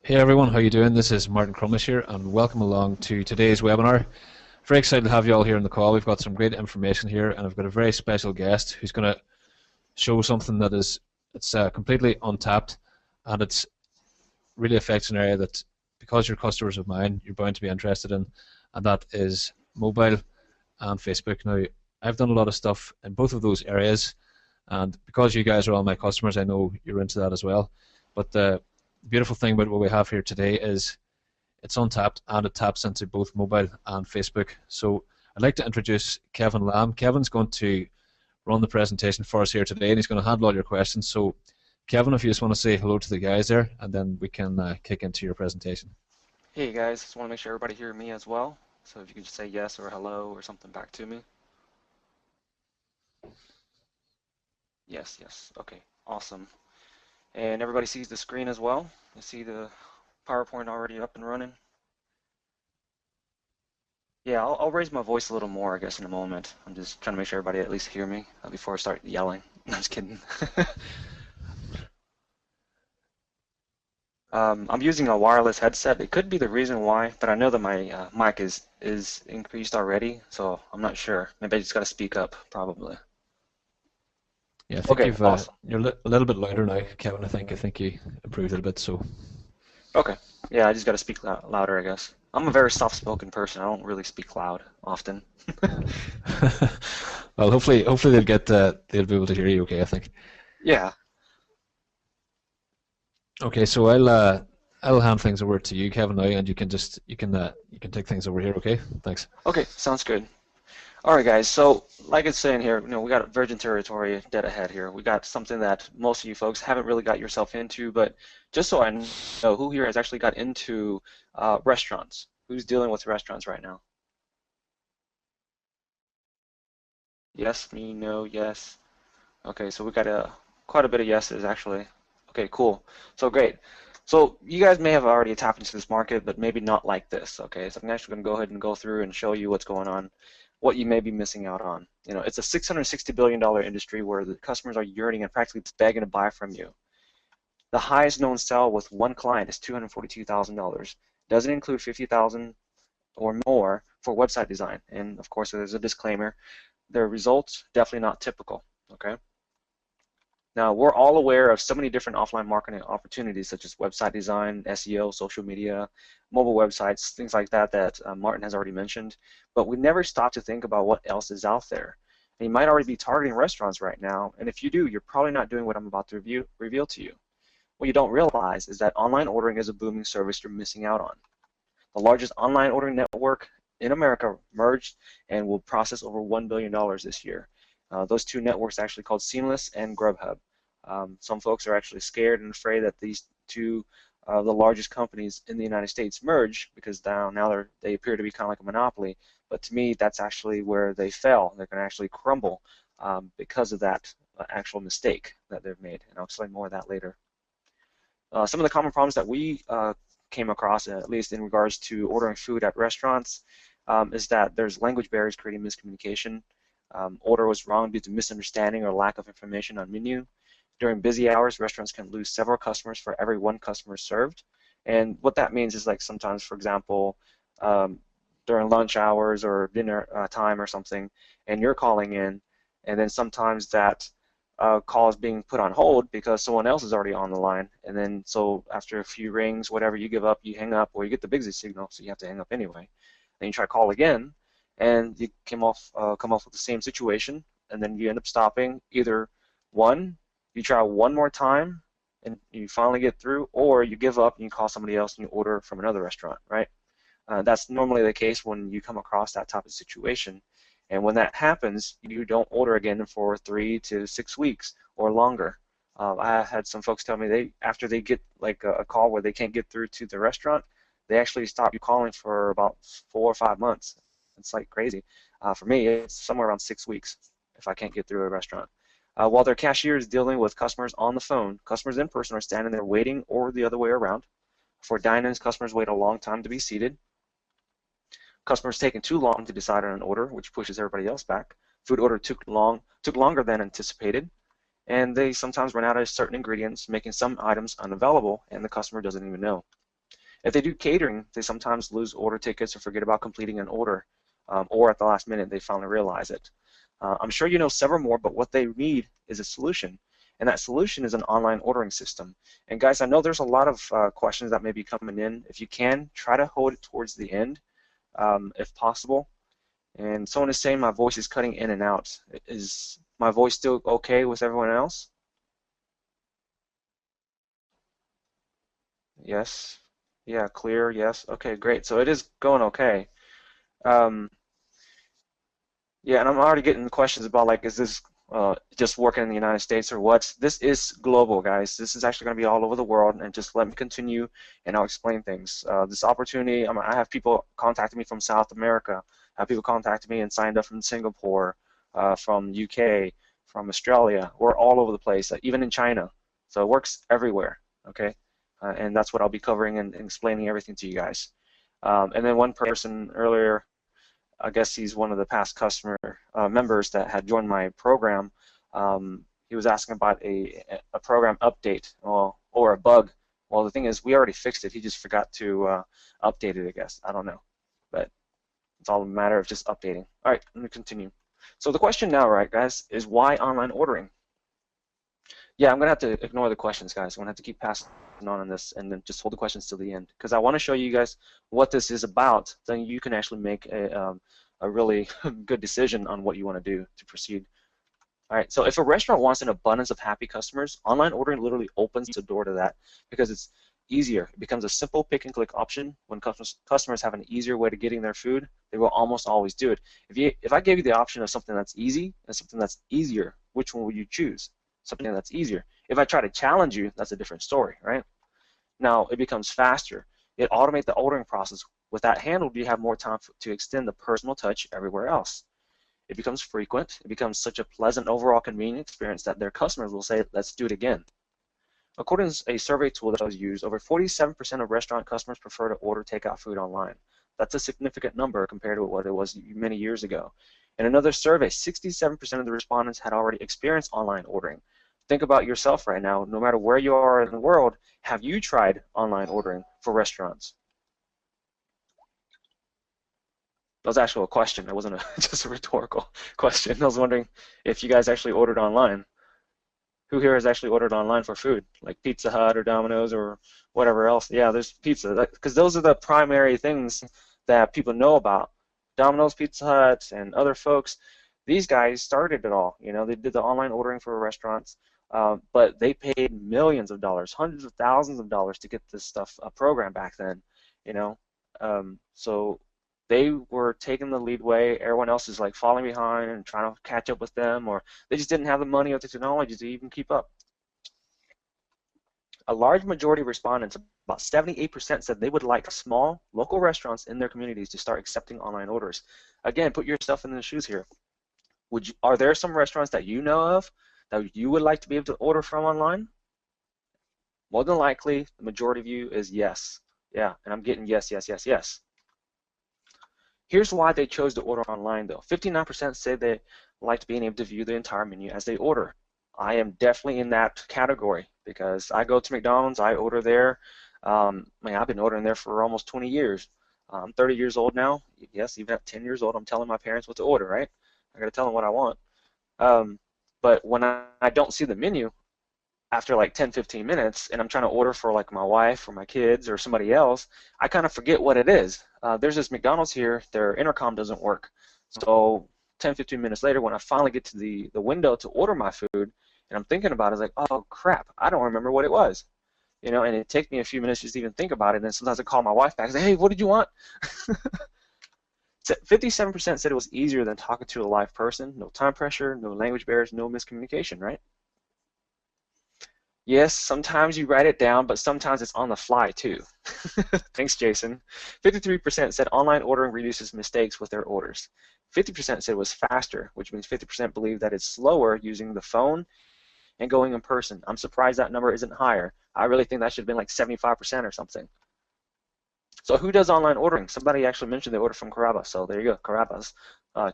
Hey everyone, how you doing? This is Martin Crumish here, and welcome along to today's webinar. Very excited to have you all here on the call. We've got some great information here, and I've got a very special guest who's going to show something that is completely untapped, and it's really affects an area that, because you're customers of mine, you're bound to be interested in, and that is mobile and Facebook. Now, I've done a lot of stuff in both of those areas, and because you guys are all my customers, I know you're into that as well. But the beautiful thing about what we have here today is it's untapped and it taps into both mobile and Facebook. So I'd like to introduce Kevin Lamb. Kevin's going to run the presentation for us here today, and he's going to handle all your questions. So Kevin, if you just want to say hello to the guys there, and then we can kick into your presentation. Hey guys, just want to make sure everybody hear me as well. So if you could just say yes or hello or something back to me. Yes, yes. Okay, awesome. And everybody sees the screen as well? You see the PowerPoint already up and running? Yeah, I'll raise my voice a little more, I guess, in a moment. I'm just trying to make sure everybody at least hear me before I start yelling. I'm just kidding. I'm using a wireless headset. It could be the reason why, but I know that my mic is increased already, so I'm not sure. Maybe I just got to speak up, probably. Yeah, I think Okay, you've awesome. you're a little bit louder now, Kevin. I think you improved it a bit. So Okay. Yeah, I just got to speak louder, I guess. I'm a very soft-spoken person. I don't really speak loud often. well, hopefully they'll be able to hear you. Okay, I think. Yeah. Okay, so I'll hand things over to you, Kevin, now, and you can take things over here. Okay, thanks. Okay, sounds good. All right, guys. So, like it's saying here, we got virgin territory dead ahead here. We got something that most of you folks haven't really got yourself into, but just so I know, who here has actually got into restaurants? Who's dealing with restaurants right now? Yes, me, no, yes. Okay, so we got quite a bit of yeses actually. Okay, cool. So great. So you guys may have already tapped into this market, but maybe not like this. Okay, so I'm actually going to go ahead and go through and show you what's going on, what you may be missing out on. It's a $660 billion industry where the customers are yearning and practically begging to buy from you. The highest known sell with one client is $242,000. Doesn't include 50,000 or more for website design. And of course, there's a disclaimer. Their results definitely not typical. Okay. Now, we're all aware of so many different offline marketing opportunities such as website design, SEO, social media, mobile websites, things like that that Martin has already mentioned, but we never stop to think about what else is out there. And you might already be targeting restaurants right now, and if you do, you're probably not doing what I'm about to reveal to you. What you don't realize is that online ordering is a booming service you're missing out on. The largest online ordering network in America merged and will process over $1 billion this year. Those two networks are actually called Seamless and Grubhub. Some folks are actually scared and afraid that these two, the largest companies in the United States, merge because now they appear to be kind of like a monopoly. But to me, that's actually where they fell. They're going to actually crumble because of that actual mistake that they've made. And I'll explain more of that later. Some of the common problems that we came across, at least in regards to ordering food at restaurants, is that there's language barriers creating miscommunication. Order was wrong due to misunderstanding or lack of information on menu. During busy hours, restaurants can lose several customers for every one customer served. And what that means is like sometimes, for example, during lunch hours or dinner time or something, and you're calling in, and then sometimes that call is being put on hold because someone else is already on the line, and then so after a few rings, whatever, you give up, you hang up, or you get the busy signal, so you have to hang up anyway. Then you try to call again, and you come off with the same situation, and then you end up stopping. Either one, you try one more time, and you finally get through, or you give up and you call somebody else and you order from another restaurant, right? That's normally the case when you come across that type of situation. And when that happens, you don't order again for 3 to 6 weeks or longer. I had some folks tell me after they get like a call where they can't get through to the restaurant, they actually stop you calling for about 4 or 5 months. It's like crazy. For me, it's somewhere around 6 weeks if I can't get through a restaurant. While their cashier is dealing with customers on the phone, customers in person are standing there waiting, or the other way around. For dine-ins, customers wait a long time to be seated. Customers taking too long to decide on an order, which pushes everybody else back. Food order took longer than anticipated, and they sometimes run out of certain ingredients, making some items unavailable, and the customer doesn't even know. If they do catering, they sometimes lose order tickets or forget about completing an order, or at the last minute they finally realize it. I'm sure you know several more, but what they need is a solution, and that solution is an online ordering system. And guys, I know there's a lot of questions that may be coming in. If you can, try to hold it towards the end, if possible. And someone is saying my voice is cutting in and out. Is my voice still okay with everyone else? Yes. Yeah, clear, yes. Okay, great. So it is going okay. Um, yeah, and I'm already getting questions about like, is this just working in the United States or what? This is global, guys. This is actually going to be all over the world, and just let me continue and I'll explain things. This opportunity, I have people contacting me from South America. I have people contacting me and signed up from Singapore, from UK, from Australia. We're all over the place, even in China. So it works everywhere, okay? And that's what I'll be covering and explaining everything to you guys. And then one person earlier, I guess he's one of the past customer members that had joined my program. He was asking about a program update or a bug. Well, the thing is, we already fixed it. He just forgot to update it, I guess. I don't know. But it's all a matter of just updating. All right, let me continue. So the question now, right, guys, is why online ordering? Yeah, I'm going to have to ignore the questions, guys. I'm going to have to keep passing on this and then just hold the questions till the end because I want to show you guys what this is about. Then you can actually make a really good decision on what you want to do to proceed. All right, so if a restaurant wants an abundance of happy customers, online ordering literally opens the door to that because it's easier. It becomes a simple pick and click option. When customers have an easier way to getting their food, they will almost always do it. If I gave you the option of something that's easy and something that's easier, which one would you choose? Something that's easier. If I try to challenge you, that's a different story, right? Now it becomes faster. It automates the ordering process. With that handled, you have more time to extend the personal touch everywhere else. It becomes frequent. It becomes such a pleasant overall convenient experience that their customers will say, let's do it again. According to a survey tool that was used, over 47% of restaurant customers prefer to order takeout food online. That's a significant number compared to what it was many years ago. In another survey, 67% of the respondents had already experienced online ordering. Think about yourself right now. No matter where you are in the world, have you tried online ordering for restaurants? That was actually a question. It wasn't just a rhetorical question. I was wondering if you guys actually ordered online. Who here has actually ordered online for food, like Pizza Hut or Domino's or whatever else? Yeah, there's pizza, because those are the primary things that people know about. Domino's, Pizza Hut, and other folks, these guys started it all. You know, they did the online ordering for restaurants, but they paid millions of dollars, hundreds of thousands of dollars to get this stuff programmed back then. You know, so they were taking the lead way. Everyone else is like falling behind and trying to catch up with them, or they just didn't have the money or the technology to even keep up. A large majority of respondents, about 78%, said they would like small local restaurants in their communities to start accepting online orders. Again, put yourself in the shoes here. Are there some restaurants that you know of that you would like to be able to order from online? More than likely, the majority of you is yes. Yeah, and I'm getting yes, yes, yes, yes. Here's why they chose to order online, though. 59% say they liked being able to view the entire menu as they order. I am definitely in that category because I go to McDonald's, I order there. Man, I've been ordering there for almost 20 years. I'm 30 years old now. Yes, even at 10 years old, I'm telling my parents what to order, right? I got to tell them what I want. But when I don't see the menu after like 10, 15 minutes and I'm trying to order for like my wife or my kids or somebody else, I kind of forget what it is. There's this McDonald's here, their intercom doesn't work. So 10, 15 minutes later, when I finally get to the window to order my food and I'm thinking about it, it's like, oh crap, I don't remember what it was. You know, and it takes me a few minutes just to even think about it, and then sometimes I call my wife back and say, hey, what did you want? 57% said it was easier than talking to a live person. No time pressure, no language barriers, no miscommunication, right? Yes, sometimes you write it down, but sometimes it's on the fly too. Thanks, Jason. 53% said online ordering reduces mistakes with their orders. 50% said it was faster, which means 50% believe that it's slower using the phone and going in person. I'm surprised that number isn't higher. I really think that should have been like 75% or something. So who does online ordering? Somebody actually mentioned they order from Carrabba's, so there you go, Carrabba's.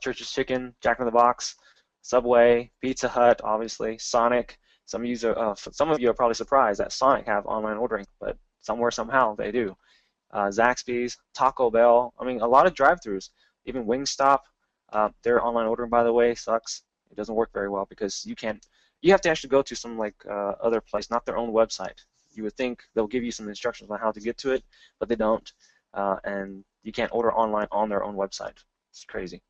Church's Chicken, Jack in the Box, Subway, Pizza Hut, obviously, Sonic. Some of you are probably surprised that Sonic have online ordering, but somewhere, somehow, they do. Zaxby's, Taco Bell. I mean, a lot of drive-throughs. Even Wingstop, their online ordering, by the way, sucks. It doesn't work very well because you can't. You have to actually go to some like other place, not their own website. You would think they'll give you some instructions on how to get to it, but they don't, and you can't order online on their own website. It's crazy.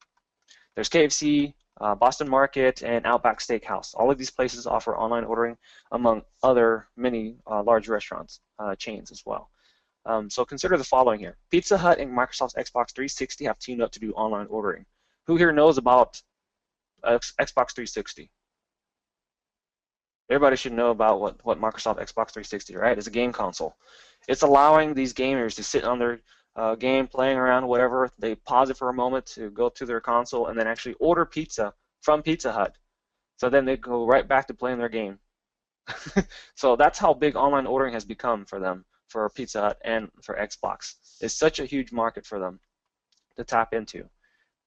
There's KFC, Boston Market, and Outback Steakhouse. All of these places offer online ordering, among other many large restaurants chains as well. So consider the following here. Pizza Hut and Microsoft's Xbox 360 have teamed up to do online ordering. Who here knows about Xbox 360? Everybody should know about what Microsoft Xbox 360, right? It's a game console. It's allowing these gamers to sit on their game, playing around, whatever. They pause it for a moment to go to their console and then actually order pizza from Pizza Hut. So then they go right back to playing their game. So that's how big online ordering has become for them, for Pizza Hut and for Xbox. It's such a huge market for them to tap into.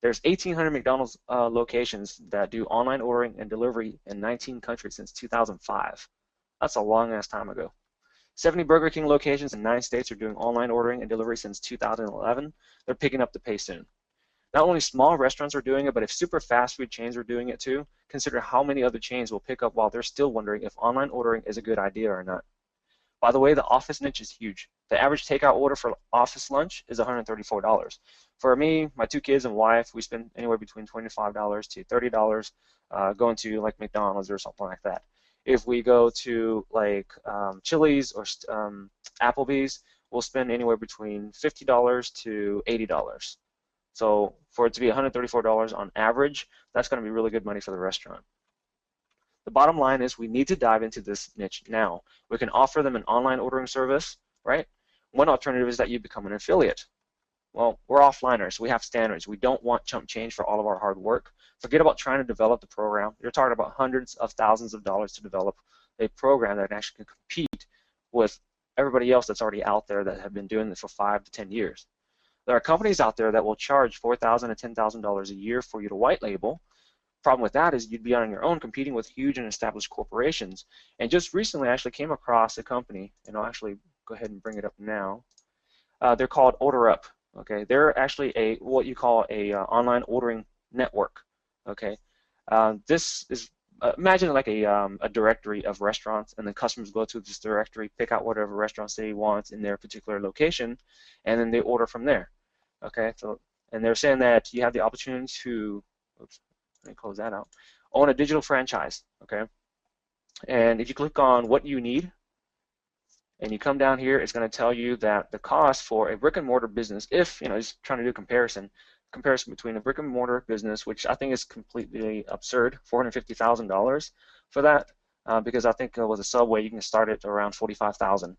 There's 1,800 McDonald's locations that do online ordering and delivery in 19 countries since 2005. That's a long-ass time ago. 70 Burger King locations in 9 states are doing online ordering and delivery since 2011. They're picking up the pace soon. Not only small restaurants are doing it, but if super fast food chains are doing it too, consider how many other chains will pick up while they're still wondering if online ordering is a good idea or not. By the way, the office niche is huge. The average takeout order for office lunch is $134. For me, my 2 kids and wife, we spend anywhere between $25 to $30 going to like McDonald's or something like that. If we go to like Chili's or Applebee's, we'll spend anywhere between $50 to $80. So for it to be $134 on average, that's going to be really good money for the restaurant. The bottom line is we need to dive into this niche now. We can offer them an online ordering service, right? One alternative is that you become an affiliate. Well, we're offliners. We have standards. We don't want chump change for all of our hard work. Forget about trying to develop the program. You're talking about hundreds of thousands of dollars to develop a program that actually can compete with everybody else that's already out there that have been doing this for 5 to 10 years. There are companies out there that will charge $4,000 to $10,000 a year for you to white label. Problem with that is you'd be on your own competing with huge and established corporations. And just recently I actually came across a company, and I'll actually go ahead and bring it up now. They're called OrderUp. Okay, they're actually a what you call a online ordering network. Okay, this is imagine like a directory of restaurants, and then customers go to this directory, pick out whatever restaurants they want in their particular location, and then they order from there. Okay, so and they're saying that you have the opportunity to, oops, let me close that out, own a digital franchise. Okay, and if you click on what you need, and you come down here, it's going to tell you that the cost for a brick and mortar business, if just trying to do a comparison between a brick and mortar business, which I think is completely absurd, $450,000 for that, because I think with a Subway you can start it around $45,000.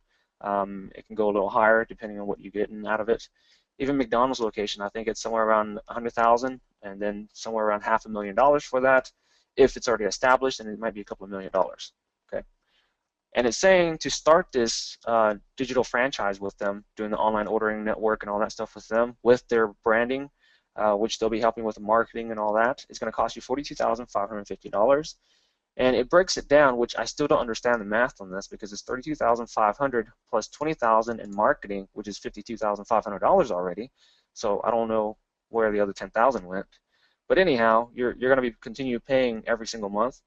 It can go a little higher depending on what you get out of it. Even McDonald's location, I think it's somewhere around $100,000, and then somewhere around $500,000 for that. If it's already established, and it might be a couple of $1 million. Okay. And it's saying to start this digital franchise with them, doing the online ordering network and all that stuff with them, with their branding, which they'll be helping with the marketing and all that, it's going to cost you $42,550. And it breaks it down, which I still don't understand the math on this, because it's $32,500 plus $20,000 in marketing, which is $52,500 already. So I don't know where the other $10,000 went. But anyhow, you're going to be continue paying every single month.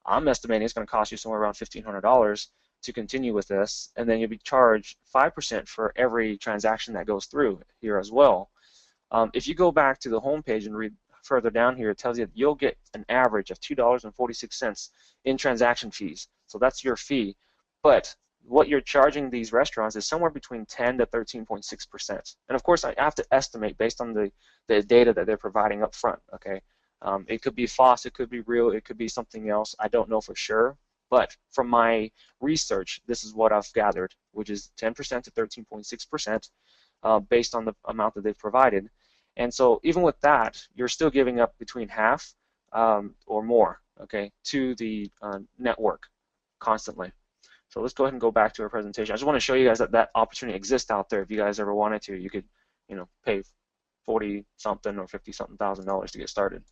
I'm estimating it's going to cost you somewhere around $1,500 to continue with this, and then you'll be charged 5% for every transaction that goes through here as well. If you go back to the home page and read further down here, it tells you that you'll get an average of $2.46 in transaction fees. So that's your fee. But what you're charging these restaurants is somewhere between 10 to 13.6%. And of course, I have to estimate based on the data that they're providing up front. Okay. It could be false, it could be real, it could be something else. I don't know for sure, but from my research, this is what I've gathered, which is 10% to 13.6% based on the amount that they've provided. And so even with that, you're still giving up between half or more, okay, to the network constantly. So let's go ahead and go back to our presentation. I just want to show you guys that that opportunity exists out there. If you guys ever wanted to, you could, pay 40 something or 50 something thousand dollars to get started.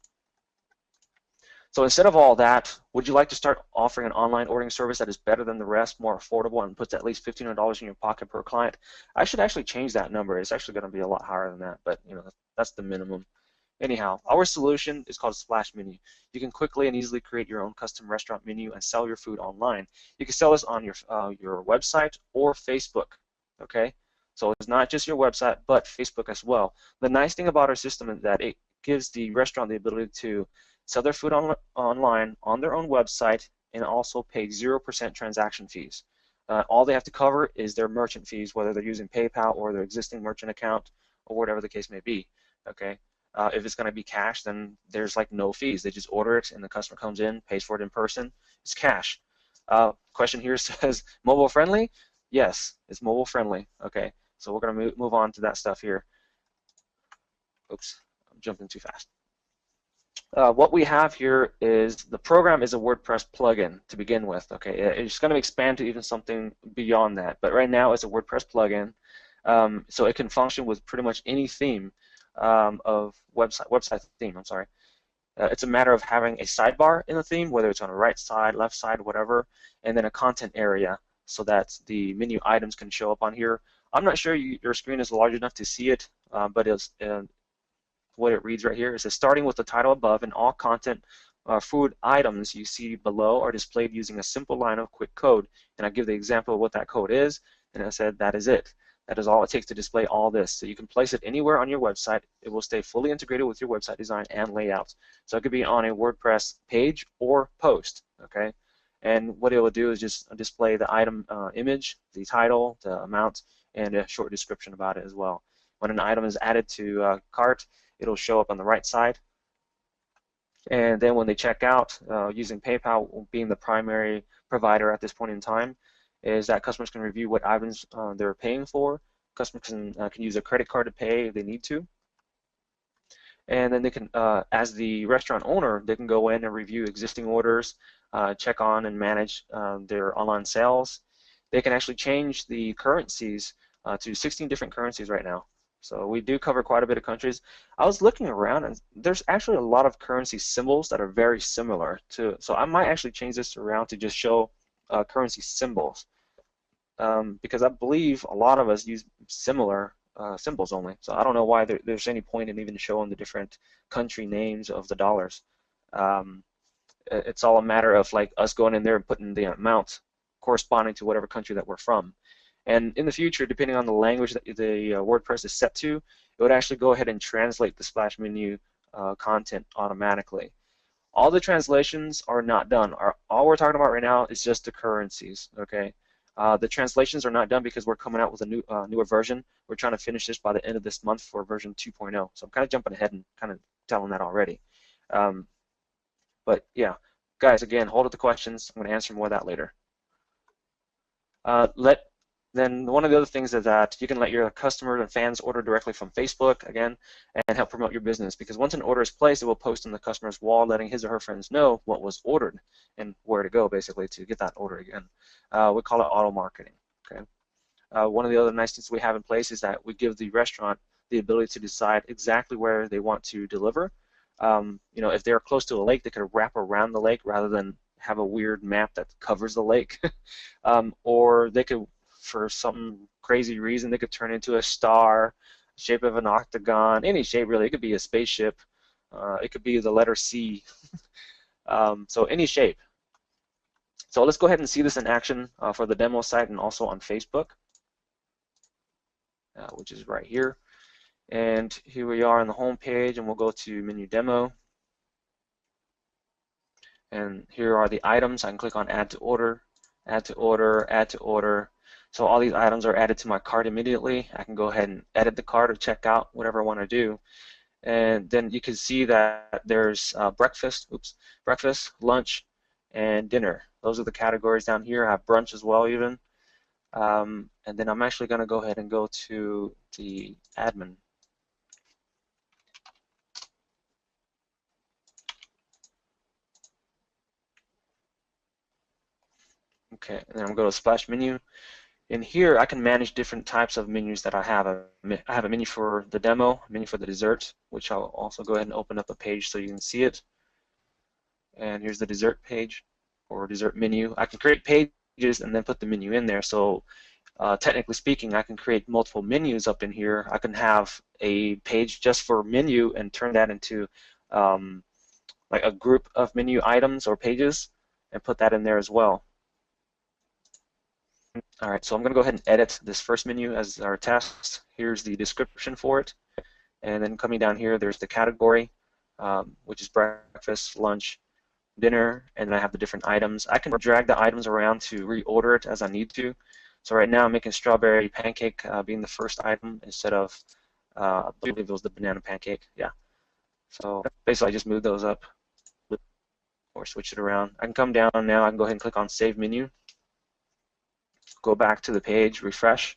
So instead of all that, would you like to start offering an online ordering service that is better than the rest, more affordable, and puts at least $1,500 in your pocket per client? I should actually change that number. It's actually going to be a lot higher than that, but that's the minimum. Anyhow, our solution is called Splash Menu. You can quickly and easily create your own custom restaurant menu and sell your food online. You can sell this on your website or Facebook. Okay, so it's not just your website, but Facebook as well. The nice thing about our system is that it gives the restaurant the ability to sell their food online on their own website and also pay 0% transaction fees. All they have to cover is their merchant fees, whether they're using PayPal or their existing merchant account or whatever the case may be. Okay. If it's going to be cash, then there's like no fees. They just order it, and the customer comes in, pays for it in person. It's cash. Question here says mobile friendly. Yes, it's mobile friendly. Okay, so we're going to move on to that stuff here. Oops, I'm jumping too fast. What we have here is the program is a WordPress plugin to begin with. Okay, it's going to expand to even something beyond that, but right now it's a WordPress plugin, so it can function with pretty much any theme. Of website theme, I'm sorry. It's a matter of having a sidebar in the theme, whether it's on the right side, left side, whatever, and then a content area so that the menu items can show up on here. I'm not sure your screen is large enough to see it, but it's what it reads right here. It says, starting with the title above, and all content food items you see below are displayed using a simple line of quick code. And I give the example of what that code is, and I said that is it. That is all it takes to display all this. So you can place it anywhere on your website. It will stay fully integrated with your website design and layout. So it could be on a WordPress page or post, okay? And what it will do is just display the item image, the title, the amount, and a short description about it as well. When an item is added to cart, it'll show up on the right side. And then when they check out, using PayPal being the primary provider at this point in time, is that customers can review what items they're paying for. Customers can use a credit card to pay if they need to. And then they can, as the restaurant owner, they can go in and review existing orders, check on and manage their online sales. They can actually change the currencies to 16 different currencies right now. So we do cover quite a bit of countries. I was looking around, and there's actually a lot of currency symbols that are very similar to. So I might actually change this around to just show currency symbols, because I believe a lot of us use similar symbols only. So I don't know why there's any point in even showing the different country names of the dollars. It's all a matter of like us going in there and putting the amount corresponding to whatever country that we're from. And in the future, depending on the language that the WordPress is set to, it would actually go ahead and translate the splash menu content automatically. All the translations are not done. All we're talking about right now is just the currencies, okay? The translations are not done because we're coming out with a newer version. We're trying to finish this by the end of this month for version 2.0. So I'm kind of jumping ahead and kind of telling that already. But yeah, guys, again, hold up the questions. I'm going to answer more of that later. Then one of the other things is that you can let your customers and fans order directly from Facebook, again, and help promote your business. Because once an order is placed, it will post on the customer's wall, letting his or her friends know what was ordered and where to go, basically, to get that order again. We call it auto marketing. Okay. One of the other nice things we have in place is that we give the restaurant the ability to decide exactly where they want to deliver. If they're close to a lake, they could wrap around the lake rather than have a weird map that covers the lake. Or they could, for some crazy reason, they could turn into a star, shape of an octagon, any shape really. It could be a spaceship. It could be the letter C. So any shape. So let's go ahead and see this in action for the demo site and also on Facebook, which is right here. And here we are on the home page, and we'll go to menu demo. And here are the items. I can click on add to order, add to order, add to order. So all these items are added to my cart immediately. I can go ahead and edit the cart or check out, whatever I want to do. And then you can see that there's breakfast, lunch, and dinner. Those are the categories down here. I have brunch as well even. And then I'm actually going to go ahead and go to the admin. Okay, and then I'm going to go to Splash Menu. In here, I can manage different types of menus that I have. I have a menu for the demo, a menu for the dessert, which I'll also go ahead and open up a page so you can see it. and here's the dessert page or dessert menu. I can create pages and then put the menu in there. So technically speaking, I can create multiple menus up in here. I can have a page just for menu and turn that into like a group of menu items or pages and put that in there as well. All right, so I'm going to go ahead and edit this first menu as our test. Here's the description for it. And then coming down here, there's the category, which is breakfast, lunch, dinner, and then I have the different items. I can drag the items around to reorder it as I need to. So right now I'm making strawberry pancake being the first item instead of, I believe it was the banana pancake, yeah. So basically I just move those up or switch it around. I can come down now, I can go ahead and click on Save Menu, go back to the page, refresh.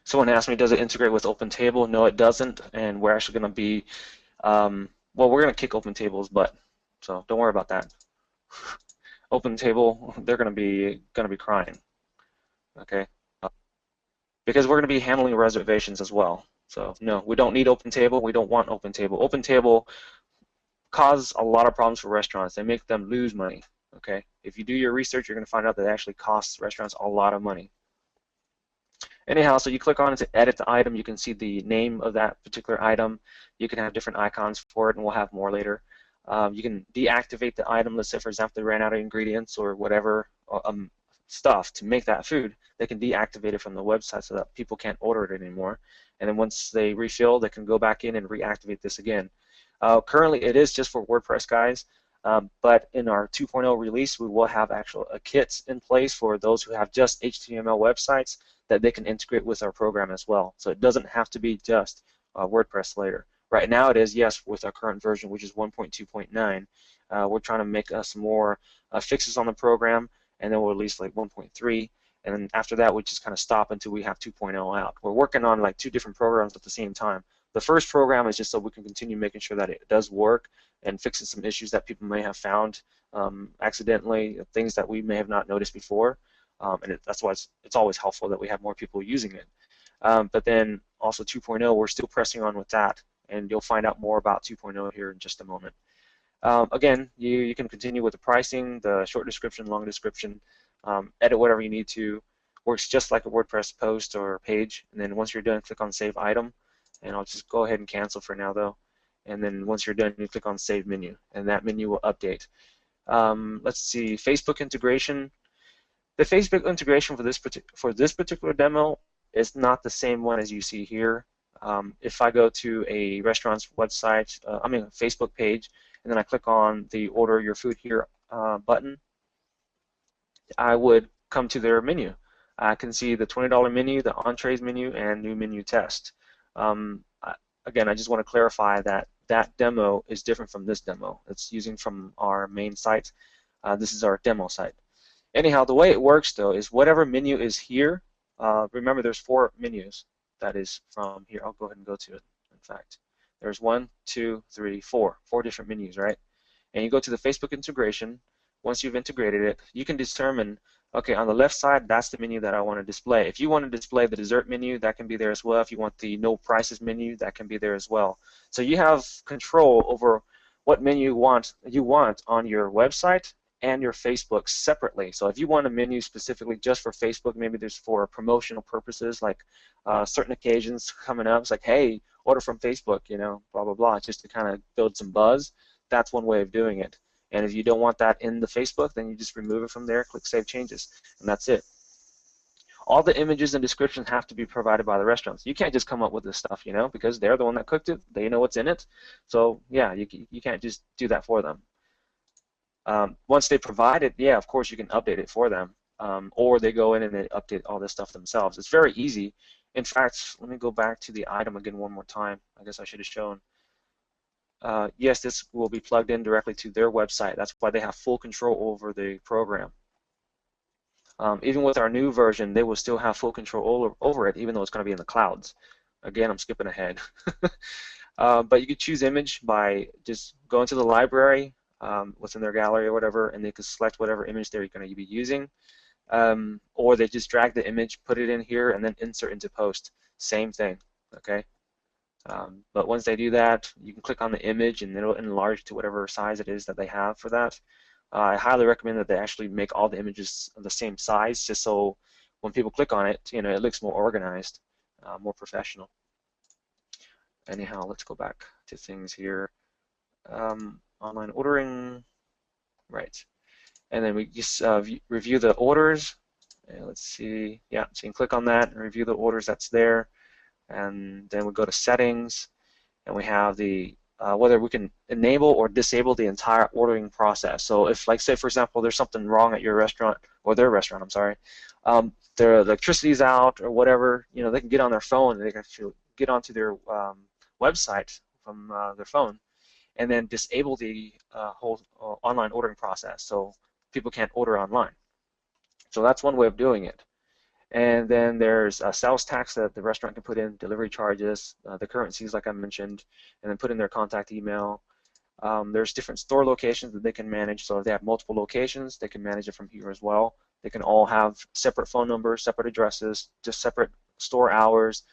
Someone asked me, does it integrate with OpenTable? No, it doesn't, and we're actually going to be, well, we're going to kick OpenTable's butt, so don't worry about that. OpenTable, they're going to be crying, okay? Because we're going to be handling reservations as well. So no, we don't need OpenTable. We don't want OpenTable. OpenTable causes a lot of problems for restaurants. They make them lose money, okay? If you do your research, you're going to find out that it actually costs restaurants a lot of money. Anyhow, so you click on it to edit the item. You can see the name of that particular item. You can have different icons for it, and we'll have more later. You can deactivate the item. Let's say, for example, they ran out of ingredients or whatever stuff to make that food. They can deactivate it from the website so that people can't order it anymore. And then once they refill, they can go back in and reactivate this again. Currently, it is just for WordPress guys. But in our 2.0 release, we will have actual kits in place for those who have just HTML websites that they can integrate with our program as well. So it doesn't have to be just WordPress later. Right now it is, yes, with our current version, which is 1.2.9. We're trying to make some more fixes on the program, and then we'll release like 1.3. And then after that, we just kind of stop until we have 2.0 out. We're working on like 2 different programs at the same time. The first program is just so we can continue making sure that it does work and fixing some issues that people may have found accidentally, things that we may have not noticed before. And that's why it's always helpful that we have more people using it. But then also 2.0, we're still pressing on with that, and you'll find out more about 2.0 here in just a moment. Again, you can continue with the pricing, the short description, long description, edit whatever you need to. Works just like a WordPress post or page. And then once you're done, click on Save Item. And I'll just go ahead and cancel for now, though. And then once you're done, you click on Save Menu, and that menu will update. Let's see, Facebook integration. The Facebook integration for this particular demo is not the same one as you see here. If I go to a restaurant's website, I mean a Facebook page, and then I click on the Order Your Food Here button, I would come to their menu. I can see the $20 menu, the entrees menu, and new menu test. Again, I just want to clarify that that demo is different from this demo. It's using from our main site. This is our demo site. Anyhow, the way it works, though, is whatever menu is here, remember there's 4 menus. That is from here. I'll go ahead and go to it, in fact. There's 1, 2, 3, 4. 4 different menus, right? And you go to the Facebook integration. Once you've integrated it, you can determine, okay, on the left side, that's the menu that I want to display. If you want to display the dessert menu, that can be there as well. If you want the no prices menu, that can be there as well. So you have control over what menu you want on your website and your Facebook separately. So if you want a menu specifically just for Facebook, maybe there's for promotional purposes, like certain occasions coming up, it's like, hey, order from Facebook, you know, blah, blah, blah, just to kind of build some buzz. That's one way of doing it. And if you don't want that in the Facebook, then you just remove it from there, click Save Changes, and that's it. All the images and descriptions have to be provided by the restaurants. You can't just come up with this stuff, you know, because they're the one that cooked it. They know what's in it. So, yeah, you can't just do that for them. Once they provide it, yeah, of course you can update it for them, or they go in and they update all this stuff themselves. It's very easy. In fact, let me go back to the item again one more time. I guess I should have shown. Yes, this will be plugged in directly to their website. That's why they have full control over the program. Even with our new version, they will still have full control over it, even though it's going to be in the clouds. Again, I'm skipping ahead. But you could choose image by just going to the library, within their gallery or whatever, and they can select whatever image they're going to be using. Or they just drag the image, put it in here, and then insert into post. Same thing, okay? But once they do that, you can click on the image and it'll enlarge to whatever size it is that they have for that. I highly recommend that they actually make all the images the same size, just so when people click on it, it looks more organized, more professional. Anyhow, let's go back to things here. Online ordering, right? And then we just review the orders. And let's see, yeah, so you can click on that and review the orders that's there. And then we go to settings, and we have the whether we can enable or disable the entire ordering process. So if, like, say for example, there's something wrong at your restaurant, or their restaurant, I'm sorry, their electricity's out or whatever, they can get on their phone and they can actually get onto their website from their phone, and then disable the whole online ordering process, so people can't order online. So that's one way of doing it. And then there's a sales tax that the restaurant can put in, delivery charges, the currencies like I mentioned, and then put in their contact email. There's different store locations that they can manage, so if they have multiple locations, they can manage it from here as well. They can all have separate phone numbers, separate addresses, just separate store hours.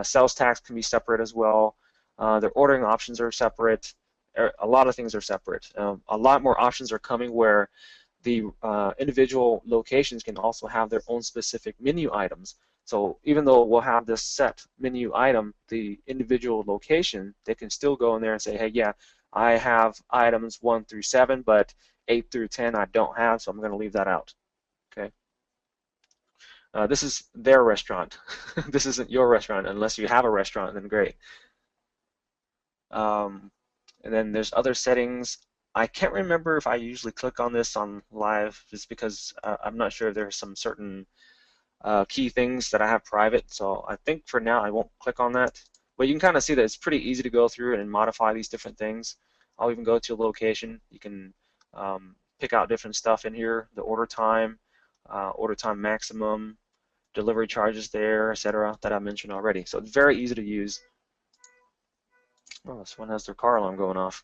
Sales tax can be separate as well. Their ordering options are separate. A lot of things are separate. A lot more options are coming where the individual locations can also have their own specific menu items. So even though we'll have this set menu item, the individual location, they can still go in there and say, hey, yeah, I have items 1 through 7, but 8 through 10 I don't have, so I'm going to leave that out. Okay. This is their restaurant. This isn't your restaurant. Unless you have a restaurant, then great. And then there's other settings. I can't remember if I usually click on this on live, just because I'm not sure if there's some certain key things that I have private. So I think for now I won't click on that. But you can kind of see that it's pretty easy to go through and modify these different things. I'll even go to a location. You can pick out different stuff in here, the order time maximum, delivery charges there, etc. that I mentioned already. So it's very easy to use. Oh, this one has their car alarm going off.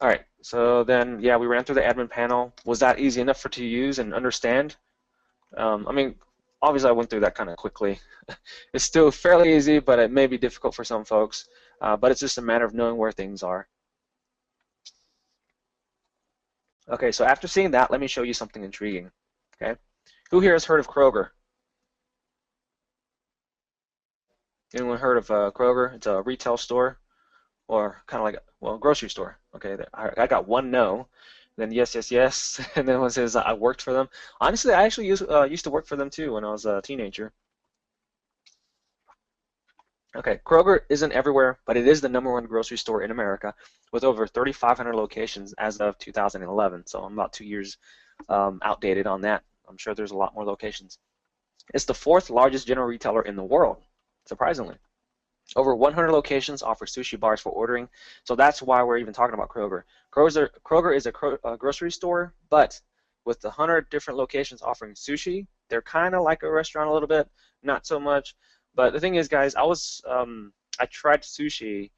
All right, so then, yeah, we ran through the admin panel. Was that easy enough to use and understand? I mean, obviously I went through that kind of quickly. It's still fairly easy, but it may be difficult for some folks. But it's just a matter of knowing where things are. Okay, so after seeing that, let me show you something intriguing. Okay, who here has heard of Kroger? Anyone heard of Kroger? It's a retail store, or kind of like, well, a grocery store. Okay, I got one no, then yes, yes, yes, and then one says I worked for them. Honestly, I actually used to work for them too when I was a teenager. Okay, Kroger isn't everywhere, but it is the #1 grocery store in America with over 3,500 locations as of 2011. So I'm about 2 years outdated on that. I'm sure there's a lot more locations. It's the 4th largest general retailer in the world, surprisingly. Over 100 locations offer sushi bars for ordering, so that's why we're even talking about Kroger. Kroger is a grocery store, but with the 100 different locations offering sushi, they're kind of like a restaurant a little bit, not so much. But the thing is, guys, I tried sushi.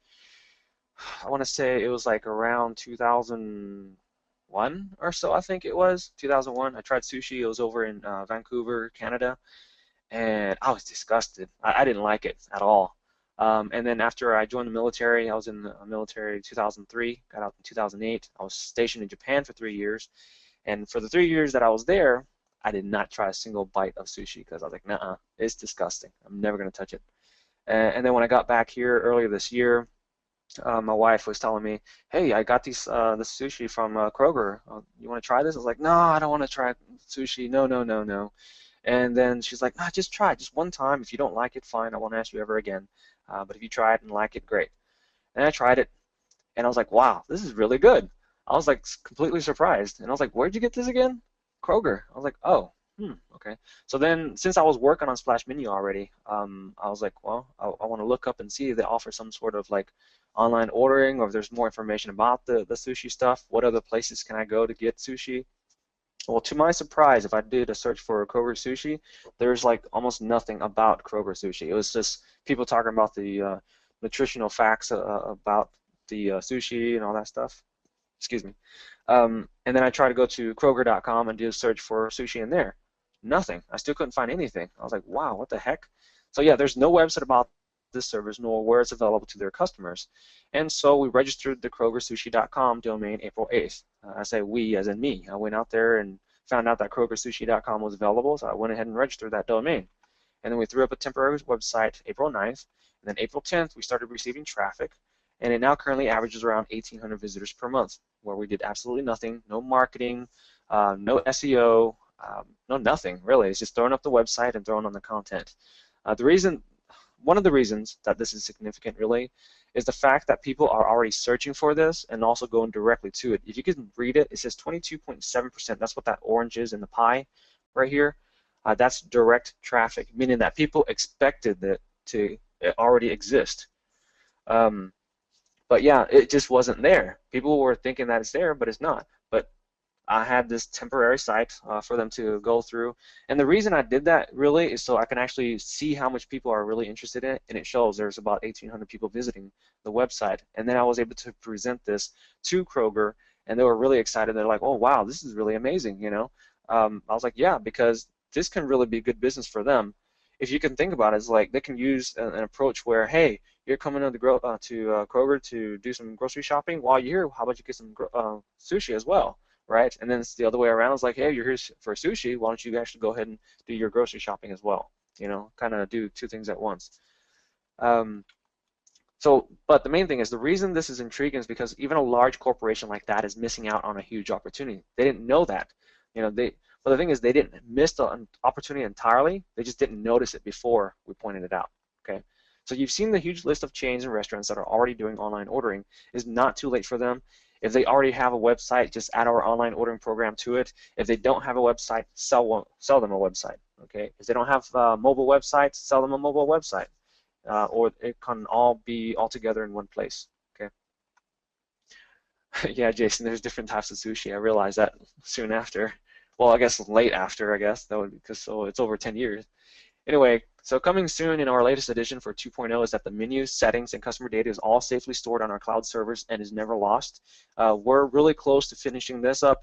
I want to say it was like around 2001 or so. I think it was 2001. I tried sushi. It was over in Vancouver, Canada, and I was disgusted. I didn't like it at all. And then after I joined the military, I was in the military in 2003, got out in 2008. I was stationed in Japan for 3 years, and for the 3 years that I was there, I did not try a single bite of sushi because I was like, nah, it's disgusting. I'm never going to touch it. And then when I got back here earlier this year, my wife was telling me, hey, I got this sushi from Kroger. You want to try this? I was like, no, I don't want to try sushi. No, no, no, no. And then she's like, nah, just try it, just one time. If you don't like it, fine. I won't ask you ever again. But if you try it and like it, great. And I tried it, and I was like, wow, this is really good. I was like completely surprised. And I was like, where'd you get this again? Kroger. I was like, oh, okay. So then, since I was working on Splash Menu already, I was like, well, I want to look up and see if they offer some sort of like online ordering, or if there's more information about the sushi stuff. What other places can I go to get sushi? Well, to my surprise, if I did a search for Kroger sushi, there's like almost nothing about Kroger sushi. It was just people talking about the nutritional facts about the sushi and all that stuff. Excuse me. And then I tried to go to Kroger.com and do a search for sushi in there. Nothing. I still couldn't find anything. I was like, wow, what the heck? So yeah, there's no website about this service nor where it's available to their customers. And so we registered the KrogerSushi.com domain April 8th. I say we as in me. I went out there and found out that KrogerSushi.com was available, so I went ahead and registered that domain. And then we threw up a temporary website April 9th, and then April 10th we started receiving traffic, and it now currently averages around 1,800 visitors per month, where we did absolutely nothing, no marketing, no SEO, no nothing really. It's just throwing up the website and throwing on the content. One of the reasons that this is significant really is the fact that people are already searching for this and also going directly to it. If you can read it, it says 22.7%. That's what that orange is in the pie right here. That's direct traffic, meaning that people expected it to already exist. But yeah, it just wasn't there. People were thinking that it's there, but it's not. But I had this temporary site for them to go through. And the reason I did that really is so I can actually see how much people are really interested in it, and it shows there's about 1,800 people visiting the website. And then I was able to present this to Kroger, and they were really excited. They're like, oh, wow, this is really amazing, you know. I was like, yeah, because this can really be good business for them. If you can think about it, it's like they can use an approach where, hey, you're coming to Kroger to do some grocery shopping. While you're here, how about you get some sushi as well? Right? And then it's the other way around. It's like, hey, you're here for sushi. Why don't you actually go ahead and do your grocery shopping as well? You know, kind of do two things at once. But the main thing is the reason this is intriguing is because even a large corporation like that is missing out on a huge opportunity. They didn't know that. You know, but the thing is they didn't miss the opportunity entirely. They just didn't notice it before we pointed it out. Okay. So you've seen the huge list of chains and restaurants that are already doing online ordering. It's not too late for them. If they already have a website, just add our online ordering program to it. If they don't have a website, sell them a website. Okay. If they don't have mobile websites, sell them a mobile website. Or it can all be all together in one place. Okay. Yeah, Jason, there's different types of sushi. I realized that soon after. Well, I guess late after, I guess, that would because so it's over 10 years. Anyway, so coming soon in our latest edition for 2.0 is that the menus, settings, and customer data is all safely stored on our cloud servers and is never lost. We're really close to finishing this up.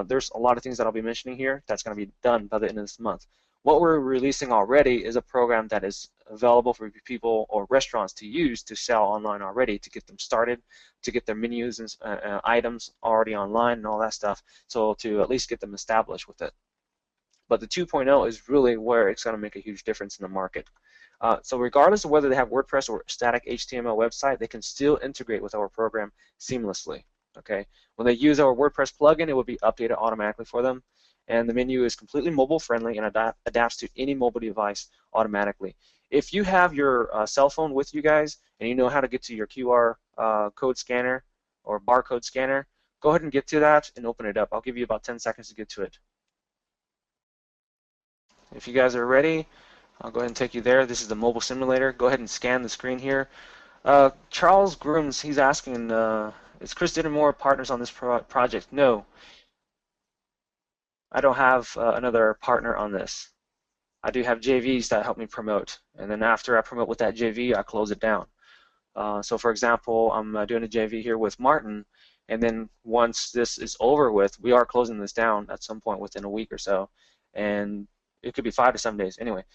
There's a lot of things that I'll be mentioning here that's going to be done by the end of this month. What we're releasing already is a program that is available for people or restaurants to use to sell online already, to get them started, to get their menus and items already online and all that stuff, so to at least get them established with it. But the 2.0 is really where it's going to make a huge difference in the market. So regardless of whether they have WordPress or static HTML website, they can still integrate with our program seamlessly. Okay. When they use our WordPress plugin, it will be updated automatically for them. And the menu is completely mobile friendly and adapts to any mobile device automatically. If you have your cell phone with you guys and you know how to get to your QR code scanner or barcode scanner, go ahead and get to that and open it up. I'll give you about 10 seconds to get to it. If you guys are ready, I'll go ahead and take you there. This is the mobile simulator. Go ahead and scan the screen here. Charles Grooms, he's asking, is Chris Dittemore partners on this project? No. I don't have another partner on this. I do have JVs that help me promote, and then after I promote with that JV, I close it down. So for example, I'm doing a JV here with Martin, and then once this is over with, we are closing this down at some point within a week or so, and it could be 5 to 7 days anyway.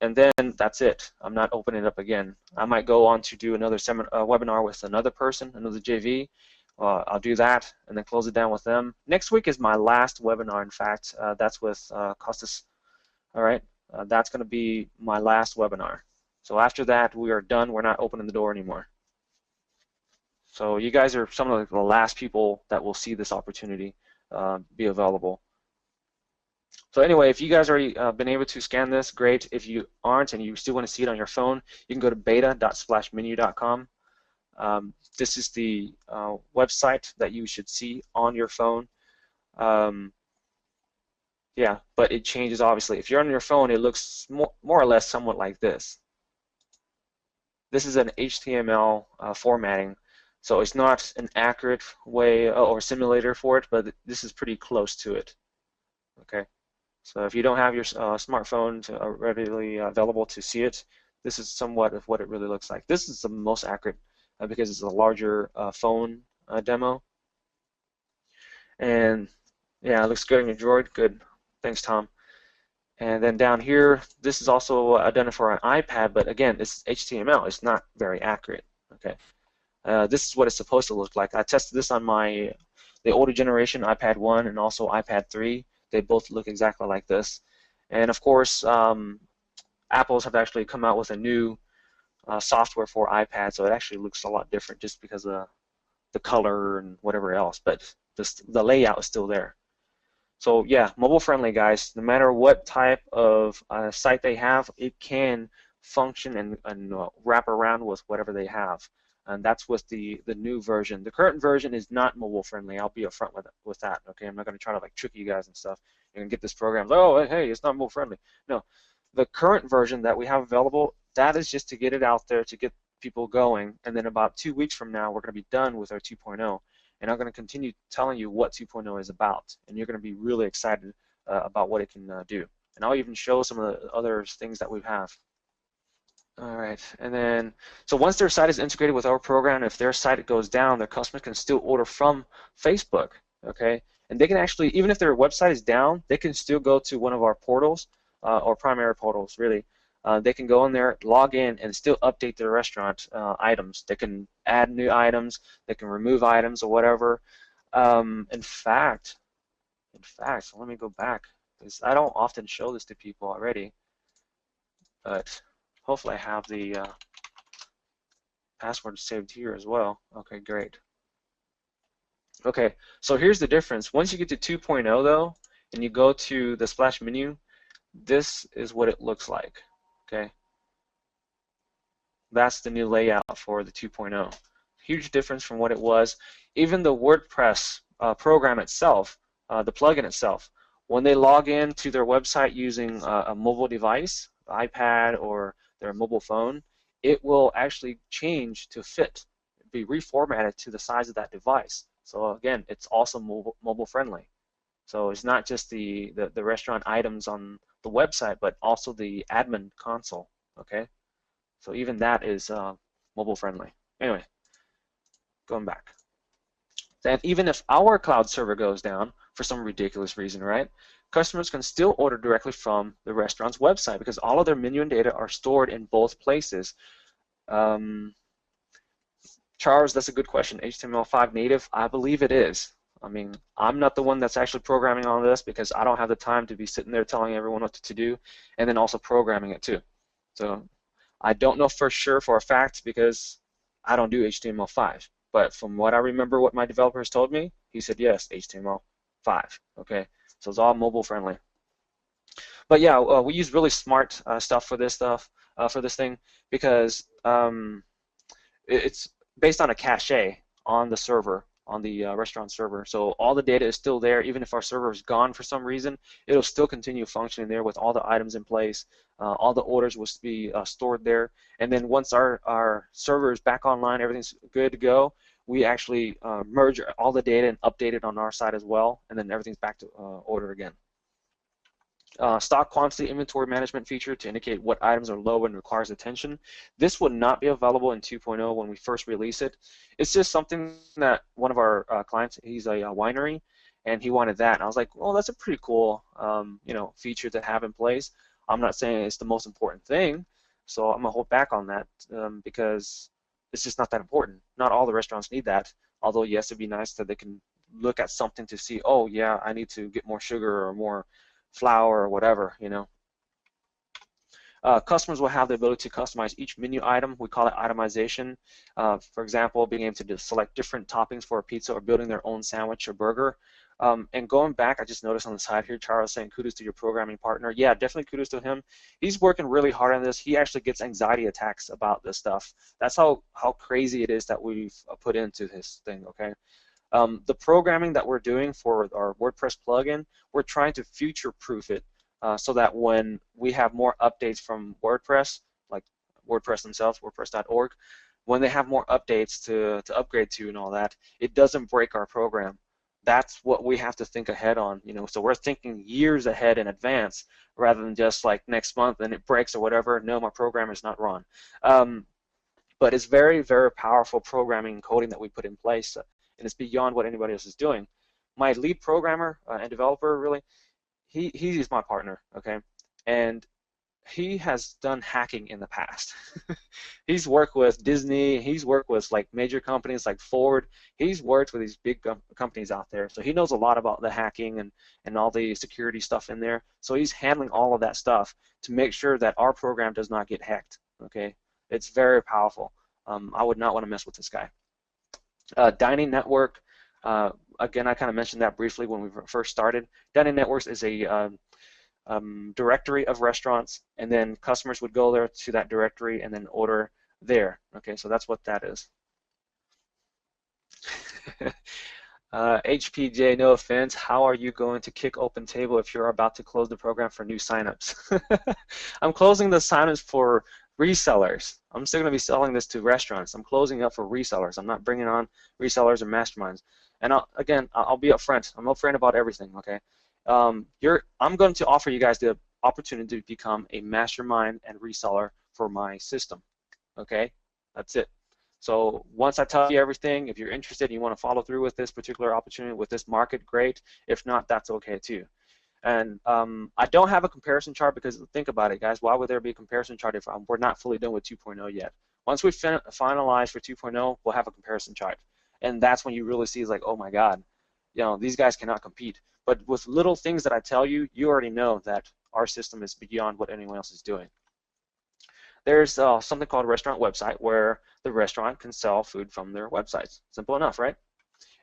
And then that's it. I'm not opening it up again. I might go on to do another webinar with another person, another JV. I'll do that and then close it down with them. Next week is my last webinar, in fact. That's with Costas. All right. That's going to be my last webinar. So after that, we are done. We're not opening the door anymore. So you guys are some of the last people that will see this opportunity be available. So anyway, if you guys already been able to scan this, great. If you aren't and you still want to see it on your phone, you can go to beta.splashmenu.com. This is the website that you should see on your phone. Yeah, but it changes obviously. If you're on your phone, it looks more or less somewhat like this. This is an HTML formatting, so it's not an accurate way or simulator for it, but this is pretty close to it. Okay. So if you don't have your smartphone readily available to see it, this is somewhat of what it really looks like. This is the most accurate because it's a larger phone demo. And yeah, it looks good on your Droid. Good. Thanks, Tom. And then down here, this is also done for an iPad, but again, it's HTML. It's not very accurate. Okay, this is what it's supposed to look like. I tested this on the older generation iPad 1 and also iPad 3. They both look exactly like this. And of course, Apple's have actually come out with a new software for iPad, so it actually looks a lot different just because of the color and whatever else. But the layout is still there. So yeah, mobile friendly, guys. No matter what type of site they have, it can function and wrap around with whatever they have. And that's with the new version. The current version is not mobile friendly. I'll be upfront with that. Okay, I'm not going to try to like trick you guys and stuff. You can get this program. Oh, hey, it's not mobile friendly. No, the current version that we have available, that is just to get it out there to get people going. And then about 2 weeks from now, we're going to be done with our 2.0. And I'm going to continue telling you what 2.0 is about, and you're going to be really excited about what it can do. And I'll even show some of the other things that we have. All right, and then, so once their site is integrated with our program, if their site goes down, their customers can still order from Facebook, okay? And they can actually, even if their website is down, they can still go to one of our portals, or primary portals, really. They can go in there, log in, and still update their restaurant items. They can add new items, they can remove items or whatever. In fact, so let me go back, because I don't often show this to people already, but hopefully I have the password saved here as well. Okay, great. Okay, so here's the difference. Once you get to 2.0 though, and you go to the splash menu, this is what it looks like. Okay, that's the new layout for the 2.0. Huge difference from what it was. Even the WordPress program itself, the plugin itself, when they log in to their website using a mobile device, iPad or their mobile phone, it will actually change to fit, be reformatted to the size of that device. So again, it's also mobile friendly. So it's not just the restaurant items on the website, but also the admin console. Okay, so even that is mobile friendly. Anyway, going back. Then even if our cloud server goes down for some ridiculous reason, right? Customers can still order directly from the restaurant's website because all of their menu and data are stored in both places. Charles, that's a good question. HTML5 native? I believe it is. I mean, I'm not the one that's actually programming all this because I don't have the time to be sitting there telling everyone what to do and then also programming it too. So I don't know for sure for a fact because I don't do HTML5. But from what I remember what my developers told me, he said yes, HTML5. Okay, so it's all mobile friendly. But yeah, we use really smart stuff for this thing because it's based on a cache on the server, on the restaurant server. So all the data is still there. Even if our server is gone for some reason, it'll still continue functioning there with all the items in place. All the orders will be stored there. And then once our server is back online, everything's good to go, we actually merge all the data and update it on our side as well, and then everything's back to order again. Stock quantity inventory management feature to indicate what items are low and requires attention. This would not be available in 2.0 when we first release it. It's just something that one of our clients, he's a winery, and he wanted that. And I was like, well, that's a pretty cool feature to have in place. I'm not saying it's the most important thing, so I'm going to hold back on that because it's just not that important. Not all the restaurants need that, although yes, it'd be nice that they can look at something to see, oh yeah, I need to get more sugar or more flour or whatever, Customers will have the ability to customize each menu item. We call it itemization. For example, being able to select different toppings for a pizza or building their own sandwich or burger. And going back, I just noticed on the side here, Charles saying kudos to your programming partner. Yeah, definitely kudos to him. He's working really hard on this. He actually gets anxiety attacks about this stuff. That's how crazy it is that we've put into this thing, okay? The programming that we're doing for our WordPress plugin, we're trying to future-proof it so that when we have more updates from WordPress, like WordPress themselves, WordPress.org, when they have more updates to upgrade to and all that, it doesn't break our program. That's what we have to think ahead on, So we're thinking years ahead in advance rather than just like next month and it breaks or whatever. No, my program is not run. But it's very, very powerful programming and coding that we put in place. And it's beyond what anybody else is doing. My lead programmer and developer, really, he's my partner, okay? and he has done hacking in the past. He's worked with Disney, he's worked with like major companies like Ford, he's worked with these big companies out there. So he knows a lot about the hacking and all the security stuff in there. So he's handling all of that stuff to make sure that our program does not get hacked. Okay, it's very powerful. I would not want to mess with this guy. Dining Network, again, I kind of mentioned that briefly when we first started. Dining Networks is a directory of restaurants, and then customers would go there to that directory and then order there. Okay, so that's what that is. HPJ, no offense, how are you going to kick OpenTable if you're about to close the program for new signups? I'm closing the signups for resellers. I'm still going to be selling this to restaurants. I'm closing up for resellers. I'm not bringing on resellers or masterminds. And I'll be upfront. I'm upfront about everything, okay? I'm going to offer you guys the opportunity to become a mastermind and reseller for my system, okay? That's it. So once I tell you everything, if you're interested and you want to follow through with this particular opportunity, with this market, great. If not, that's okay too. And I don't have a comparison chart because think about it, guys. Why would there be a comparison chart if we're not fully done with 2.0 yet? Once we finalize for 2.0, we'll have a comparison chart. And that's when you really see is like, oh my God, you know, these guys cannot compete. But with little things that I tell you, you already know that our system is beyond what anyone else is doing. There's something called a restaurant website where the restaurant can sell food from their websites. Simple enough, right?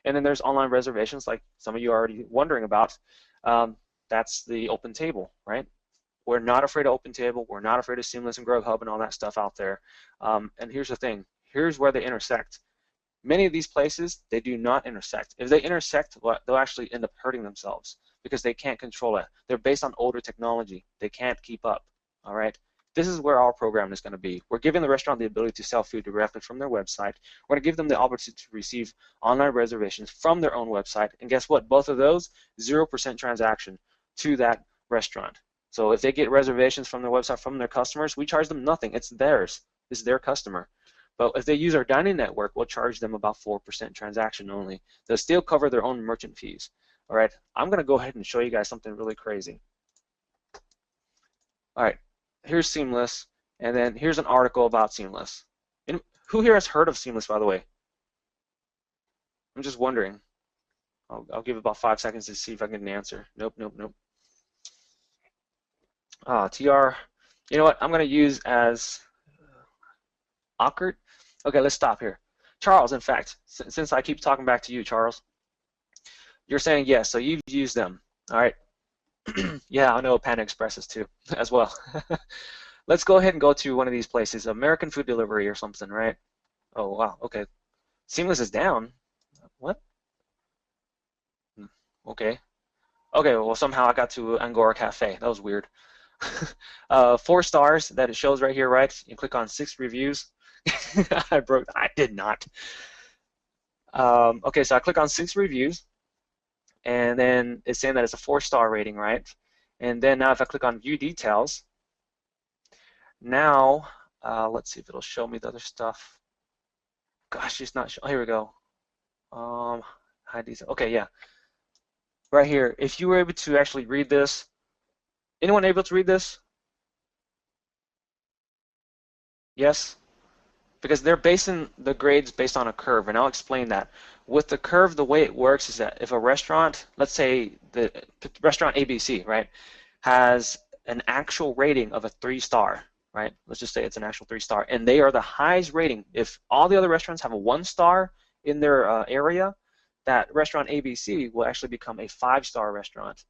And then there's online reservations, like some of you are already wondering about. That's the OpenTable, right? We're not afraid of OpenTable. We're not afraid of Seamless and Grubhub and all that stuff out there. And here's the thing. Here's where they intersect. Many of these places, they do not intersect. If they intersect, they'll actually end up hurting themselves because they can't control it. They're based on older technology. They can't keep up, all right? This is where our program is going to be. We're giving the restaurant the ability to sell food directly from their website. We're going to give them the opportunity to receive online reservations from their own website. And guess what? Both of those, 0% transaction to that restaurant. So if they get reservations from their website from their customers, we charge them nothing. It's theirs. It's their customer. But if they use our dining network, we'll charge them about 4% transaction only. They'll still cover their own merchant fees. All right, I'm going to go ahead and show you guys something really crazy. All right, here's Seamless, and then here's an article about Seamless. And who here has heard of Seamless, by the way? I'm just wondering. I'll give it about 5 seconds to see if I can get an answer. Nope, nope, nope. TR, you know what? I'm going to use as Ockert. Okay, let's stop here. Charles, in fact, since I keep talking back to you, Charles, you're saying yes, so you've used them. All right. Yeah, I know Panda Express is too, as well. Let's go ahead and go to one of these places, American Food Delivery or something, right? Oh, wow, okay. Seamless is down. What? Okay. Okay, well, somehow I got to Angora Cafe. That was weird. 4 stars that it shows right here, right? You click on 6 reviews. I did not. Okay, so I click on 6 reviews, and then it's saying that it's a 4-star rating, right? And then now if I click on view details, now let's see if it'll show me the other stuff. Gosh, it's not. Oh, here we go. Hide these. Okay, yeah. Right here. If you were able to actually read this, anyone able to read this? Yes. Because they're basing the grades based on a curve, and I'll explain that. With the curve, the way it works is that if a restaurant, let's say the restaurant ABC, right, has an actual rating of a 3-star, right? Let's just say it's an actual 3-star, and they are the highest rating. If all the other restaurants have a 1-star in their area, that restaurant ABC will actually become a 5-star restaurant.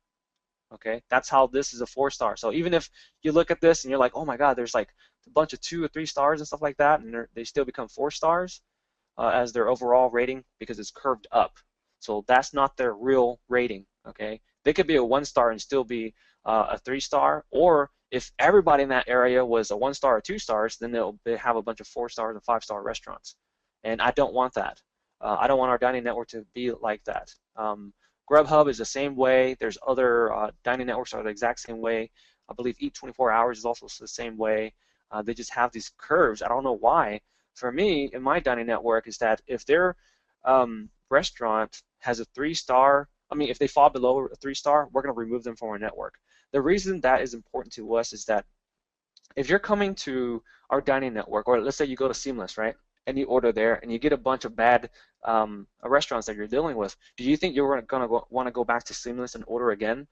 Okay, that's how this is a 4-star. So even if you look at this and you're like, oh my God, there's like a bunch of 2 or 3 stars and stuff like that, and they still become 4 stars as their overall rating because it's curved up. So that's not their real rating. Okay, they could be a 1-star and still be a 3-star, or if everybody in that area was a 1-star or 2 stars, then they have a bunch of 4 stars and 5-star restaurants, and I don't want that. I don't want our dining network to be like that. Grubhub is the same way. There's other dining networks are the exact same way. I believe Eat 24 Hours is also the same way. They just have these curves. I don't know why. For me, in my dining network, is that if their restaurant has a 3-star, I mean, if they fall below a 3-star, we're going to remove them from our network. The reason that is important to us is that if you're coming to our dining network, or let's say you go to Seamless, right, and you order there, and you get a bunch of bad restaurants that you're dealing with, do you think you're going to want to go back to Seamless and order again?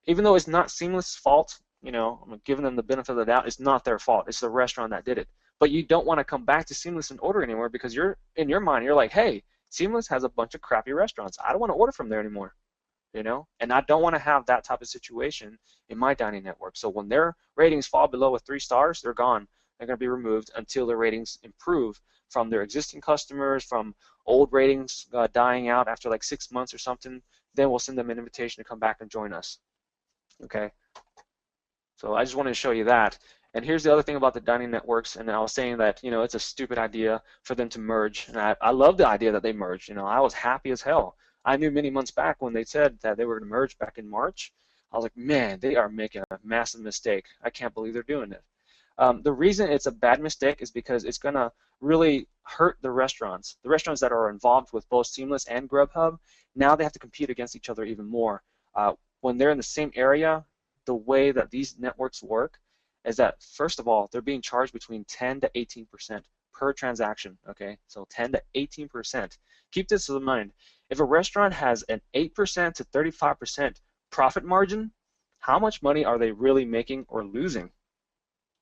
Even though it's not Seamless' fault, you know, I'm giving them the benefit of the doubt, it's not their fault. It's the restaurant that did it. But you don't want to come back to Seamless and order anymore because you're in your mind, you're like, hey, Seamless has a bunch of crappy restaurants. I don't want to order from there anymore, you know? And I don't want to have that type of situation in my dining network. So when their ratings fall below a 3 stars, they're gone. They're going to be removed until their ratings improve from their existing customers, from old ratings dying out after like 6 months or something. Then we'll send them an invitation to come back and join us. Okay, so I just wanted to show you that. And here's the other thing about the dining networks, and I was saying that, you know, it's a stupid idea for them to merge, and I love the idea that they merged. You know, I was happy as hell. I knew many months back when they said that they were going to merge back in March. I was like, man, they are making a massive mistake. I can't believe they're doing it. The reason it's a bad mistake is because it's going to really hurt the restaurants that are involved with both Seamless and Grubhub. Now they have to compete against each other even more. When they're in the same area, the way that these networks work is that, first of all, they're being charged between 10 to 18% per transaction, okay? So 10 to 18%. Keep this in mind. If a restaurant has an 8% to 35% profit margin, how much money are they really making or losing?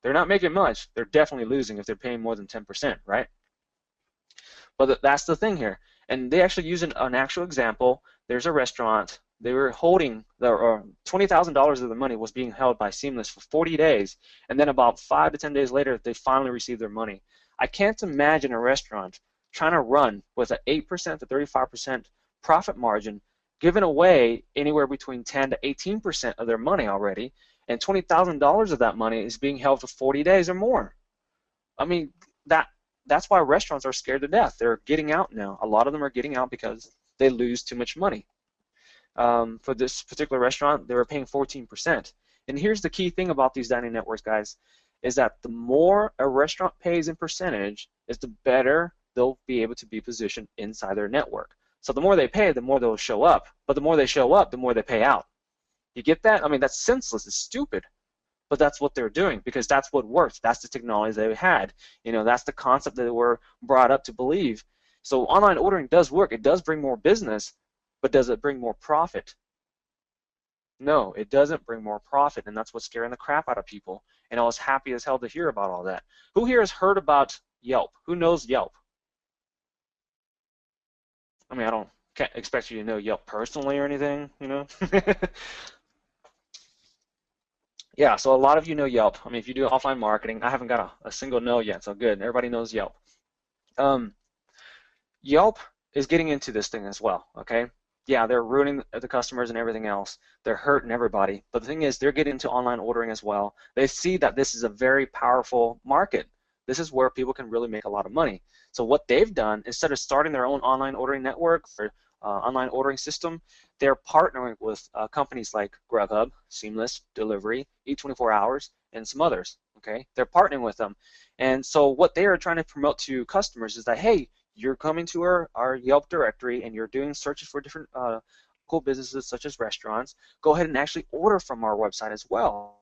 They're not making much. They're definitely losing if they're paying more than 10%, right? But that's the thing here. And they actually use an actual example. There's a restaurant. They were holding $20,000 of the money was being held by Seamless for 40 days, and then about 5 to 10 days later, they finally received their money. I can't imagine a restaurant trying to run with an 8% to 35% profit margin, giving away anywhere between 10 to 18% of their money already, and $20,000 of that money is being held for 40 days or more. I mean, that's why restaurants are scared to death. They're getting out now. A lot of them are getting out because they lose too much money. For this particular restaurant, they were paying 14%. And here's the key thing about these dining networks, guys, is that the more a restaurant pays in percentage, is the better they'll be able to be positioned inside their network. So the more they pay, the more they'll show up. But the more they show up, the more they pay out. You get that? I mean, that's senseless. It's stupid. But that's what they're doing because that's what works. That's the technology they had. You know, that's the concept that they were brought up to believe. So online ordering does work. It does bring more business. But does it bring more profit? No, it doesn't bring more profit, and that's what's scaring the crap out of people. And I was happy as hell to hear about all that. Who here has heard about Yelp? Who knows Yelp? I mean, can't expect you to know Yelp personally or anything, you know? Yeah, so a lot of you know Yelp. I mean, if you do offline marketing, I haven't got a single no yet, so good. Everybody knows Yelp. Yelp is getting into this thing as well, okay? Yeah, they're ruining the customers and everything else. They're hurting everybody. But the thing is, they're getting into online ordering as well. They see that this is a very powerful market. This is where people can really make a lot of money. So what they've done, instead of starting their own online ordering network or online ordering system, they're partnering with companies like Grubhub, Seamless, Delivery, Eat 24 Hours, and some others. Okay, they're partnering with them. And so what they are trying to promote to customers is that, hey, you're coming to our Yelp directory and you're doing searches for different cool businesses such as restaurants, go ahead and actually order from our website as well.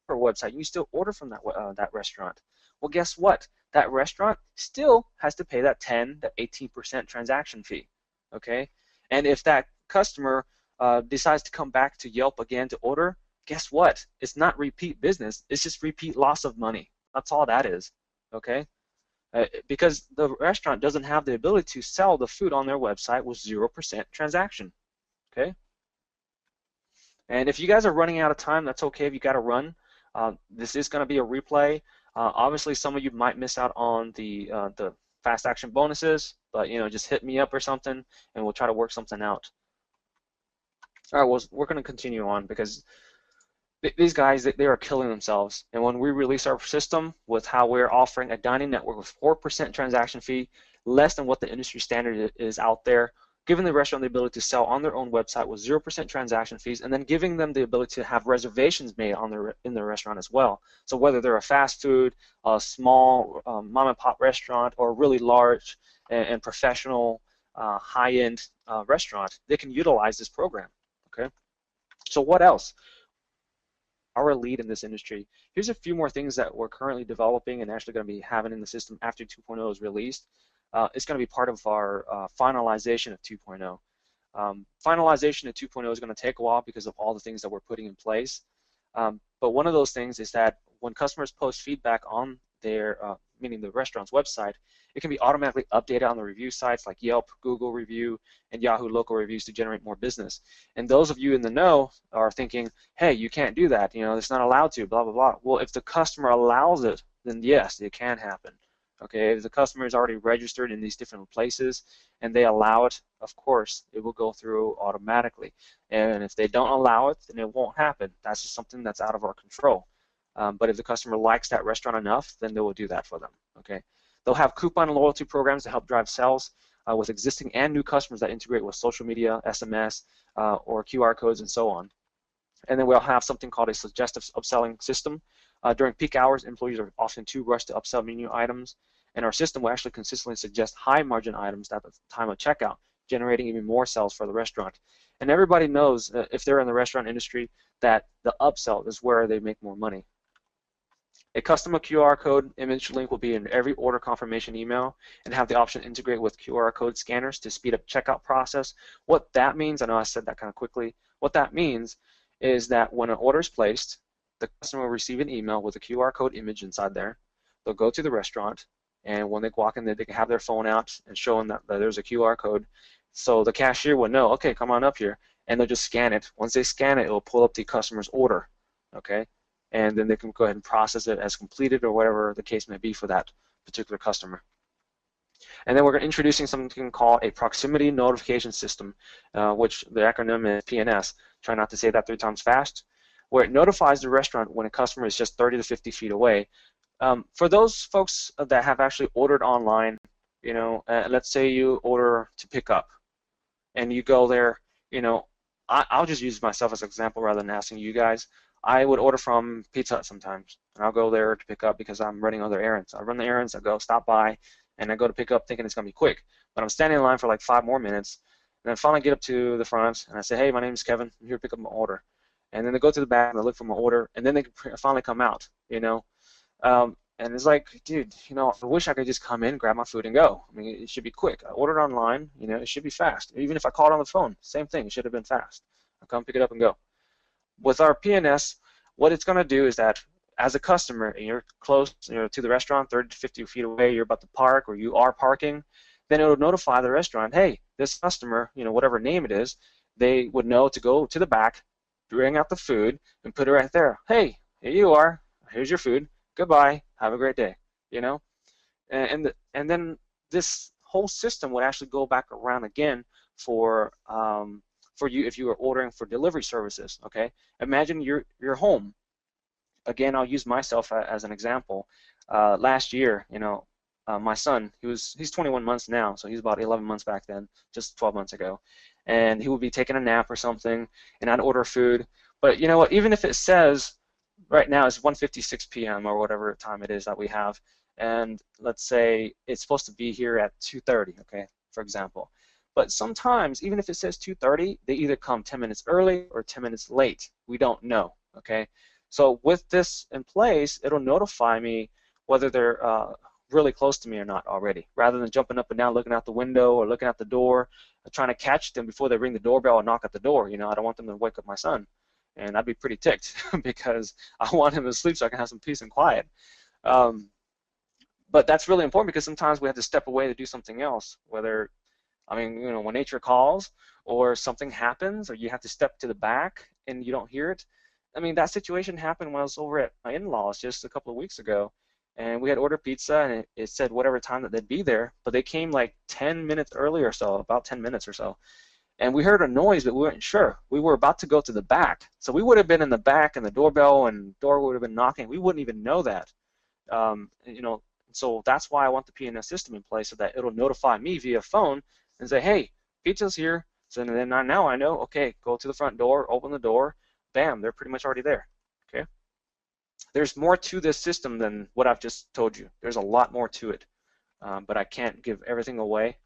Our website, you still order from that restaurant. Well, guess what? That restaurant still has to pay that 10 to 18% transaction fee. Okay, and if that customer decides to come back to Yelp again to order, guess what? It's not repeat business. It's just repeat loss of money. That's all that is. Okay. Because the restaurant doesn't have the ability to sell the food on their website with 0% transaction, okay? And if you guys are running out of time, that's okay if you got to run. This is going to be a replay. Obviously, some of you might miss out on the fast action bonuses, but you know, just hit me up or something, and we'll try to work something out. All right, well, we're going to continue on because these guys, they are killing themselves. And when we release our system with how we're offering a dining network with 4% transaction fee, less than what the industry standard is out there, giving the restaurant the ability to sell on their own website with 0% transaction fees, and then giving them the ability to have reservations made in their restaurant as well. So whether they're a fast food, a small mom and pop restaurant, or a really large and professional high-end restaurant, they can utilize this program. Okay. So what else? our lead in this industry. Here's a few more things that we're currently developing and actually going to be having in the system after 2.0 is released. It's going to be part of our finalization of 2.0. Finalization of 2.0 is going to take a while because of all the things that we're putting in place. But one of those things is that when customers post feedback on their, meaning the restaurant's website, it can be automatically updated on the review sites like Yelp, Google Review, and Yahoo Local Reviews to generate more business. And those of you in the know are thinking, hey, you can't do that, you know, it's not allowed to, blah, blah, blah. Well, if the customer allows it, then yes, it can happen. Okay, if the customer is already registered in these different places and they allow it, of course, it will go through automatically. And if they don't allow it, then it won't happen. That's just something that's out of our control. But if the customer likes that restaurant enough, then they will do that for them. Okay, they'll have coupon and loyalty programs to help drive sales with existing and new customers that integrate with social media, SMS, or QR codes, and so on. And then we'll have something called a suggestive upselling system. During peak hours, employees are often too rushed to upsell menu items, and our system will actually consistently suggest high margin items at the time of checkout, generating even more sales for the restaurant. And everybody knows, if they're in the restaurant industry, that the upsell is where they make more money. A custom QR code image link will be in every order confirmation email and have the option to integrate with QR code scanners to speed up checkout process. What that means, I know I said that kind of quickly, what that means is that when an order is placed, the customer will receive an email with a QR code image inside there. They'll go to the restaurant, and when they walk in there, they can have their phone out and showing that there's a QR code. So the cashier will know, okay, come on up here, and they'll just scan it. Once they scan it, it will pull up the customer's order, okay? And then they can go ahead and process it as completed or whatever the case may be for that particular customer. And then we're introducing something called a proximity notification system, which the acronym is PNS. Try not to say that 3 times fast, where it notifies the restaurant when a customer is just 30 to 50 feet away. For those folks that have actually ordered online, you know, let's say you order to pick up, and you go there, you know, I'll just use myself as an example rather than asking you guys. I would order from Pizza Hut sometimes, and I'll go there to pick up because I'm running other errands. I run the errands, I go stop by, and I go to pick up thinking it's going to be quick. But I'm standing in line for like 5 more minutes, and then finally get up to the front, and I say, hey, my name is Kevin. I'm here to pick up my order. And then they go to the back, and they look for my order, and then they finally come out, you know. And it's like, dude, you know, I wish I could just come in, grab my food, and go. I mean, it should be quick. I ordered online, you know, it should be fast. Even if I called on the phone, same thing, it should have been fast. I come pick it up and go. With our PNS, what it's going to do is that as a customer, and you're close, you know, to the restaurant, 30 to 50 feet away, you're about to park, or you are parking, then it will notify the restaurant, hey, this customer, you know, whatever name it is, they would know to go to the back, bring out the food, and put it right there. Hey, here you are. Here's your food. Goodbye. Have a great day. You know, and then this whole system would actually go back around again for you if you were ordering for delivery services. Okay, imagine you're home. Again, I'll use myself as an example. Last year, you know, my son, he's 21 months now, so he's about 11 months back then, just 12 months ago, and he would be taking a nap or something, and I'd order food. But you know what? Even if it says right now it's 1:56 p.m. or whatever time it is that we have, and let's say it's supposed to be here at 2:30, okay, for example. But sometimes, even if it says 2:30, they either come 10 minutes early or 10 minutes late. We don't know, okay? So with this in place, it'll notify me whether they're really close to me or not already, rather than jumping up and down looking out the window or looking out the door, trying to catch them before they ring the doorbell or knock at the door. You know, I don't want them to wake up my son. And I'd be pretty ticked because I want him to sleep so I can have some peace and quiet. But that's really important because sometimes we have to step away to do something else, whether, I mean, you know, when nature calls or something happens or you have to step to the back and you don't hear it. I mean, that situation happened when I was over at my in-laws just a couple of weeks ago, and we had ordered pizza, and it said whatever time that they'd be there, but they came like 10 minutes early or so, about 10 minutes or so. And we heard a noise, but we weren't sure. We were about to go to the back. So we would have been in the back, and the doorbell and door would have been knocking. We wouldn't even know that. You know, so that's why I want the PNS system in place so that it'll notify me via phone and say, hey, pizza's here. So then now I know, okay, go to the front door, open the door, bam, they're pretty much already there. Okay. There's more to this system than what I've just told you. There's a lot more to it, but I can't give everything away.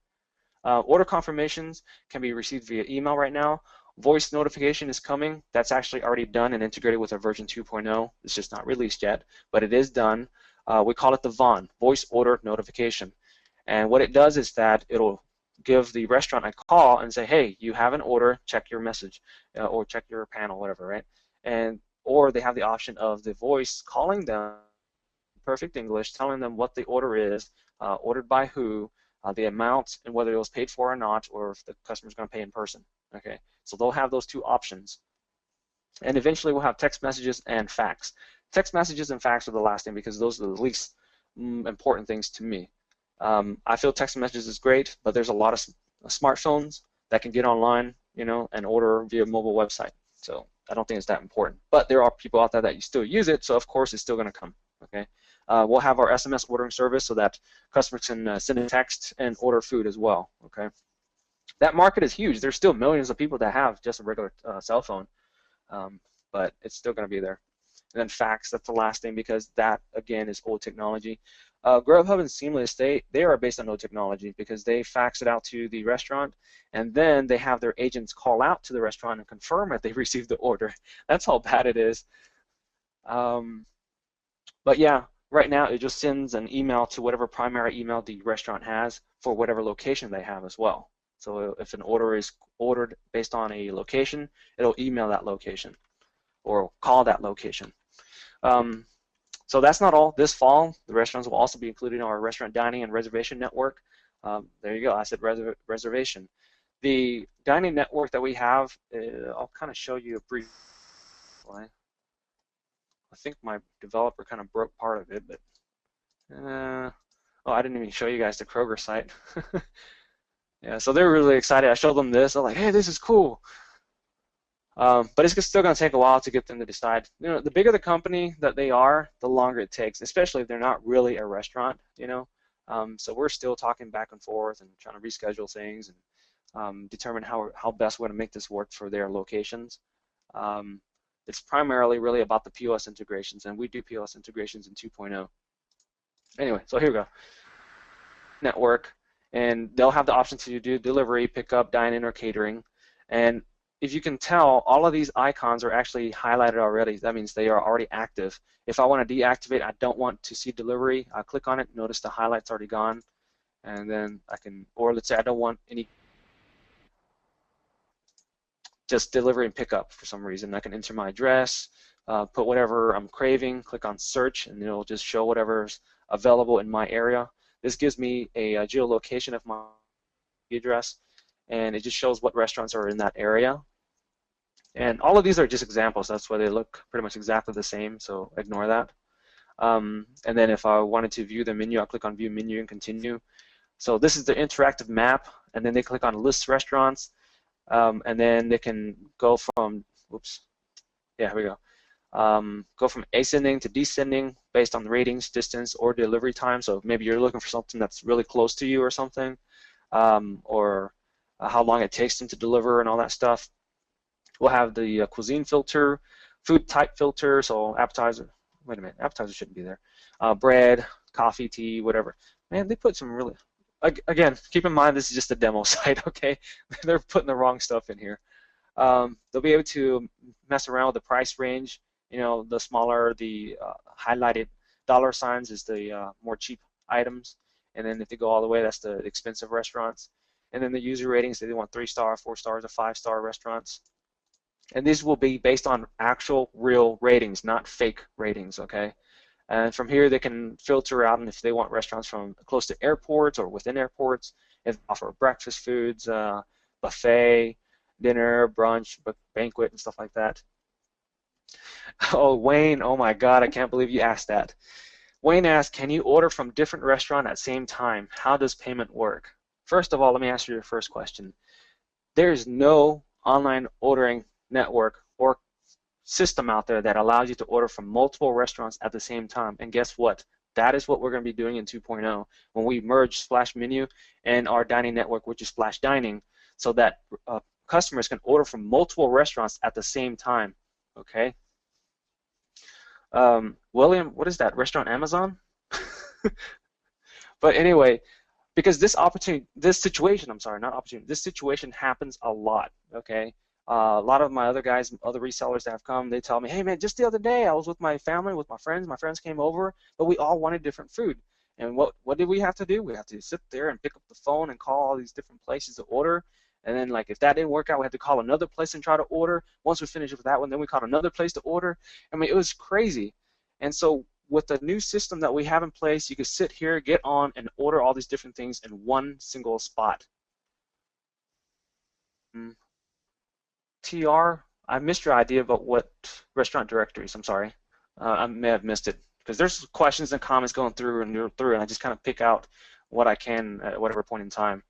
Order confirmations can be received via email right now, Voice notification is coming. That's actually already done and integrated with our version 2.0. It's just not released yet, but it is done. We call it the VON, Voice Order Notification. And what it does is that it'll give the restaurant a call and say, hey, you have an order, check your message, or check your panel, whatever, right? Or they have the option of the voice calling them, perfect English, telling them what the order is, ordered by who, the amount, and whether it was paid for or not, or if the customer's going to pay in person. Okay, so they'll have those two options. And eventually we'll have text messages and fax. Text messages and fax are the last thing because those are the least important things to me. I feel text messages is great, but there's a lot of smartphones that can get online, and order via mobile website. So I don't think it's that important. But there are people out there that you still use it, so of course it's still going to come. Okay. We'll have our SMS ordering service so that customers can send a text and order food as well. Okay. That market is huge. There's still millions of people that have just a regular cell phone, but it's still going to be there. And then fax, that's the last thing because that, again, is old technology. Grubhub and Seamless, they are based on old technology because they fax it out to the restaurant, and then they have their agents call out to the restaurant and confirm that they received the order. That's how bad it is. But yeah, right now it just sends an email to whatever primary email the restaurant has for whatever location they have as well. So if an order is ordered based on a location, it'll email that location or call that location. So that's not all. This fall, the restaurants will also be included in our restaurant dining and reservation network. There you go. I said reservation. The dining network that we have, I'll kind of show you a brief. I think my developer kind of broke part of it, but oh, I didn't even show you guys the Kroger site. Yeah, so they're really excited. I showed them this. They're like, hey, this is cool. But it's still going to take a while to get them to decide. The bigger the company that they are, the longer it takes, especially if they're not really a restaurant, So we're still talking back and forth and trying to reschedule things and determine how best we're going to make this work for their locations. It's primarily really about the POS integrations, and we do POS integrations in 2.0. Anyway, so here we go. Network, and they'll have the option to do delivery, pickup, dine-in, or catering. And if you can tell, all of these icons are actually highlighted already. That means they are already active. If I want to deactivate, I don't want to see delivery, I click on it, notice the highlight's already gone, and then I can, or let's say I don't want any, just delivery and pickup for some reason. I can enter my address, put whatever I'm craving, click on search, and it'll just show whatever's available in my area. This gives me a geolocation of my address, and it just shows what restaurants are in that area. And all of these are just examples. That's why they look pretty much exactly the same, so ignore that. And then if I wanted to view the menu, I'll click on View Menu and Continue. So this is the interactive map, and then they click on List Restaurants, and then they can go from, oops, yeah, here we go. Go from ascending to descending based on the ratings, distance, or delivery time. So maybe you're looking for something that's really close to you or something, or how long it takes them to deliver and all that stuff. We'll have the cuisine filter, food type filter, so appetizer. Wait a minute, appetizer shouldn't be there. Bread, coffee, tea, whatever. Man, they put some really. Again, keep in mind this is just a demo site, okay? They're putting the wrong stuff in here. They'll be able to mess around with the price range. The smaller the highlighted dollar signs is the more cheap items, and then if they go all the way, that's the expensive restaurants. And then the user ratings, they want 3-star, 4 stars, or 5-star restaurants. And these will be based on actual, real ratings, not fake ratings, okay? And from here, they can filter out, and if they want restaurants from close to airports or within airports, if they offer breakfast foods, buffet, dinner, brunch, banquet, and stuff like that. Oh, Wayne, oh my God, I can't believe you asked that. Wayne asked, can you order from different restaurants at the same time? How does payment work? First of all, let me answer your first question. There is no online ordering network or system out there that allows you to order from multiple restaurants at the same time. And guess what? That is what we're going to be doing in 2.0 when we merge Splash Menu and our dining network, which is Splash Dining, so that customers can order from multiple restaurants at the same time. Okay. William, what is that? Restaurant Amazon? But anyway, because this situation happens a lot. Okay. A lot of my other guys, other resellers that have come, they tell me, hey man, just the other day I was with my family, with my friends. My friends came over, but we all wanted different food. And what did we have to do? We have to sit there and pick up the phone and call all these different places to order. And then like if that didn't work out, we had to call another place and try to order. Once we finished with that one, then we called another place to order. I mean, it was crazy. And so with the new system that we have in place, you can sit here, get on, and order all these different things in one single spot. TR, I missed your idea about what restaurant directories. I'm sorry. I may have missed it because there's questions and comments going through and I just kind of pick out what I can at whatever point in time.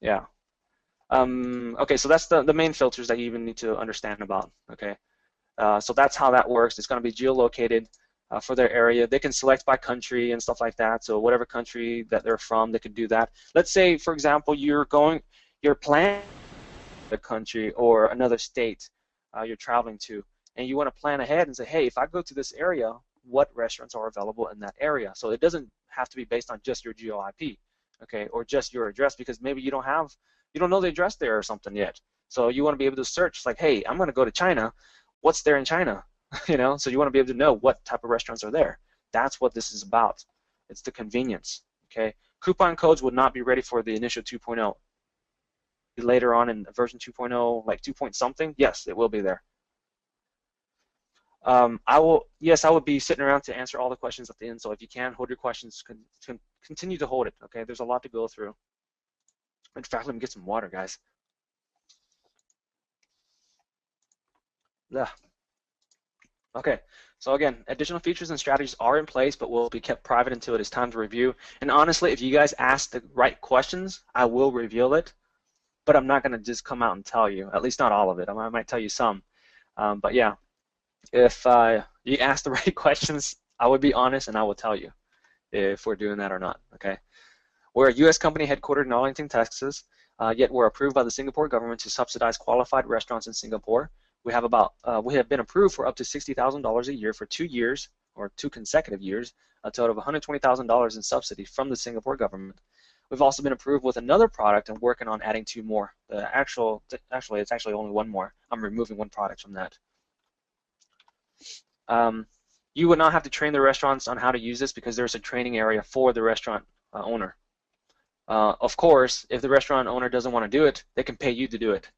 Yeah. Okay, so that's the main filters that you even need to understand about. Okay. So that's how that works. It's going to be geolocated for their area. They can select by country and stuff like that. So whatever country that they're from, they could do that. Let's say, for example, you're planning a country or another state you're traveling to, and you want to plan ahead and say, hey, if I go to this area, what restaurants are available in that area? So it doesn't have to be based on just your geo IP, okay, or just your address, because maybe you don't know the address there or something yet. So you want to be able to search like, hey, I'm going to go to China. What's there in China? You know, so you want to be able to know what type of restaurants are there. That's what this is about. It's the convenience. Okay, coupon codes would not be ready for the initial 2.0. Later on in version 2.0, like 2 point something, yes, it will be there. I will be sitting around to answer all the questions at the end. So if you can hold your questions, continue to hold it. Okay, there's a lot to go through. In fact, let me get some water, guys. Yeah. Okay, so again, additional features and strategies are in place, but will be kept private until it is time to review. And honestly, if you guys ask the right questions, I will reveal it, but I'm not going to just come out and tell you, at least not all of it. I might tell you some. But yeah, if you ask the right questions, I would be honest and I will tell you if we're doing that or not, okay? We're a U.S. company headquartered in Arlington, Texas, yet we're approved by the Singapore government to subsidize qualified restaurants in Singapore. We have been approved for up to $60,000 a year for 2 years, or 2 consecutive years, a total of $120,000 in subsidy from the Singapore government. We've also been approved with another product and working on adding 2 more. Actually, it's actually only 1 more. I'm removing 1 product from that. You would not have to train the restaurants on how to use this because there's a training area for the restaurant owner. Of course, if the restaurant owner doesn't want to do it, they can pay you to do it.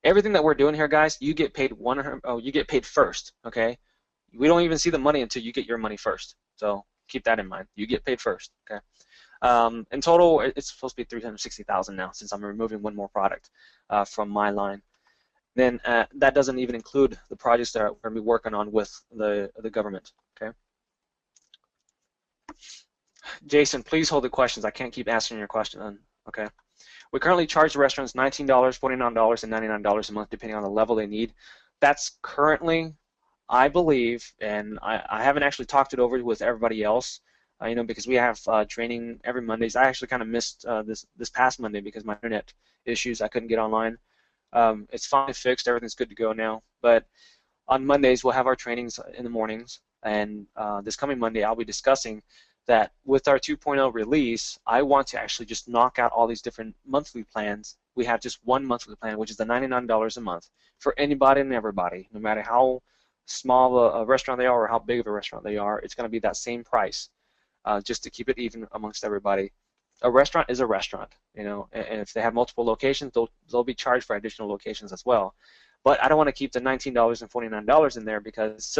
Everything that we're doing here, guys, you get paid you get paid first, okay? We don't even see the money until you get your money first. So keep that in mind. You get paid first, okay? In total, it's supposed to be $360,000 now since I'm removing 1 more product from my line. Then that doesn't even include the projects that we're going to be working on with the government, okay? Jason, please hold the questions. I can't keep asking your question, okay? We currently charge the restaurants $19, $49, and $99 a month, depending on the level they need. That's currently, I believe, and I haven't actually talked it over with everybody else, you know, because we have training every Mondays. I actually kind of missed this past Monday because my internet issues. I couldn't get online. It's finally fixed. Everything's good to go now. But on Mondays, we'll have our trainings in the mornings, and this coming Monday, I'll be discussing that with our 2.0 release, I want to actually just knock out all these different monthly plans. We have just 1 monthly plan, which is the $99 a month for anybody and everybody, no matter how small a restaurant they are or how big of a restaurant they are. It's going to be that same price, just to keep it even amongst everybody. A restaurant is a restaurant, you know, and if they have multiple locations, they'll be charged for additional locations as well. But I don't want to keep the $19 and $49 in there because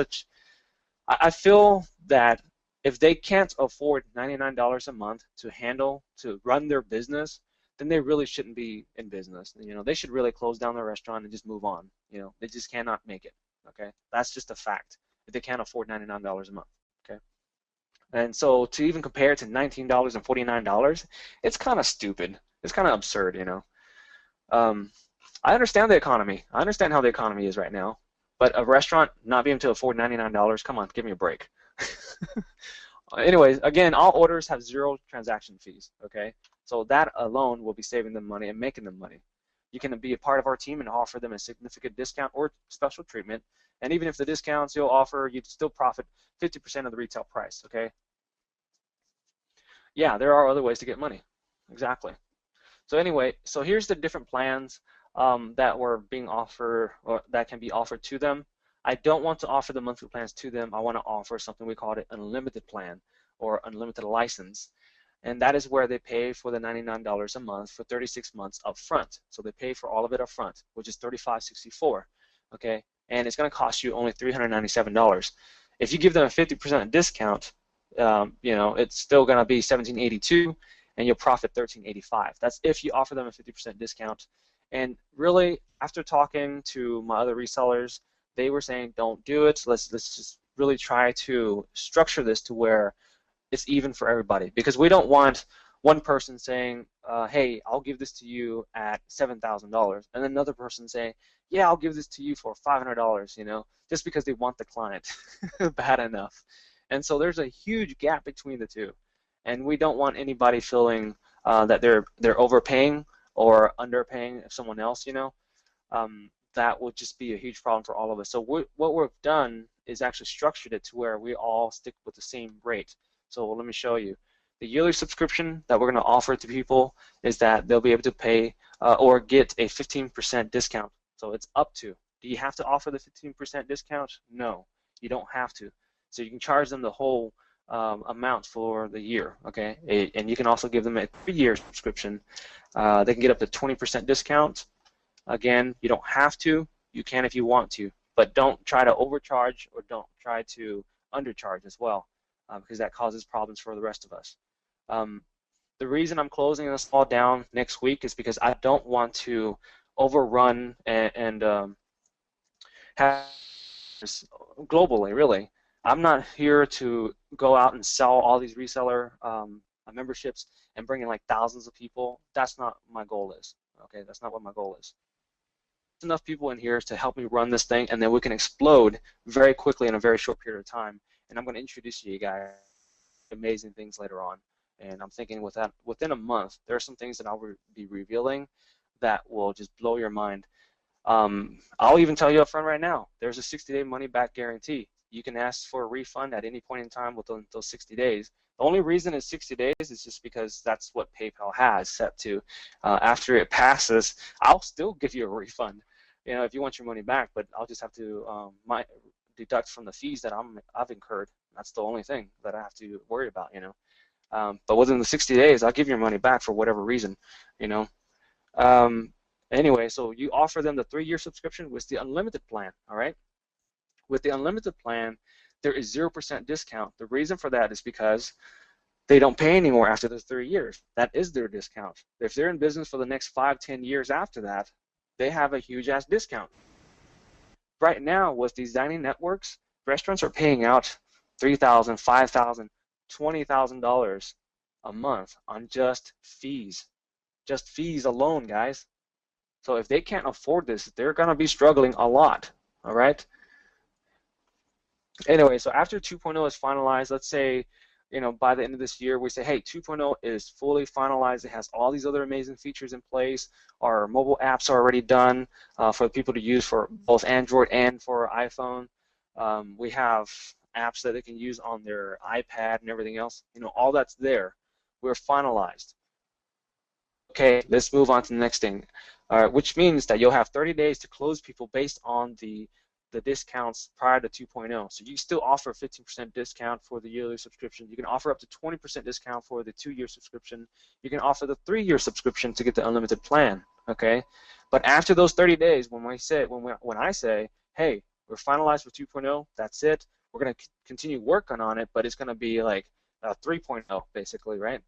I feel that if they can't afford $99 a month to run their business, then they really shouldn't be in business. You know, they should really close down their restaurant and just move on. You know, they just cannot make it. Okay, that's just a fact. If they can't afford $99 a month. Okay, and so to even compare it to $19 and $49, it's kind of stupid. It's kind of absurd. You know, I understand the economy. I understand how the economy is right now. But a restaurant not being able to afford $99, come on, give me a break. Anyways, again, all orders have 0 transaction fees, okay? So that alone will be saving them money and making them money. You can be a part of our team and offer them a significant discount or special treatment, and even if the discounts you'll offer, you'd still profit 50% of the retail price, okay? Yeah, there are other ways to get money, exactly. So anyway, so here's the different plans. that were being offered or that can be offered to them. I don't want to offer the monthly plans to them. I want to offer something we call it unlimited plan or unlimited license. And that is where they pay for the $99 a month for 36 months up front. So they pay for all of it up front, which is $35.64, okay? And it's going to cost you only $397. If you give them a 50% discount, you know, it's still going to be $17.82, and you'll profit $13.85. That's if you offer them a 50% discount. And really, after talking to my other resellers, they were saying, don't do it. Let's just really try to structure this to where it's even for everybody, because we don't want one person saying, hey, I'll give this to you at $7,000, and another person saying, yeah, I'll give this to you for $500, you know, just because they want the client bad enough. And so there's a huge gap between the two, and we don't want anybody feeling that they're overpaying or underpaying someone else, you know. That would just be a huge problem for all of us. So what we've done is actually structured it to where we all stick with the same rate. So let me show you. The yearly subscription that we're going to offer to people is that they'll be able to pay or get a 15% discount. So it's up to. Do you have to offer the 15% discount? No, you don't have to. So you can charge them the whole amount for the year, okay? And you can also give them a 3-year subscription. They can get up to 20% discount. Again, you don't have to. You can if you want to, but don't try to overcharge or don't try to undercharge as well, because that causes problems for the rest of us. The reason I'm closing this all down next week is because I don't want to overrun and have globally, really. I'm not here to go out and sell all these reseller memberships and bring in like thousands of people. That's not my goal is. Okay, that's not what my goal is. There's enough people in here to help me run this thing, and then we can explode very quickly in a very short period of time. And I'm going to introduce you guys to amazing things later on. And I'm thinking within a month, there are some things that I'll be revealing that will just blow your mind. I'll even tell you up front right now, there's a 60-day money-back guarantee. You can ask for a refund at any point in time within those 60 days. The only reason it's 60 days is just because that's what PayPal has set to. After it passes, I'll still give you a refund, you know, if you want your money back, but I'll just have to deduct from the fees that I've incurred. That's the only thing that I have to worry about, you know. But within the 60 days, I'll give your money back for whatever reason, you know. Anyway, so you offer them the 3-year subscription with the unlimited plan, all right? With the unlimited plan, there is 0% discount. The reason for that is because they don't pay anymore after the 3 years. That is their discount. If they're in business for the next 5, 10 years after that, they have a huge-ass discount. Right now, with these dining networks, restaurants are paying out $3,000, $5,000, $20,000 a month on just fees alone, guys. So if they can't afford this, they're going to be struggling a lot, all right? Anyway, so after 2.0 is finalized, let's say, you know, by the end of this year, we say, hey, 2.0 is fully finalized. It has all these other amazing features in place. Our mobile apps are already done for people to use for both Android and for iPhone. We have apps that they can use on their iPad and everything else. You know, all that's there. We're finalized. Okay, let's move on to the next thing, which means that you'll have 30 days to close people based on the discounts prior to 2.0. So you still offer 15% discount for the yearly subscription. You can offer up to 20% discount for the 2-year subscription. You can offer the 3-year subscription to get the unlimited plan. Okay, but after those 30 days, when I say, hey, we're finalized for 2.0, that's it. We're going to continue working on it, but it's going to be like 3.0 basically, right?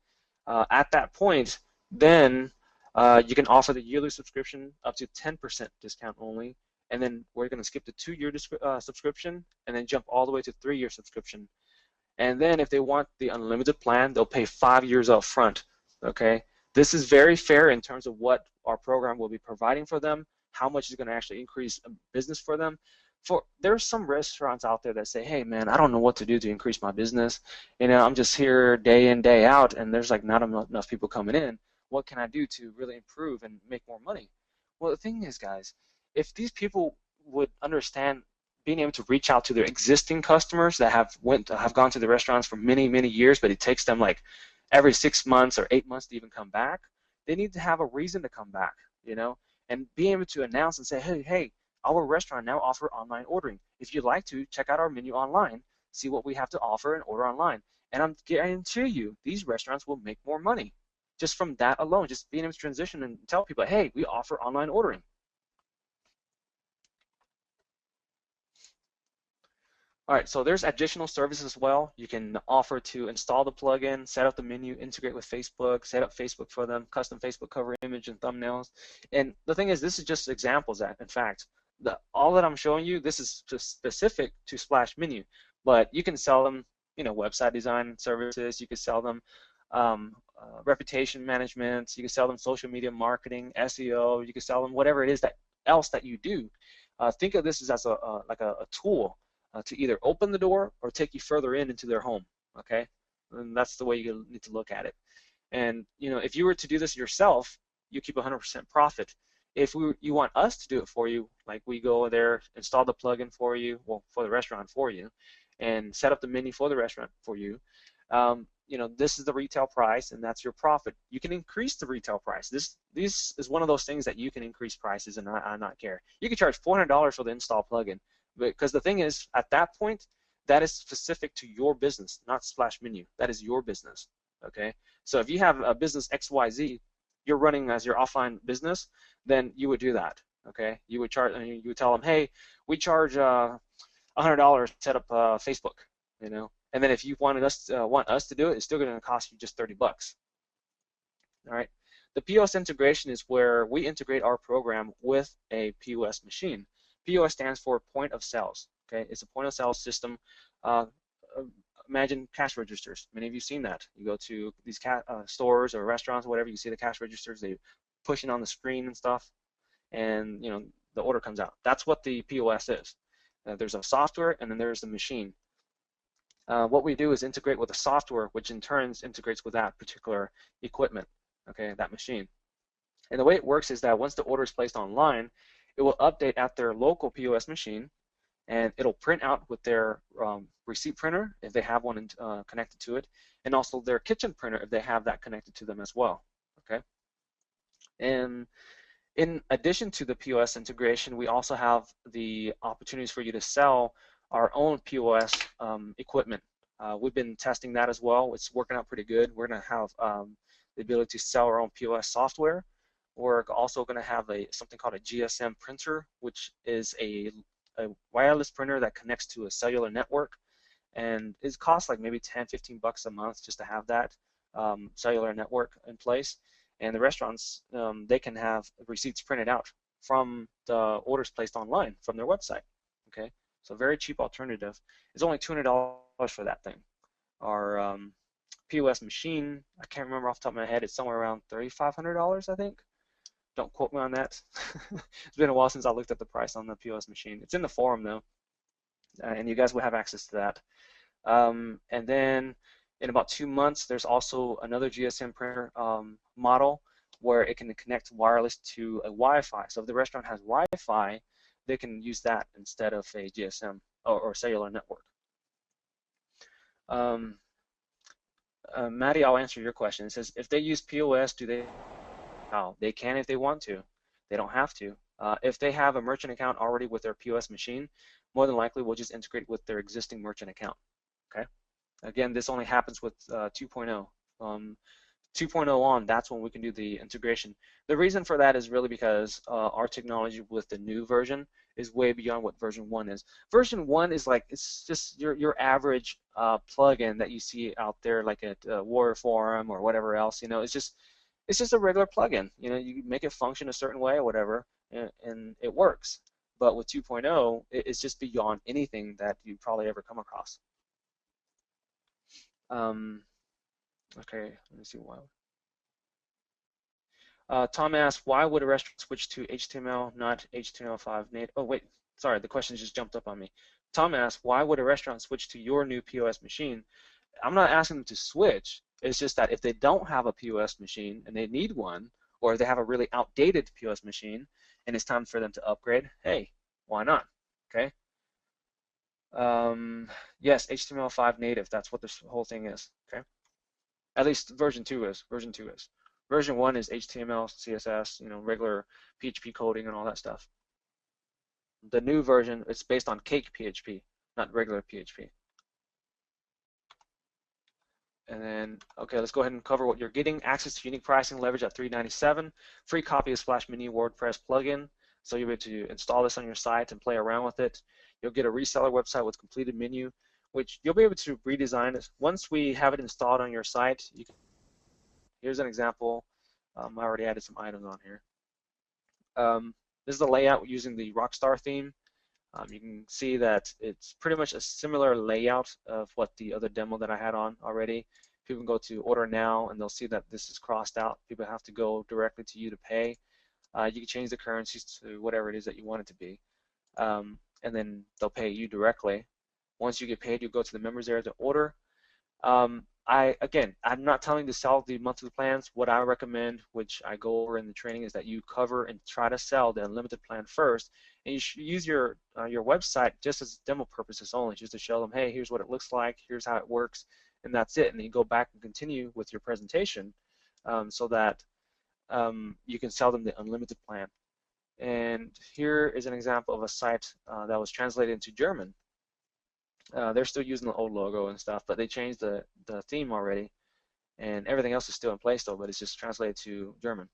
At that point, then you can offer the yearly subscription up to 10% discount only, and then we're going to skip the 2-year subscription and then jump all the way to 3-year subscription. And then if they want the unlimited plan, they'll pay 5 years up front. Okay, this is very fair in terms of what our program will be providing for them, how much is going to actually increase business for them. There's some restaurants out there that say, hey man, I don't know what to do to increase my business. You know, I'm just here day in, day out, and there's like not enough people coming in. What can I do to really improve and make more money? Well, the thing is, guys, if these people would understand being able to reach out to their existing customers that have gone to the restaurants for many, many years, but it takes them like every 6 months or 8 months to even come back, they need to have a reason to come back, you know? and being able to announce and say, hey, our restaurant now offer online ordering. If you'd like to, check out our menu online, see what we have to offer, and order online. And I'm guarantee you, these restaurants will make more money just from that alone, just being able to transition and tell people, hey, we offer online ordering. All right, so there's additional services as well. You can offer to install the plugin, set up the menu, integrate with Facebook, set up Facebook for them, custom Facebook cover image and thumbnails. And the thing is, this is just examples that, in fact, all that I'm showing you, this is just specific to Splash Menu, but you can sell them, website design services. You can sell them reputation management. You can sell them social media marketing, SEO. You can sell them whatever it is else that you do. Think of this as like a tool to either open the door or take you further into their home. Okay, and that's the way you need to look at it. And if you were to do this yourself, you keep 100% profit. If you want us to do it for you, like we go there, install the plugin for you, well, for the restaurant for you, and set up the menu for the restaurant for you, this is the retail price, and that's your profit. You can increase the retail price. This is one of those things that you can increase prices and not care. You can charge $400 for the install plugin, because the thing is, at that point, that is specific to your business, not Splash Menu. That is your business. Okay. So if you have a business XYZ, you're running as your offline business, then you would do that. Okay. You would charge. You would tell them, hey, we charge $100 to set up Facebook. And then if you want us to do it, it's still going to cost you just $30. All right. The POS integration is where we integrate our program with a POS machine. POS stands for point of sales. Okay, it's a point of sale system. Imagine cash registers. Many of you have seen that. You go to these stores or restaurants, or whatever. You see the cash registers. They push it on the screen and stuff, and the order comes out. That's what the POS is. There's a software, and then there's the machine. What we do is integrate with the software, which in turn integrates with that particular equipment. Okay, that machine. And the way it works is that once the order is placed online, it will update at their local POS machine, and it'll print out with their receipt printer if they have one connected to it, and also their kitchen printer if they have that connected to them as well. Okay. And in addition to the POS integration, we also have the opportunities for you to sell our own POS equipment. We've been testing that as well. It's working out pretty good. We're going to have the ability to sell our own POS software. We're also going to have something called a GSM printer, which is a wireless printer that connects to a cellular network, and it costs like maybe $10-15 a month just to have that cellular network in place. And the restaurants, they can have receipts printed out from the orders placed online from their website. Okay, so very cheap alternative. It's only $200 for that thing. Our POS machine, I can't remember off the top of my head, it's somewhere around $3,500, I think. Don't quote me on that. It's been a while since I looked at the price on the POS machine. It's in the forum though, and you guys will have access to that. And then in about 2 months, there's also another GSM printer model where it can connect wireless to a Wi-Fi. So if the restaurant has Wi-Fi, they can use that instead of a GSM or cellular network. Maddie, I'll answer your question. It says, if they use POS, do they? Oh, they can if they want to. They don't have to. If they have a merchant account already with their POS machine, more than likely we'll just integrate with their existing merchant account. Okay. Again, this only happens with 2.0. 2.0 on, that's when we can do the integration. The reason for that is really because our technology with the new version is way beyond what version 1 is. Version 1 is like, it's just your average plugin that you see out there, like at Warrior Forum or whatever else. It's just a regular plugin. You make it function a certain way or whatever, and it works. But with 2.0, it's just beyond anything that you probably ever come across. Okay, let me see why. Tom asked, why would a restaurant switch to HTML, not HTML5 native? Oh, wait, sorry, the question just jumped up on me. Tom asked, why would a restaurant switch to your new POS machine? I'm not asking them to switch. It's just that if they don't have a POS machine and they need one, or if they have a really outdated POS machine and it's time for them to upgrade, hey, why not? Okay. Yes, HTML5 native. That's what this whole thing is. Okay. At least version 2 is. Version 2 is. Version 1 is HTML, CSS, regular PHP coding and all that stuff. The new version, it's based on Cake PHP, not regular PHP. And then, okay, let's go ahead and cover what you're getting. Access to unique pricing, leverage at $397. Free copy of Splash Menu WordPress plugin. So you'll be able to install this on your site and play around with it. You'll get a reseller website with completed menu, which you'll be able to redesign it. Once we have it installed on your site, here's an example. I already added some items on here. This is the layout using the Rockstar theme. You can see that it's pretty much a similar layout of what the other demo that I had on already. People can go to order now and they'll see that this is crossed out. People have to go directly to you to pay. You can change the currencies to whatever it is that you want it to be. And then they'll pay you directly. Once you get paid, you go to the members area to order. Again, I'm not telling you to sell the monthly plans. What I recommend, which I go over in the training, is that you cover and try to sell the unlimited plan first, and you should use your website just as demo purposes only, just to show them, hey, here's what it looks like, here's how it works, and that's it. And then you go back and continue with your presentation, so that you can sell them the unlimited plan. And here is an example of a site that was translated into German. They're still using the old logo and stuff, but they changed the theme already, and everything else is still in place though, but it's just translated to German.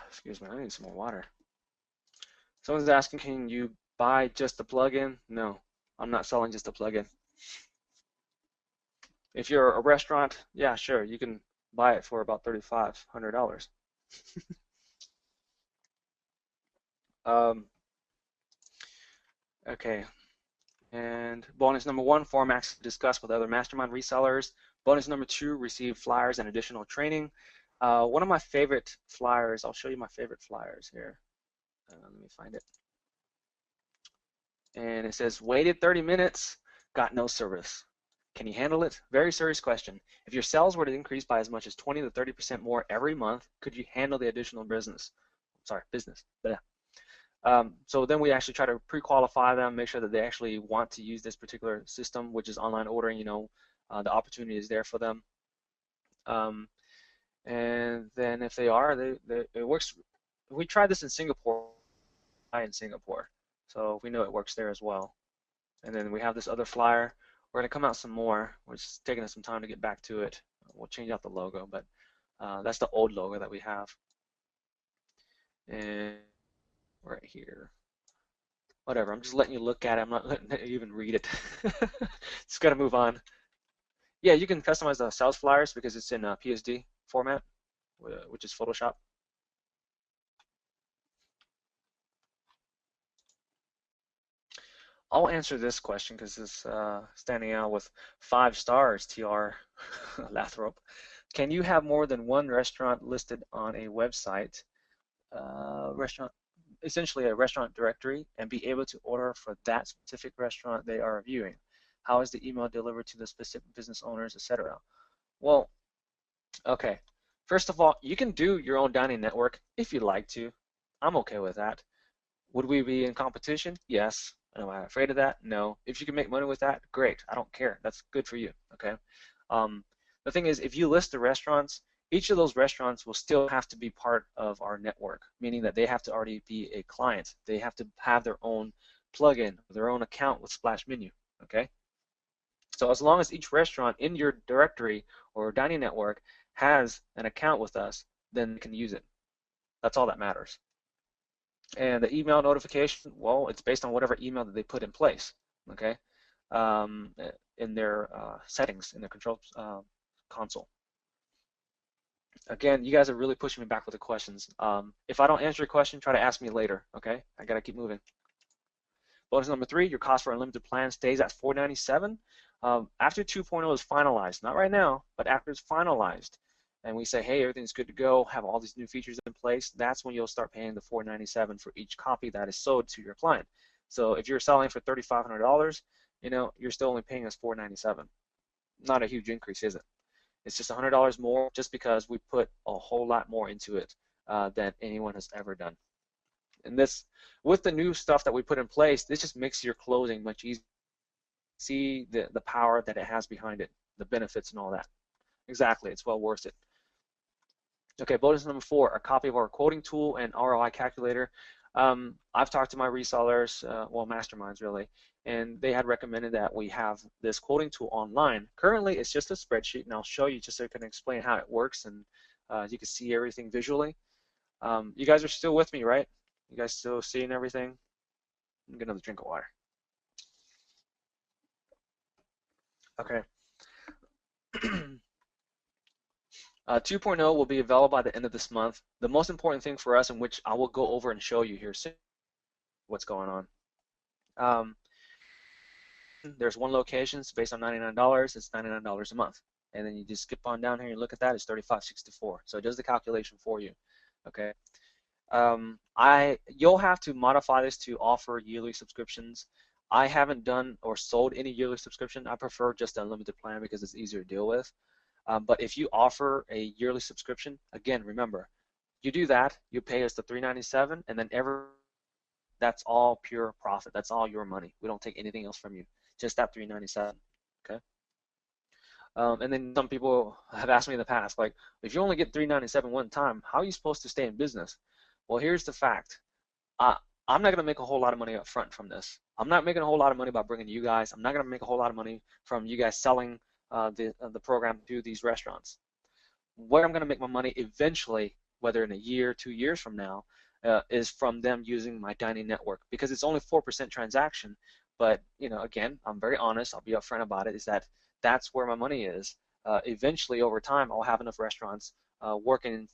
Excuse me, I need some more water. Someone's asking, can you buy just the plugin? No, I'm not selling just the plugin. If you're a restaurant, yeah, sure, you can buy it for about $3,500. Okay, and bonus number 1, forum access to discuss with other mastermind resellers. Bonus number 2, receive flyers and additional training. One of my favorite flyers, I'll show you my favorite flyers here. Let me find it. And it says, waited 30 minutes, got no service. Can you handle it? Very serious question. If your sales were to increase by as much as 20 to 30% more every month, could you handle the additional business? Sorry, business. But yeah. So then we actually try to pre-qualify them, make sure that they actually want to use this particular system, which is online ordering. The opportunity is there for them. And then if they are, it works. We tried this in Singapore, so we know it works there as well. And then we have this other flyer. We're going to come out some more. It's taking us some time to get back to it. We'll change out the logo, but that's the old logo that we have. And right here. Whatever, I'm just letting you look at it. I'm not letting you even read it. Just got to move on. Yeah, you can customize the sales flyers because it's in PSD format, which is Photoshop. I'll answer this question because it's standing out with 5 stars, TR Lathrop. Can you have more than one restaurant listed on a website, essentially a restaurant directory, and be able to order for that specific restaurant they are reviewing? How is the email delivered to the specific business owners, etc.? Well, okay. First of all, you can do your own dining network if you'd like to. I'm okay with that. Would we be in competition? Yes. Am I afraid of that? No. If you can make money with that, great. I don't care. That's good for you. Okay. The thing is, if you list the restaurants, each of those restaurants will still have to be part of our network, meaning that they have to already be a client. They have to have their own plugin, their own account with Splash Menu. Okay. So as long as each restaurant in your directory or dining network has an account with us, then they can use it. That's all that matters. And the email notification, well, it's based on whatever email that they put in place, okay, in their settings, in their control console. Again, you guys are really pushing me back with the questions. If I don't answer your question, try to ask me later, okay? I got to keep moving. Bonus number 3, your cost for unlimited plan stays at $497. After 2.0 is finalized, not right now, but after it's finalized, and we say, hey, everything's good to go, have all these new features in place, that's when you'll start paying the $497 for each copy that is sold to your client. So if you're selling for $3,500, you're still only paying us $497. Not a huge increase, is it? It's just $100 more just because we put a whole lot more into it than anyone has ever done. And this, with the new stuff that we put in place, this just makes your closing much easier. See the power that it has behind it, the benefits and all that. Exactly, it's well worth it. Okay, bonus number 4, a copy of our quoting tool and ROI calculator. I've talked to my resellers, well, masterminds really, and they had recommended that we have this quoting tool online. Currently, it's just a spreadsheet, and I'll show you just so I can explain how it works, and you can see everything visually. You guys are still with me, right? You guys still seeing everything? I'm get another drink of water. Okay. 2.0 will be available by the end of this month. The most important thing for us, in which I will go over and show you here soon, what's going on. There's one location, it's based on $99, it's $99 a month. And then you just skip on down here and look at that, it's $35.64. So it does the calculation for you, okay? You'll have to modify this to offer yearly subscriptions. I haven't done or sold any yearly subscription. I prefer just an unlimited plan because it's easier to deal with. But if you offer a yearly subscription, again, remember, you do that, you pay us the $397, and then that's all pure profit. That's all your money. We don't take anything else from you, just that $397. Okay. And then some people have asked me in the past, like, if you only get $397 one time, how are you supposed to stay in business? Well, here's the fact. I'm not going to make a whole lot of money up front from this. I'm not making a whole lot of money by bringing you guys. I'm not going to make a whole lot of money from you guys selling the program to these restaurants. Where I'm going to make my money eventually, whether in a year, 2 years from now, is from them using my dining network, because it's only 4% transaction. But again, I'm very honest. I'll be upfront about it. Is that's where my money is. Eventually, over time, I'll have enough restaurants working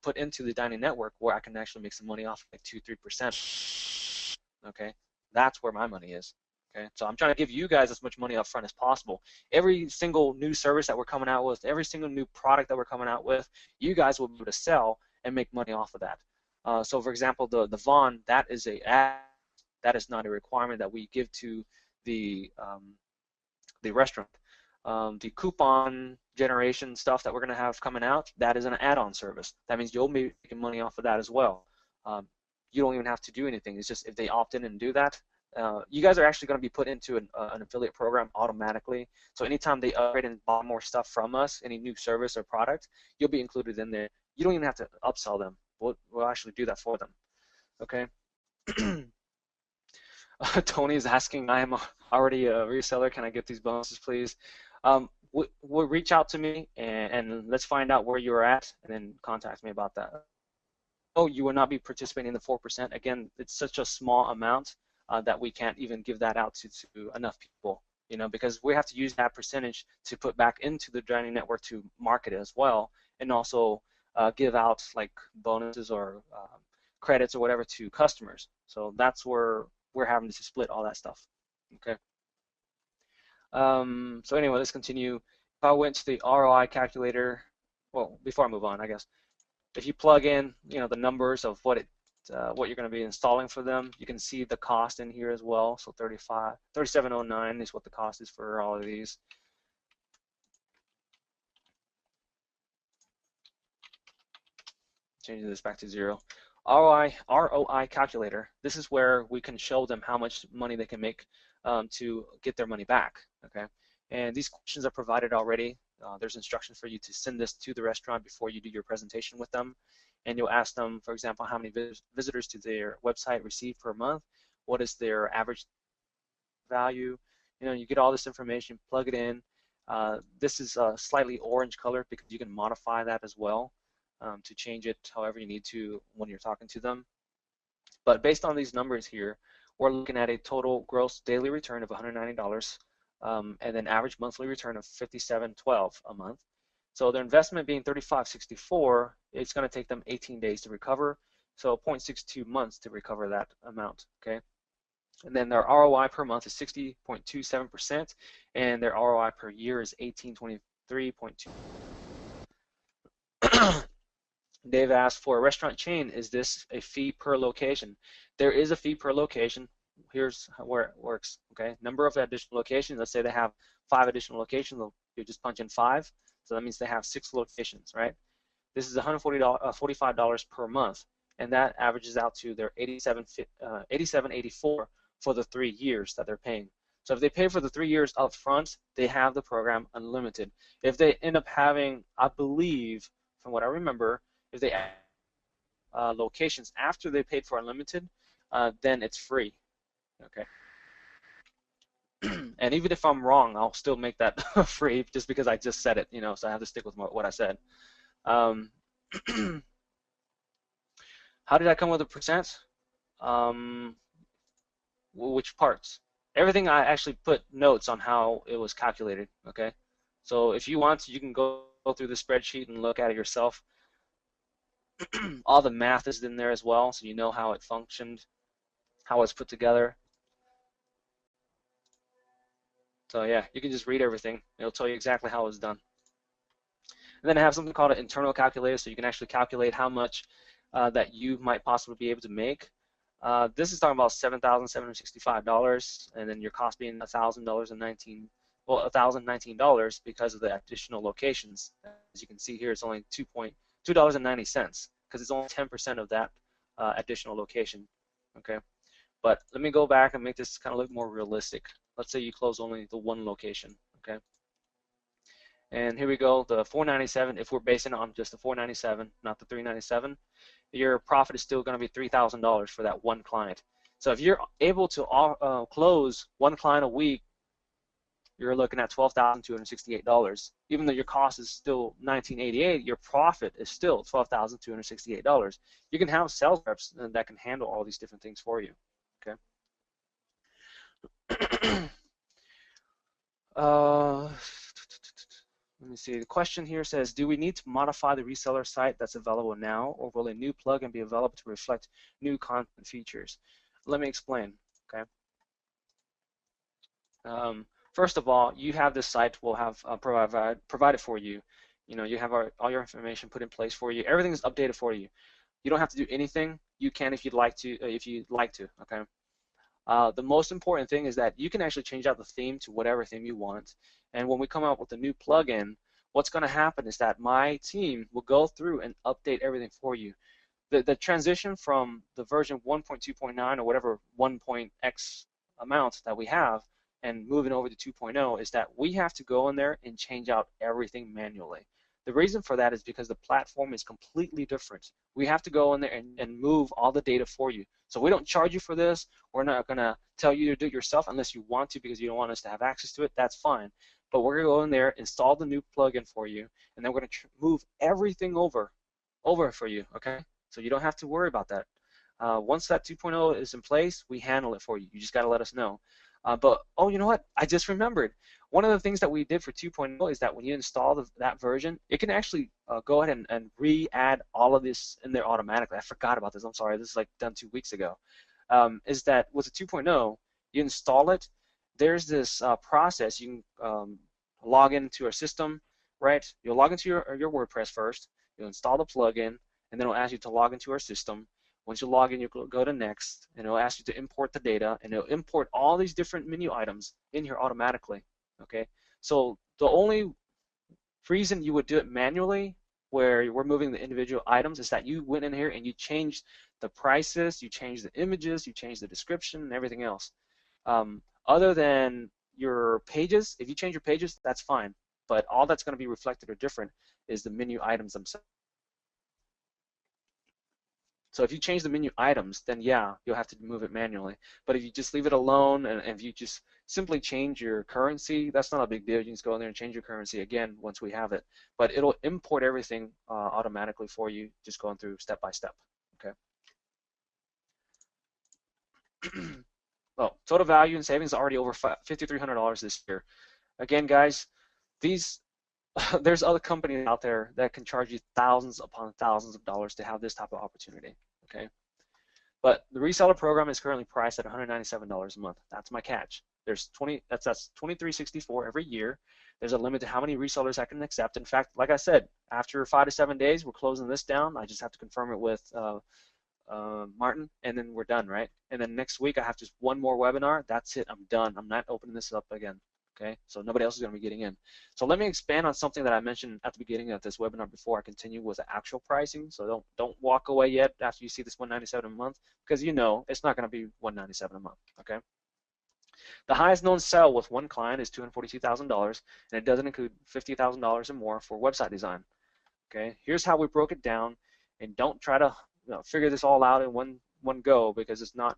put into the dining network where I can actually make some money off, like 2-3%. Okay, that's where my money is. Okay, so I'm trying to give you guys as much money up front as possible. Every single new service that we're coming out with, every single new product that we're coming out with, you guys will be able to sell and make money off of that. So, for example, the Vaughn, that is not a requirement that we give to the restaurant. The coupon generation stuff that we're going to have coming out, that is an add-on service. That means you'll be making money off of that as well. You don't even have to do anything. It's just if they opt in and do that, you guys are actually going to be put into an affiliate program automatically. So anytime they upgrade and buy more stuff from us, any new service or product, you'll be included in there. You don't even have to upsell them. We'll actually do that for them. Okay. Tony is asking, I am already a reseller. Can I get these bonuses, please? We'll reach out to me and let's find out where you're at, and then contact me about that. Oh, you will not be participating in the 4%. Again, it's such a small amount that we can't even give that out to enough people, because we have to use that percentage to put back into the dining network to market it as well, and also give out like bonuses or credits or whatever to customers. So that's where we're having to split all that stuff. Okay. So anyway, let's continue. If I went to the ROI calculator, well, before I move on, I guess, if you plug in, the numbers of what you're going to be installing for them, you can see the cost in here as well. So $37.09 is what the cost is for all of these. Changing this back to 0. ROI calculator. This is where we can show them how much money they can make to get their money back. Okay, and these questions are provided already. There's instructions for you to send this to the restaurant before you do your presentation with them, and you'll ask them, for example, how many visitors to their website receive per month, what is their average value. You get all this information, plug it in. This is a slightly orange color because you can modify that as well to change it however you need to when you're talking to them. But based on these numbers here, we're looking at a total gross daily return of $190 and then average monthly return of $57.12 a month. So their investment being $35.64, it's going to take them 18 days to recover, so 0.62 months to recover that amount. Okay, and then their ROI per month is 60.27%, and their ROI per year is 1823.2. Dave asked, for a restaurant chain, is this a fee per location? There is a fee per location. Here's where it works. Okay, number of additional locations. Let's say they have 5 additional locations. You just punch in 5, so that means they have 6 locations, right? This is $145 per month, and that averages out to their 87.84 for the 3 years that they're paying. So if they pay for the 3 years up front, they have the program unlimited. If they end up having, I believe, from what I remember, if they add locations after they paid for unlimited, then it's free. Okay. And even if I'm wrong, I'll still make that free just because I just said it, you know, so I have to stick with what I said. How did I come with the percent? Which parts? Everything I actually put notes on how it was calculated, okay? So if you want to, you can go through the spreadsheet and look at it yourself. All the math is in there as well, so you know how it functioned, how it's put together. So yeah, you can just read everything. It'll tell you exactly how it was done. And then I have something called an internal calculator, so you can actually calculate how much that you might possibly be able to make. This is talking about $7,765, and then your cost being $1,019 because of the additional locations. As you can see here, it's only $2.90 because it's only 10% of that additional location. Okay, but let me go back and make this kind of look more realistic. Let's say you close only the one location. Okay, and here we go. The $497. If we're basing it on just the $497, not the $397. Your profit is still going to be $3,000 for that one client. So if you're able to close one client a week, you're looking at $12,268. Even though your cost is still $1,988, your profit is still $12,268. You can have sales reps that can handle all these different things for you. Okay. Let me see. The question here says, do we need to modify the reseller site that's available now, or will a new plugin be available to reflect new content features? Let me explain. Okay. First of all, you have this site we'll have provided for you. You know, you have all your information put in place for you. Everything is updated for you. You don't have to do anything. You can if you'd like to. Okay. The most important thing is that you can actually change out the theme to whatever theme you want. And when we come out with a new plugin, what's going to happen is that my team will go through and update everything for you. The transition from the version 1.2.9 or whatever 1.x amount that we have and moving over to 2.0 is that we have to go in there and change out everything manually. The reason for that is because the platform is completely different. We have to go in there and move all the data for you. So we don't charge you for this. We're not going to tell you to do it yourself unless you want to because you don't want us to have access to it. That's fine. But we're going to go in there, install the new plugin for you, and then we're going to move everything over for you, okay? So you don't have to worry about that. Once that 2.0 is in place, we handle it for you. You just got to let us know. But, oh, you know what? I just remembered. One of the things that we did for 2.0 is that when you install that version, it can actually go ahead and re-add all of this in there automatically. I forgot about this. I'm sorry. This is like done 2 weeks ago. Is that with the 2.0, you install it. There's this process. You can log into our system, right? You'll log into your WordPress first. You'll install the plugin, and then it'll ask you to log into our system. Once you log in, you go to next, and it'll ask you to import the data, and it'll import all these different menu items in here automatically. Okay, so the only reason you would do it manually, where we're moving the individual items, is that you went in here and you changed the prices, you changed the images, you changed the description, and everything else. Other than your pages, if you change your pages, that's fine. But all that's going to be reflected or different is the menu items themselves. So if you change the menu items, then yeah, you'll have to move it manually. But if you just leave it alone and if you just simply change your currency, that's not a big deal. You can just go in there and change your currency again once we have it. But it'll import everything automatically for you, just going through step by step. Okay. Well, total value and savings already over $5,300 this year. Again, guys, there's other companies out there that can charge you thousands upon thousands of dollars to have this type of opportunity, okay? But the reseller program is currently priced at $197 a month. That's my catch. That's $2,364 every year. There's a limit to how many resellers I can accept. In fact, like I said, after 5 to 7 days, we're closing this down. I just have to confirm it with Martin, and then we're done, right? And then next week, I have just one more webinar. That's it. I'm done. I'm not opening this up again, Okay, so nobody else is going to be getting in. So let me expand on something that I mentioned at the beginning of this webinar before I continue with the actual pricing. So don't walk away yet after you see this $197 a month, because you know it's not going to be $197 a month. Okay. The highest known sell with one client is $242,000, and it doesn't include $50,000 or more for website design. Okay. Here's how we broke it down, and don't try to figure this all out in one go, because it's not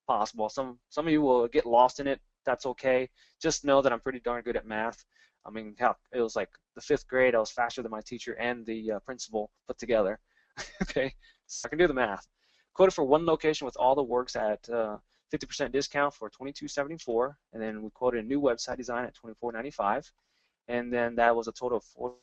possible. Some of you will get lost in it. That's okay. Just know that I'm pretty darn good at math. I mean, hell, it was like the 5th grade. I was faster than my teacher and the principal put together. Okay, so I can do the math. Quoted for one location with all the works at 50% discount for $22.74, and then we quoted a new website design at $24.95, and then that was a total of $4.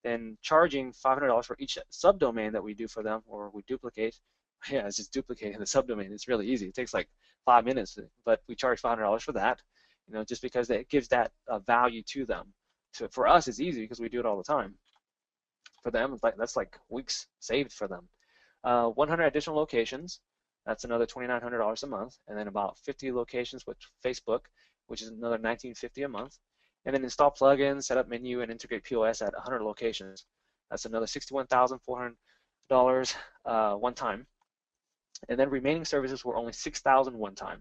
Then charging $500 for each subdomain that we do for them, or we duplicate. Yeah, it's just duplicating the subdomain. It's really easy. It takes like 5 minutes, but we charge $500 for that. Just because it gives that value to them. So for us, it's easy because we do it all the time. For them, that's like weeks saved for them. 100 additional locations. That's another $2,900 a month, and then about 50 locations with Facebook, which is another $1,950 a month. And then install plugins, set up menu, and integrate POS at 100 locations. That's another $61,400 one time. And then remaining services were only $6,000 one time.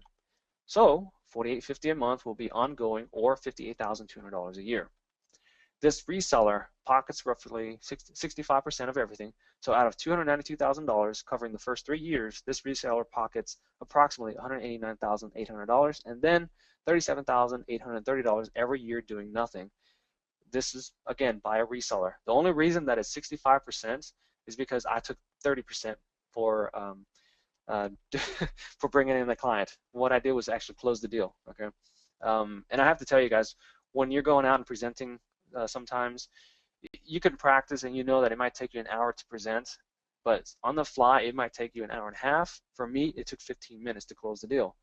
So $4,850 a month will be ongoing, or $58,200 a year. This reseller pockets roughly 65% of everything. So out of $292,000 covering the first 3 years, this reseller pockets approximately $189,800, and then $37,830 every year doing nothing. This is, again, by a reseller. The only reason that it's 65% is because I took 30% for for bringing in the client. What I did was actually close the deal. Okay, and I have to tell you guys, when you're going out and presenting, sometimes you can practice and you know that it might take you an hour to present, but on the fly it might take you an hour and a half. For me, it took 15 minutes to close the deal.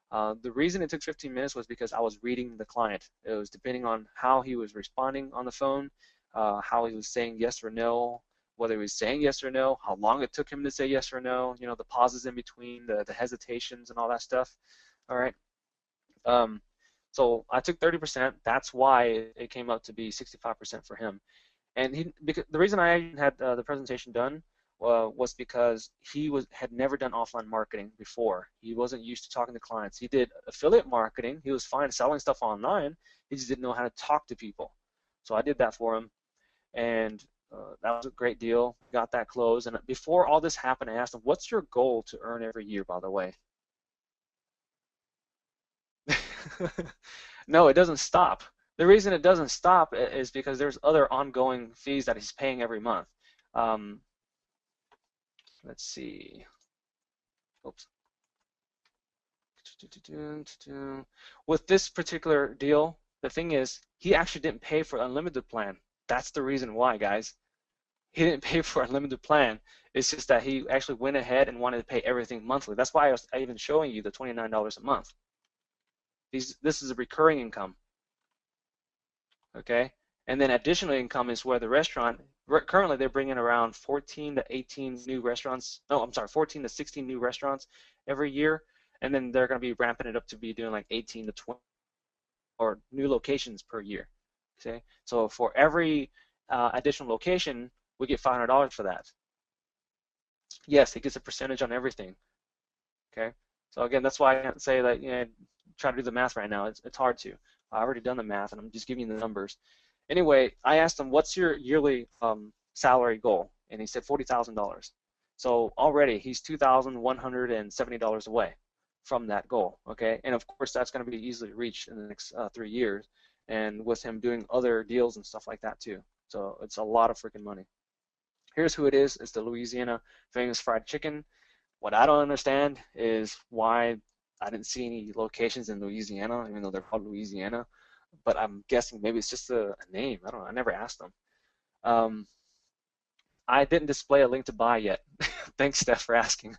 The reason it took 15 minutes was because I was reading the client. It was depending on how he was responding on the phone, how he was saying yes or no, whether he was saying yes or no, how long it took him to say yes or no, the pauses in between, the hesitations and all that stuff. All right. So I took 30%. That's why it came up to be 65% for him. And the reason I had the presentation done was because he had never done offline marketing before. He wasn't used to talking to clients. He did affiliate marketing. He was fine selling stuff online. He just didn't know how to talk to people. So I did that for him, and that was a great deal. Got that closed. And before all this happened, I asked him, "What's your goal to earn every year, by the way?" No, it doesn't stop. The reason it doesn't stop is because there's other ongoing fees that he's paying every month. Let's see. Oops. With this particular deal, the thing is, he actually didn't pay for unlimited plan. That's the reason why, guys. He didn't pay for unlimited plan. It's just that he actually went ahead and wanted to pay everything monthly. That's why I was even showing you the $29 a month. This is a recurring income. Okay, and then additional income is where the restaurant, currently they're bringing around 14 to 18 new restaurants. No, I'm sorry, 14 to 16 new restaurants every year, and then they're going to be ramping it up to be doing like 18 to 20 or new locations per year. Okay, so for every additional location, we get $500 for that. Yes, he gets a percentage on everything. Okay, so again, that's why I can't say that try to do the math right now. It's hard to. I've already done the math, and I'm just giving you the numbers. Anyway, I asked him, "What's your yearly salary goal?" And he said $40,000. So already he's $2,170 away from that goal. Okay, and of course that's going to be easily reached in the next 3 years, and with him doing other deals and stuff like that too. So it's a lot of freaking money. Here's who it is. It's the Louisiana Famous Fried Chicken. What I don't understand is why I didn't see any locations in Louisiana, even though they're called Louisiana. But I'm guessing maybe it's just a name. I don't know. I never asked them. I didn't display a link to buy yet. Thanks, Steph, for asking.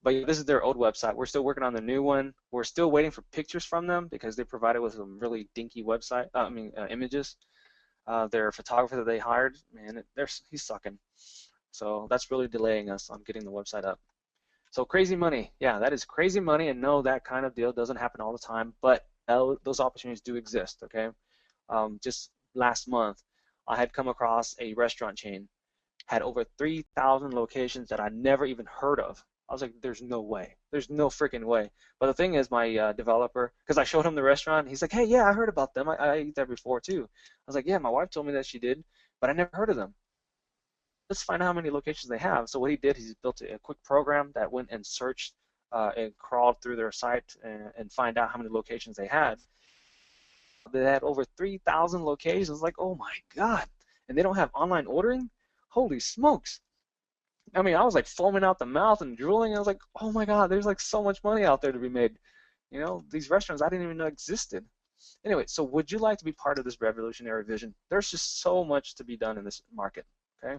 But yeah, this is their old website. We're still working on the new one. We're still waiting for pictures from them because they provided with some really dinky website. Images. Their photographer that they hired, man, he's sucking. So that's really delaying us on getting the website up. So crazy money, yeah, that is crazy money, and no, that kind of deal doesn't happen all the time. But those opportunities do exist. Okay, just last month, I had come across a restaurant chain had over 3,000 locations that I never even heard of. I was like, there's no way. There's no freaking way. But the thing is, my developer, because I showed him the restaurant, he's like, hey, yeah, I heard about them. I ate there before too. I was like, yeah, my wife told me that she did, but I never heard of them. Let's find out how many locations they have. So what he did, he's built a quick program that went and searched and crawled through their site and find out how many locations they had. They had over 3,000 locations. Like, oh my God. And they don't have online ordering? Holy smokes. I mean, I was like foaming out the mouth and drooling. I was like, oh my God, there's like so much money out there to be made. You know, these restaurants I didn't even know existed. Anyway, so would you like to be part of this revolutionary vision? There's just so much to be done in this market, okay?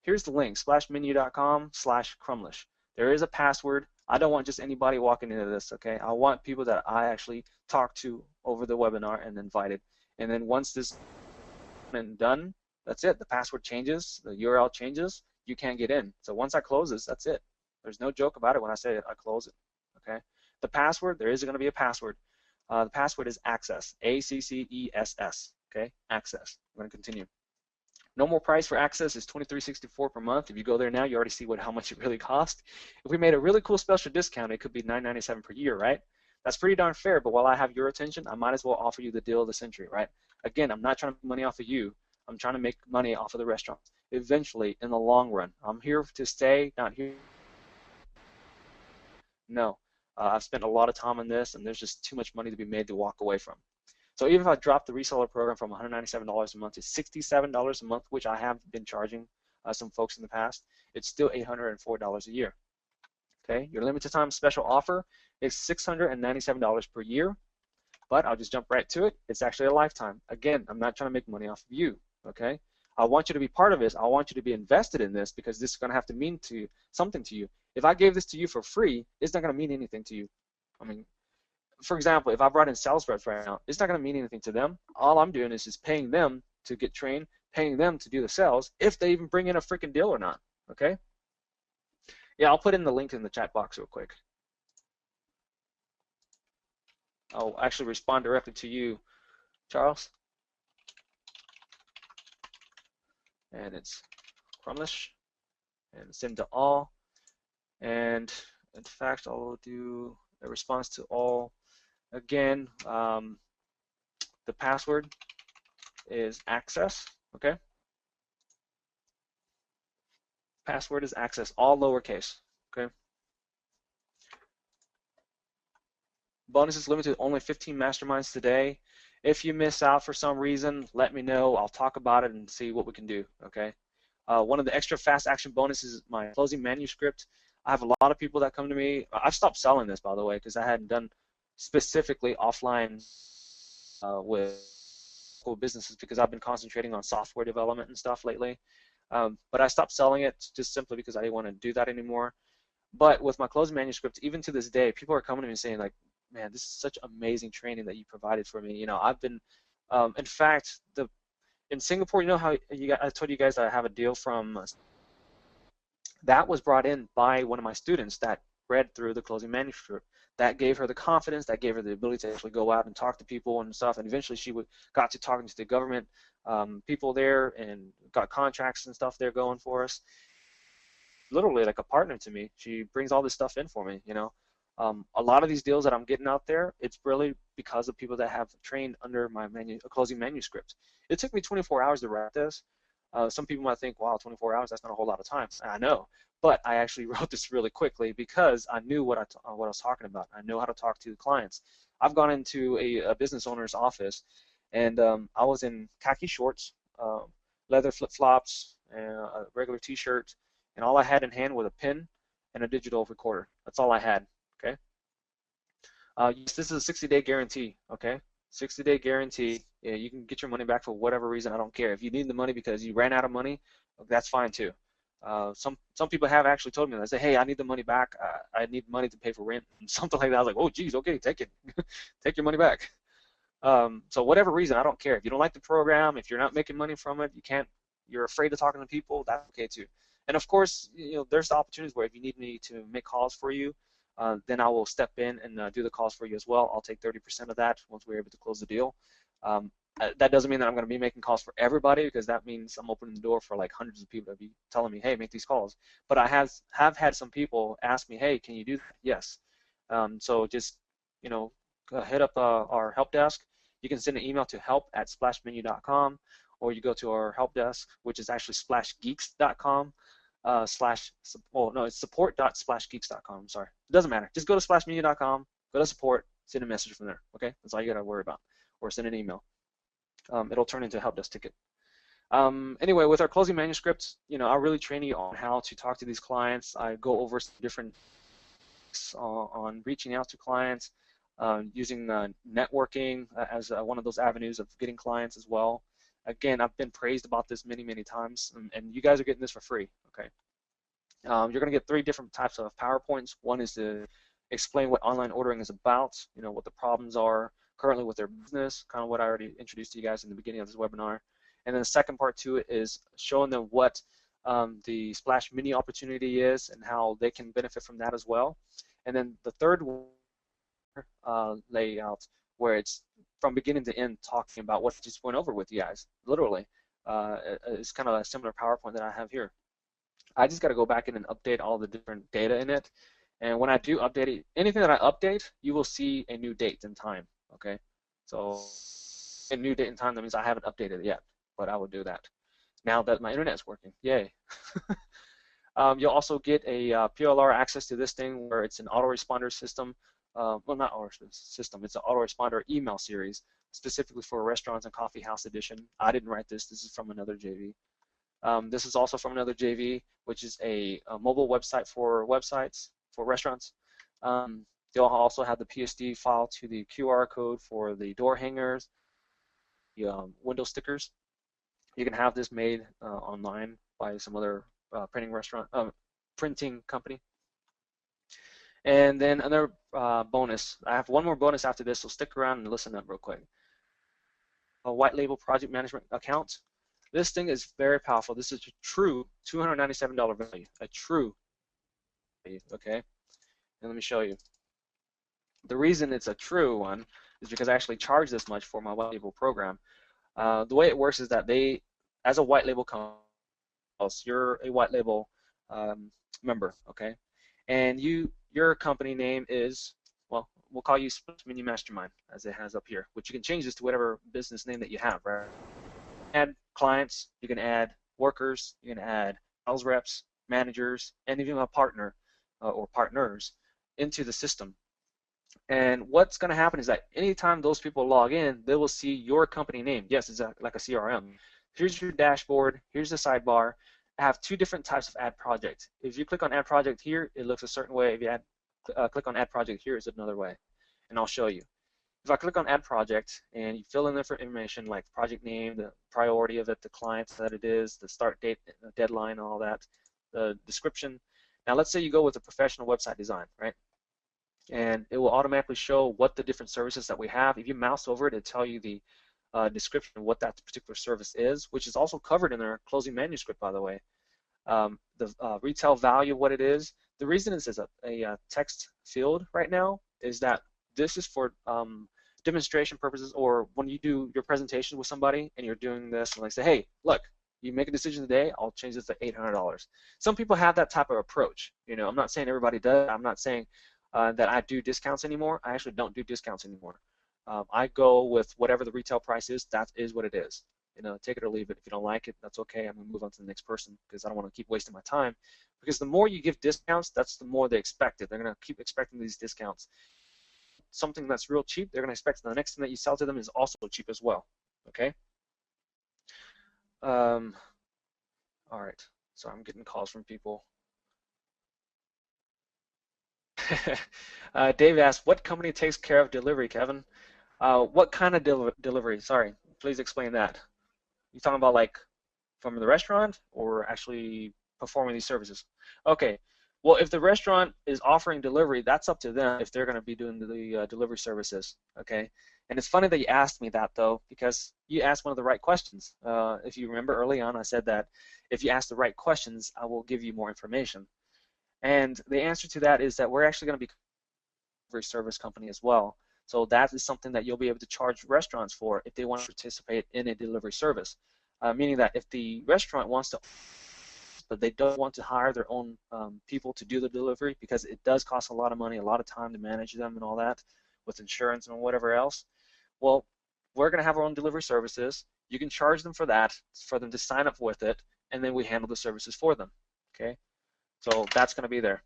Here's the link, splashmenu.com/Crumlish. There is a password. I don't want just anybody walking into this, okay? I want people that I actually talk to over the webinar and invited. And then once this is done, that's it. The password changes, the URL changes, you can't get in. So once I close this, that's it. There's no joke about it when I say it, I close it, okay? The password, there is going to be a password. The password is access, ACCESS, okay? Access. I'm going to continue. Normal price for access is $23.64 per month. If you go there now, you already see how much it really costs. If we made a really cool special discount, it could be $9.97 per year, right? That's pretty darn fair, but while I have your attention, I might as well offer you the deal of the century, right? Again, I'm not trying to make money off of you. I'm trying to make money off of the restaurants. Eventually, in the long run, I'm here to stay, not here. No, I've spent a lot of time on this, and there's just too much money to be made to walk away from. So even if I drop the reseller program from $197 a month to $67 a month, which I have been charging some folks in the past, it's still $804 a year. Okay, your limited time special offer is $697 per year, but I'll just jump right to it. It's actually a lifetime. Again, I'm not trying to make money off of you. Okay, I want you to be part of this. I want you to be invested in this because this is going to have to mean something to you. If I gave this to you for free, it's not going to mean anything to you. I mean, for example, if I brought in sales reps right now, it's not going to mean anything to them. All I'm doing is just paying them to get trained, paying them to do the sales, if they even bring in a freaking deal or not, okay? Yeah, I'll put in the link in the chat box real quick. I'll actually respond directly to you, Charles. And it's Crumlish, and send to all. And in fact, I'll do a response to all. Again, the password is access, okay? Password is access, all lowercase, okay? Bonuses limited to only 15 masterminds today. If you miss out for some reason, let me know. I'll talk about it and see what we can do, okay? One of the extra fast action bonuses is my closing manuscript. I have a lot of people that come to me. I've stopped selling this, by the way, because I hadn't done specifically offline with businesses because I've been concentrating on software development and stuff lately. But I stopped selling it just simply because I didn't want to do that anymore. But with my closing manuscript, even to this day, people are coming to me saying like, man, this is such amazing training that you provided for me. You know, I've been, in fact, in Singapore, you know how I told you guys that I have a deal from, that was brought in by one of my students that read through the closing manuscript. That gave her the confidence, that gave her the ability to actually go out and talk to people and stuff, and eventually she got to talking to the government people there and got contracts and stuff there going for us. Literally like a partner to me. She brings all this stuff in for me, you know. A lot of these deals that I'm getting out there, it's really because of people that have trained under my closing manuscript. It took me 24 hours to write this. Some people might think, wow, 24 hours, that's not a whole lot of time. I know, but I actually wrote this really quickly because I knew what I was talking about. I know how to talk to the clients. I've gone into a business owner's office, and I was in khaki shorts, leather flip-flops, and a regular T-shirt, and all I had in hand was a pen and a digital recorder. That's all I had, okay? Yes, this is a 60-day guarantee, okay? 60-day guarantee. Yeah, you can get your money back for whatever reason. I don't care. If you need the money because you ran out of money, that's fine too. Some people have actually told me that. They say, hey, I need the money back. I need money to pay for rent and something like that. I was like, oh, geez, okay, take it. Take your money back. So whatever reason, I don't care. If you don't like the program, if you're not making money from it, you're afraid of talking to people, that's okay too. And of course, you know, there's the opportunities where if you need me to make calls for you, then I will step in and do the calls for you as well. I'll take 30% of that once we're able to close the deal. That doesn't mean that I'm going to be making calls for everybody, because that means I'm opening the door for like hundreds of people to be telling me, hey, make these calls. But I have had some people ask me, hey, can you do that? Yes. So just, hit up our help desk. You can send an email to help@splashmenu.com, or you go to our help desk, which is actually splashgeeks.com. It's support.splashgeeks.com. I'm sorry. It doesn't matter. Just go to splashmenu.com, go to support, send a message from there. Okay, that's all you got to worry about, or send an email. It'll turn into a help desk ticket. Anyway, with our closing manuscripts, I really train you on how to talk to these clients. I go over some different on reaching out to clients, using networking as one of those avenues of getting clients as well. Again, I've been praised about this many, many times, and you guys are getting this for free, okay? You're going to get 3 different types of PowerPoints. One is to explain what online ordering is about, what the problems are currently with their business, kind of what I already introduced to you guys in the beginning of this webinar. And then the second part to it is showing them what the Splash Mini opportunity is and how they can benefit from that as well. And then the third layout, where it's from beginning to end talking about what I just went over with you guys, literally. It's kind of a similar PowerPoint that I have here. I just got to go back in and update all the different data in it. And when I do update it, anything that I update, you will see a new date and time, okay? So a new date and time, that means I haven't updated it yet, but I will do that now that my internet's working. Yay. You'll also get a PLR access to this thing, where it's an autoresponder system. Well, not auto system, it's an autoresponder email series specifically for restaurants and coffee house edition. I didn't write this. This is from another JV. This is also from another JV, which is a mobile website for websites for restaurants. They'll also have the PSD file to the QR code for the door hangers, the window stickers. You can have this made online by some other printing company. And then another bonus. I have one more bonus after this, so stick around and listen up real quick. A white label project management account. This thing is very powerful. This is a true $297 value, a true value, okay? And let me show you. The reason it's a true one is because I actually charge this much for my white label program. The way it works is that they, as a white label company, you're a white label member, okay? And your company name is, well, we'll call you Splash Menu Mastermind, as it has up here, which you can change this to whatever business name that you have, right? Add clients, you can add workers, you can add sales reps, managers, and even a partner or partners into the system. And what's going to happen is that anytime those people log in, they will see your company name. Yes, it's like a CRM. Here's your dashboard. Here's the sidebar. I have 2 different types of add project. If you click on add project here, it looks a certain way. If you click on add project here, it's another way. And I'll show you. If I click on add project and you fill in the information like project name, the priority of it, the clients that it is, the start date, the deadline, all that, the description. Now let's say you go with a professional website design, right? And it will automatically show what the different services that we have. If you mouse over it, it'll tell you the description of what that particular service is, which is also covered in our closing manuscript, by the way. The retail value of what it is. The reason this is a text field right now is that this is for demonstration purposes, or when you do your presentation with somebody and you're doing this and they say, hey, look, you make a decision today, I'll change this to $800. Some people have that type of approach. I'm not saying everybody does. I'm not saying that I do discounts anymore. I actually don't do discounts anymore. I go with whatever the retail price is. That is what it is. Take it or leave it. If you don't like it, that's okay. I'm gonna move on to the next person because I don't want to keep wasting my time. Because the more you give discounts, that's the more they expect it. They're gonna keep expecting these discounts. Something that's real cheap, they're gonna expect the next thing that you sell to them is also cheap as well. Okay. All right. So I'm getting calls from people. Dave asked, what company takes care of delivery, Kevin? What kind of delivery? Sorry, please explain that. You talking about like from the restaurant or actually performing these services? Okay. Well, if the restaurant is offering delivery, that's up to them if they're going to be doing the delivery services. Okay. And it's funny that you asked me that though, because you asked one of the right questions. If you remember early on, I said that if you ask the right questions, I will give you more information. And the answer to that is that we're actually going to be delivery service company as well. So that is something that you'll be able to charge restaurants for if they want to participate in a delivery service. Meaning that if the restaurant wants to, but they don't want to hire their own people to do the delivery because it does cost a lot of money, a lot of time to manage them and all that with insurance and whatever else. Well, we're going to have our own delivery services. You can charge them for that, for them to sign up with it, and then we handle the services for them. Okay, so that's going to be there.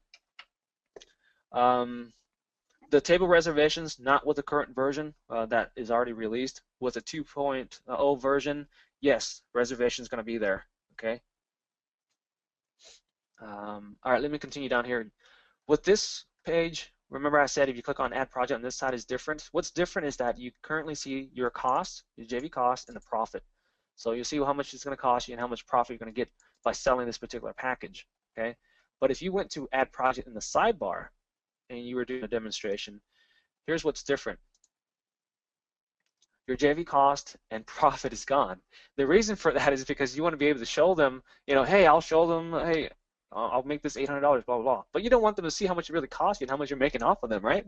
The table reservations, not with the current version that is already released. With a 2.0 version, yes, reservation is going to be there. Okay. All right, let me continue down here. With this page, remember I said if you click on Add Project on this side is different. What's different is that you currently see your cost, your JV cost, and the profit. So you'll see how much it's going to cost you and how much profit you're going to get by selling this particular package. Okay. But if you went to Add Project in the sidebar and you were doing a demonstration, here's what's different. Your JV cost and profit is gone. The reason for that is because you want to be able to show them, you know, hey, I'll show them, hey, I'll make this $800, blah, blah, blah. But you don't want them to see how much it really costs you and how much you're making off of them, right?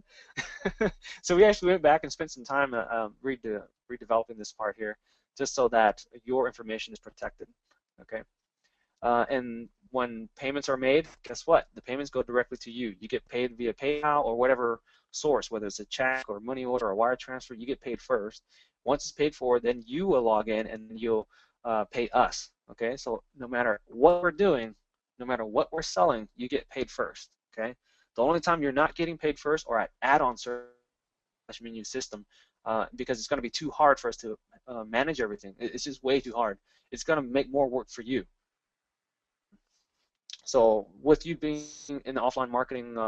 So we actually went back and spent some time redeveloping this part here just so that your information is protected, okay? And when payments are made, guess what? The payments go directly to you. You get paid via PayPal or whatever source, whether it's a check or money order or wire transfer, you get paid first. Once it's paid for, then you will log in and you'll pay us, okay? So no matter what we're doing, no matter what we're selling, you get paid first, okay? The only time you're not getting paid first or at add-on menu system because it's going to be too hard for us to manage everything. It's just way too hard. It's going to make more work for you. So with you being in the offline marketing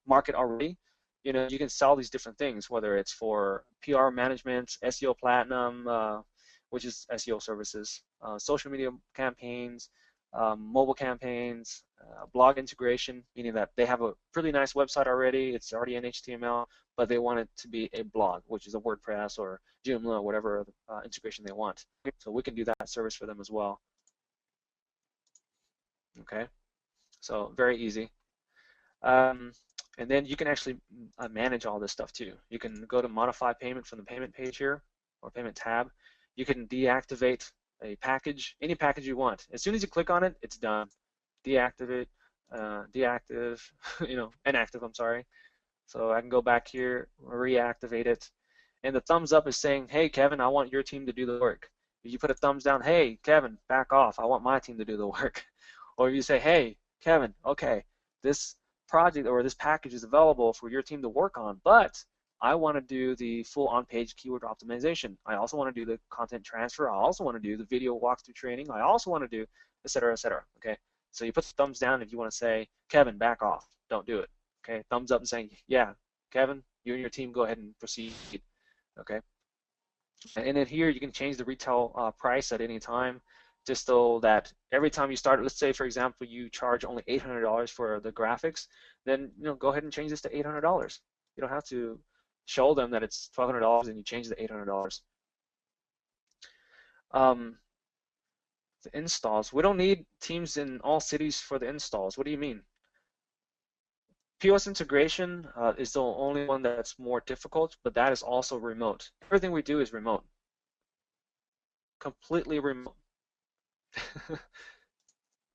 market already, you know, you can sell these different things, whether it's for PR management, SEO Platinum, which is SEO services, social media campaigns, mobile campaigns, blog integration, meaning that they have a pretty nice website already, it's already in HTML, but they want it to be a blog, which is a WordPress or Joomla or whatever integration they want. So we can do that service for them as well. Okay, so very easy. And then you can actually manage all this stuff too. You can go to modify payment from the payment page here, or payment tab. You can deactivate a package, any package you want. As soon as you click on it, it's done. Deactivate, deactive, you know, inactive, I'm sorry. So I can go back here, reactivate it. And the thumbs up is saying, hey, Kevin, I want your team to do the work. If you put a thumbs down, hey, Kevin, back off. I want my team to do the work. Or you say, hey, Kevin, okay, this project or this package is available for your team to work on, but I want to do the full on-page keyword optimization. I also want to do the content transfer. I also want to do the video walkthrough training. I also want to do, et cetera, okay? So you put the thumbs down if you want to say, Kevin, back off. Don't do it, okay? Thumbs up and saying, yeah, Kevin, you and your team go ahead and proceed, okay? And then here you can change the retail price at any time, just so that every time you start, let's say for example you charge only $800 for the graphics, then go ahead and change this to $800. You don't have to show them that it's $1,200 and you change it to $800. The installs, we don't need teams in all cities for the installs. What do you mean? POS integration is the only one that's more difficult, but that is also remote. Everything we do is remote, completely remote.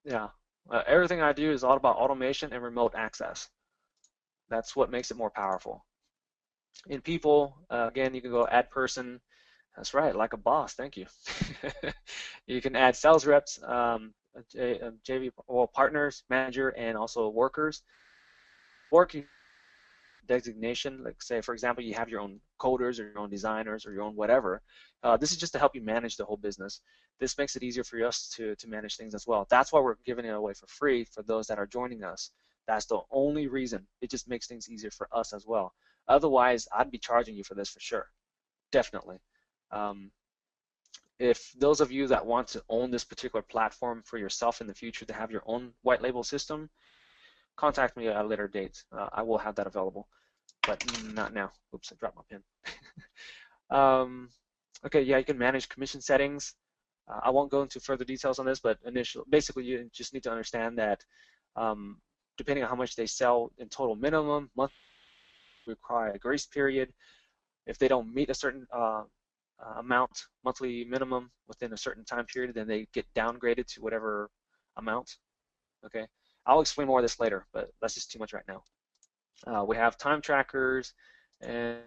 Yeah, everything I do is all about automation and remote access. That's what makes it more powerful. In people, again, you can go add person. That's right, like a boss. Thank you. You can add sales reps, JV, well, partners, manager, and also workers. Working designation, like say for example you have your own coders or your own designers or your own whatever. This is just to help you manage the whole business. This makes it easier for us to manage things as well. That's why we're giving it away for free for those that are joining us. That's the only reason. It just makes things easier for us as well. Otherwise, I'd be charging you for this for sure, definitely. If those of you that want to own this particular platform for yourself in the future to have your own white label system, contact me at a later date. I will have that available, but not now. Oops, I dropped my pen. Okay, yeah, you can manage commission settings. I won't go into further details on this, but basically you just need to understand that depending on how much they sell in total minimum, month require a grace period. If they don't meet a certain amount, monthly minimum within a certain time period, then they get downgraded to whatever amount. Okay, I'll explain more of this later, but that's just too much right now. We have time trackers, and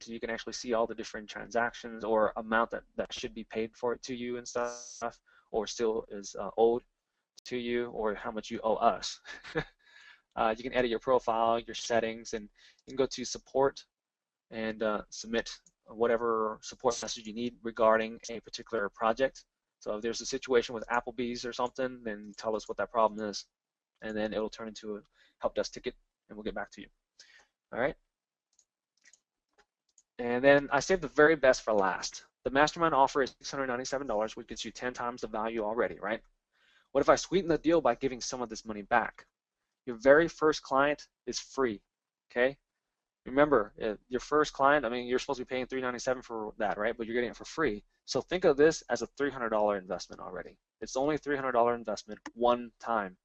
you can actually see all the different transactions or amount that should be paid for it to you and stuff, or still is owed to you, or how much you owe us. You can edit your profile, your settings, and you can go to support and submit whatever support message you need regarding a particular project. So if there's a situation with Applebee's or something, then tell us what that problem is, and then it'll turn into a help desk ticket, and we'll get back to you. All right. And then I saved the very best for last. The mastermind offer is $697, which gets you 10 times the value already, right? What if I sweeten the deal by giving some of this money back? Your very first client is free, okay? Remember, your first client, I mean, you're supposed to be paying $397 for that, right? But you're getting it for free. So think of this as a $300 investment already. It's only a $300 investment one time,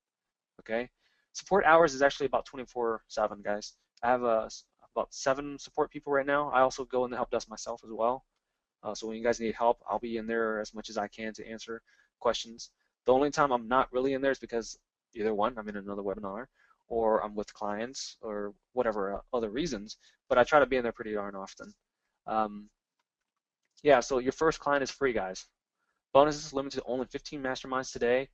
okay? Support hours is actually about 24/7, guys. I have about 7 support people right now. I also go in the help desk myself as well. So when you guys need help, I'll be in there as much as I can to answer questions. The only time I'm not really in there is because either one, I'm in another webinar, or I'm with clients, or whatever other reasons, but I try to be in there pretty darn often. Yeah, so your first client is free, guys. Bonuses limited to only 15 masterminds today.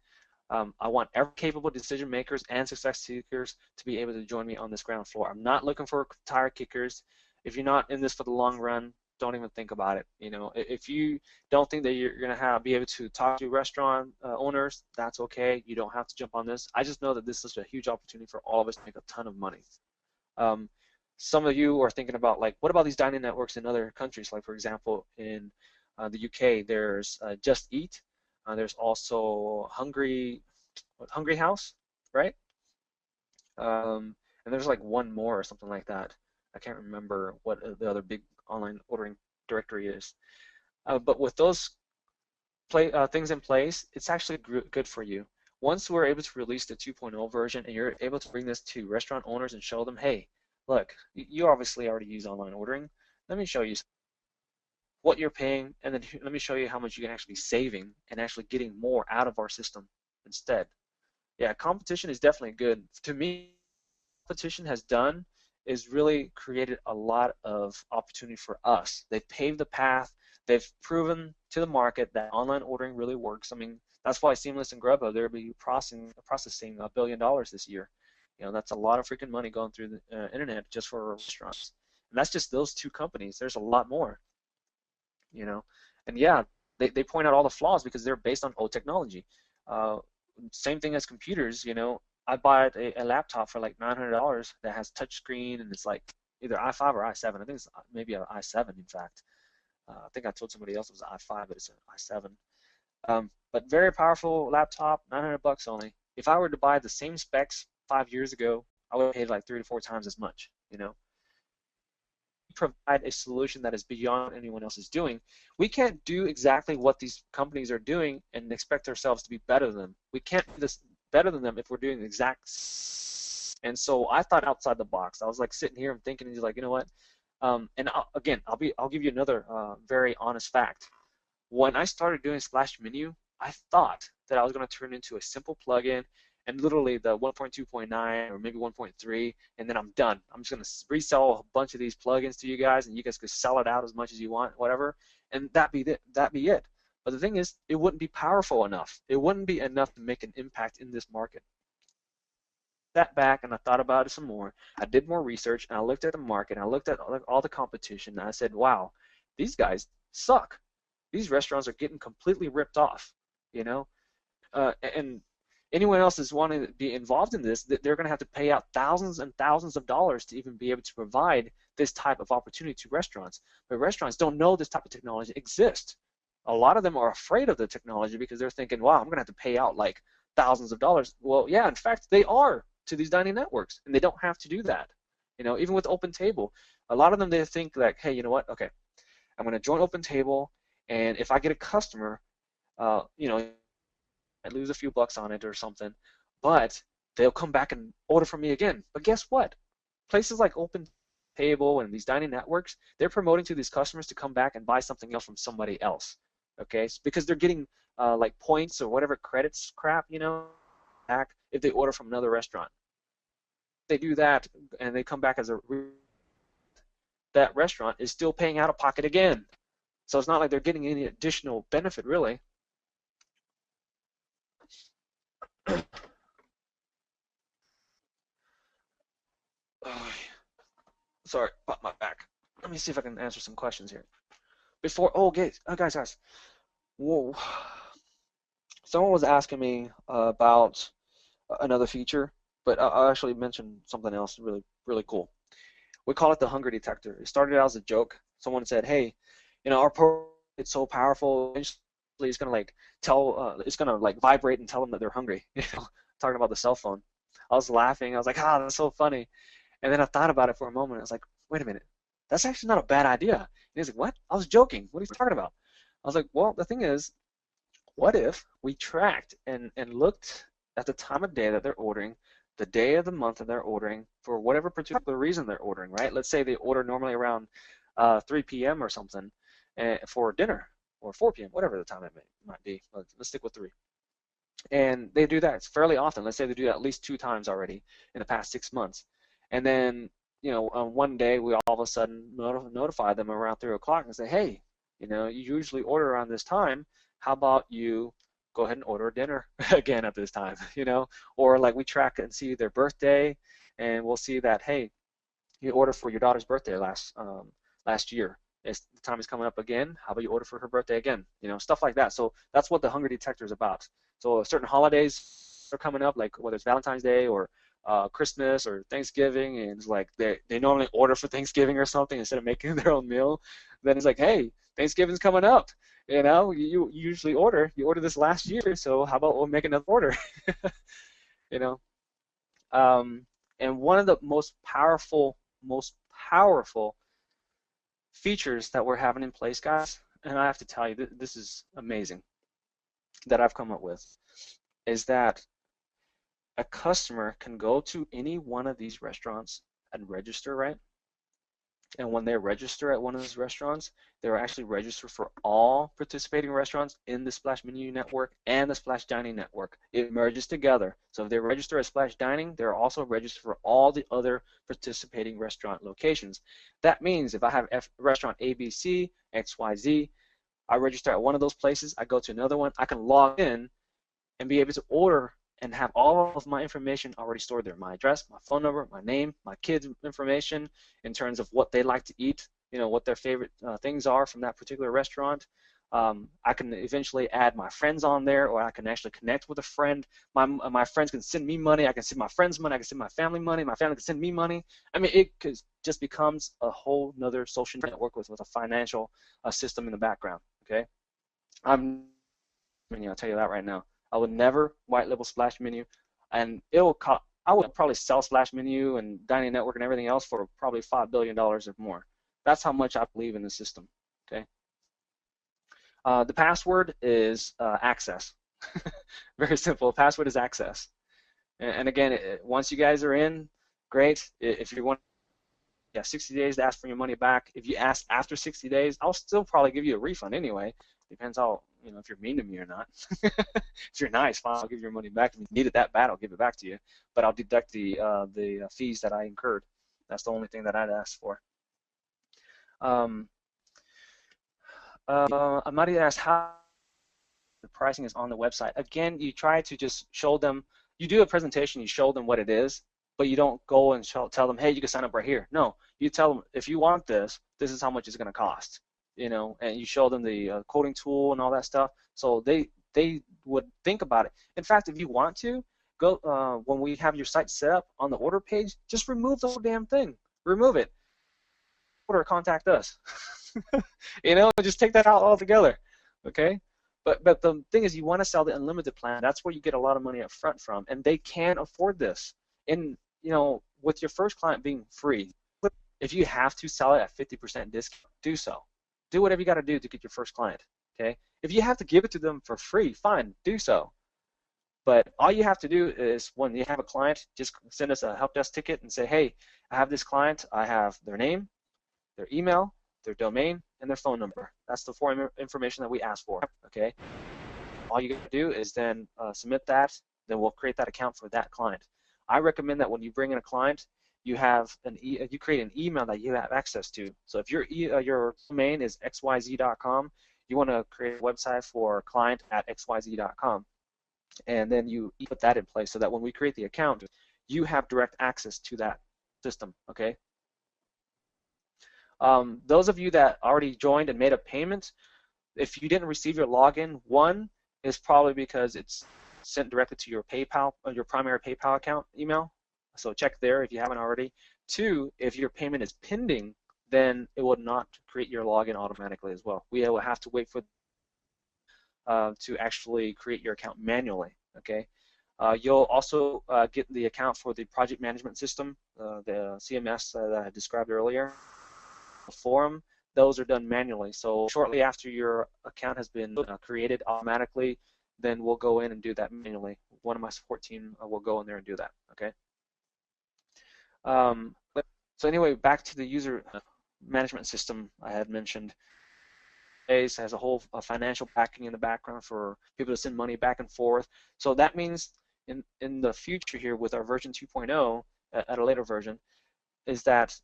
I want every capable decision makers and success seekers to be able to join me on this ground floor. I'm not looking for tire kickers. If you're not in this for the long run, don't even think about it. You know, if you don't think that you're gonna be able to talk to restaurant owners, that's okay. You don't have to jump on this. I just know that this is a huge opportunity for all of us to make a ton of money. Some of you are thinking about, like, what about these dining networks in other countries? Like, for example, in the UK, there's Just Eat. There's also Hungry House, right? And there's like one more or something like that. I can't remember what the other big online ordering directory is. But with those things in place, it's actually good for you. Once we're able to release the 2.0 version and you're able to bring this to restaurant owners and show them, hey, look, you obviously already use online ordering. Let me show you what you're paying, and then let me show you how much you can actually be saving and actually getting more out of our system instead. Yeah, competition is definitely good. To me, competition has done is really created a lot of opportunity for us. They've paved the path. They've proven to the market that online ordering really works. I mean, that's why Seamless and Grubhub, they'll be processing $1 billion this year. You know, that's a lot of freaking money going through the internet just for restaurants. And that's just those 2 companies. There's a lot more. You know, and yeah, they point out all the flaws because they're based on old technology. Same thing as computers. You know, I bought a laptop for like $900 that has touchscreen, and it's like either i5 or i7. I think it's maybe an i7, in fact. I think I told somebody else it was an i5, but it's an i7. But very powerful laptop, $900 only. If I were to buy the same specs 5 years ago, I would have paid like 3 to 4 times as much. You know. Provide a solution that is beyond anyone else is doing. We can't do exactly what these companies are doing and expect ourselves to be better than them. We can't do this better than them if we're doing the exact. And so I thought outside the box. I was like sitting here and thinking, and like, you know what? And I'll give you another very honest fact. When I started doing Splash Menu, I thought that I was going to turn into a simple plugin and literally the 1.2.9 or maybe 1.3, and then I'm done. I'm just going to resell a bunch of these plugins to you guys, and you guys could sell it out as much as you want, whatever, and that be it. But the thing is, it wouldn't be powerful enough. It wouldn't be enough to make an impact in this market. Sat back and I thought about it some more. I did more research, and I looked at the market, and I looked at all the competition, and I said, wow, these guys suck. These restaurants are getting completely ripped off, you know, and anyone else is wanting to be involved in this, they're going to have to pay out thousands and thousands of dollars to even be able to provide this type of opportunity to restaurants. But restaurants don't know this type of technology exists. A lot of them are afraid of the technology because they're thinking, wow, I'm going to have to pay out like thousands of dollars. Well, yeah, in fact, they are to these dining networks, and they don't have to do that. You know, even with OpenTable, a lot of them, they think like, hey, you know what? Okay, I'm going to join OpenTable, and if I get a customer, you know, I lose a few bucks on it or something, but they'll come back and order from me again. But guess what? Places like OpenTable Table and these dining networks, they're promoting to these customers to come back and buy something else from somebody else. Okay, because they're getting like points or whatever credits crap, back if they order from another restaurant. They do that and they come back as that restaurant is still paying out of pocket again. So it's not like they're getting any additional benefit really. Oh, sorry, pop my back. Let me see if I can answer some questions here. Guys. Whoa. Someone was asking me about another feature, but I'll actually mention something else really, really cool. We call it the hunger detector. It started out as a joke. Someone said, "Hey, our program is so powerful. Eventually, it's gonna like it's gonna like vibrate and tell them that they're hungry." Talking about the cell phone. I was laughing. I was like, that's so funny." And then I thought about it for a moment. I was like, "Wait a minute, that's actually not a bad idea." And he's like, "What? I was joking. What are you talking about?" I was like, "Well, the thing is, what if we tracked and looked at the time of day that they're ordering, the day of the month that they're ordering, for whatever particular reason they're ordering, right? Let's say they order normally around 3 p.m. or something for dinner, or 4 p.m., whatever the time it might be. Let's stick with 3. And they do that fairly often. Let's say they do that at least 2 times already in the past 6 months. And then, on one day we all of a sudden notify them around 3 o'clock and say, "Hey, you usually order around this time. How about you go ahead and order dinner again at this time?" Or like we track and see their birthday, and we'll see that, hey, you ordered for your daughter's birthday last year. The time is coming up again. How about you order for her birthday again? Stuff like that. So that's what the hunger detector is about. So certain holidays are coming up, like whether it's Valentine's Day or Christmas or Thanksgiving, and it's like they normally order for Thanksgiving or something instead of making their own meal. Then it's like, hey, Thanksgiving's coming up. You usually you ordered this last year, so how about we'll make another order? And one of the most powerful features that we're having in place, guys, and I have to tell you, this is amazing, that I've come up with, is that a customer can go to any one of these restaurants and register, right? And when they register at one of those restaurants, they're actually registered for all participating restaurants in the Splash Menu Network and the Splash Dining Network. It merges together. So if they register as Splash Dining, they're also registered for all the other participating restaurant locations. That means if I have restaurant ABC, XYZ, I register at one of those places, I go to another one, I can log in and be able to order and have all of my information already stored there. My address, my phone number, my name, my kids' information in terms of what they like to eat, what their favorite things are from that particular restaurant. I can eventually add my friends on there, or I can actually connect with a friend. My friends can send me money. I can send my friends money. I can send my family money. My family can send me money. I mean, it just becomes a whole nother social network with a financial system in the background, okay? I'll tell you that right now. I would never white label Splash Menu, and I would probably sell Splash Menu and Dining Network and everything else for probably $5 billion or more. That's how much I believe in the system. Okay. The password is access. Very simple. The password is access. And again, once you guys are in, great. If you want, 60 days to ask for your money back. If you ask after 60 days, I'll still probably give you a refund anyway. Depends how, if you're mean to me or not. If you're nice, fine, I'll give your money back. If you need it that bad, I'll give it back to you. But I'll deduct the fees that I incurred. That's the only thing that I'd ask for. Amadi asked how the pricing is on the website. Again, you try to just show them, you do a presentation, you show them what it is, but you don't go and tell them, hey, you can sign up right here. No, you tell them, if you want this, this is how much it's going to cost. And you show them the coding tool and all that stuff, so they would think about it. In fact, if you want to, go when we have your site set up on the order page, just remove the whole damn thing. Remove it. Order, contact us. Just take that out altogether. Okay. But the thing is, you want to sell the unlimited plan. That's where you get a lot of money up front from, and they can afford this. And with your first client being free, if you have to sell it at 50% discount, do so. Do whatever you got to do to get your first client. Okay. If you have to give it to them for free, fine, do so. But all you have to do is when you have a client, just send us a help desk ticket and say, hey, I have this client. I have their name, their email, their domain, and their phone number. That's the form information that we ask for. Okay. All you got to do is then submit that. Then we'll create that account for that client. I recommend that when you bring in a client, you have you create an email that you have access to. So if your domain is xyz.com, you want to create a website for client at xyz.com. And then you put that in place so that when we create the account, you have direct access to that system, okay? Those of you that already joined and made a payment, if you didn't receive your login, one is probably because it's sent directly to your PayPal, or your primary PayPal account email, so check there if you haven't already. Two, if your payment is pending, then it will not create your login automatically as well. We will have to wait for to actually create your account manually. Okay. You'll also get the account for the project management system, the CMS that I described earlier. The forum, those are done manually. So shortly after your account has been created automatically, then we'll go in and do that manually. One of my support team will go in there and do that. Okay. So anyway, back to the user management system I had mentioned. Has a whole financial backing in the background for people to send money back and forth. So that means in the future here with our version 2.0 at a later version is that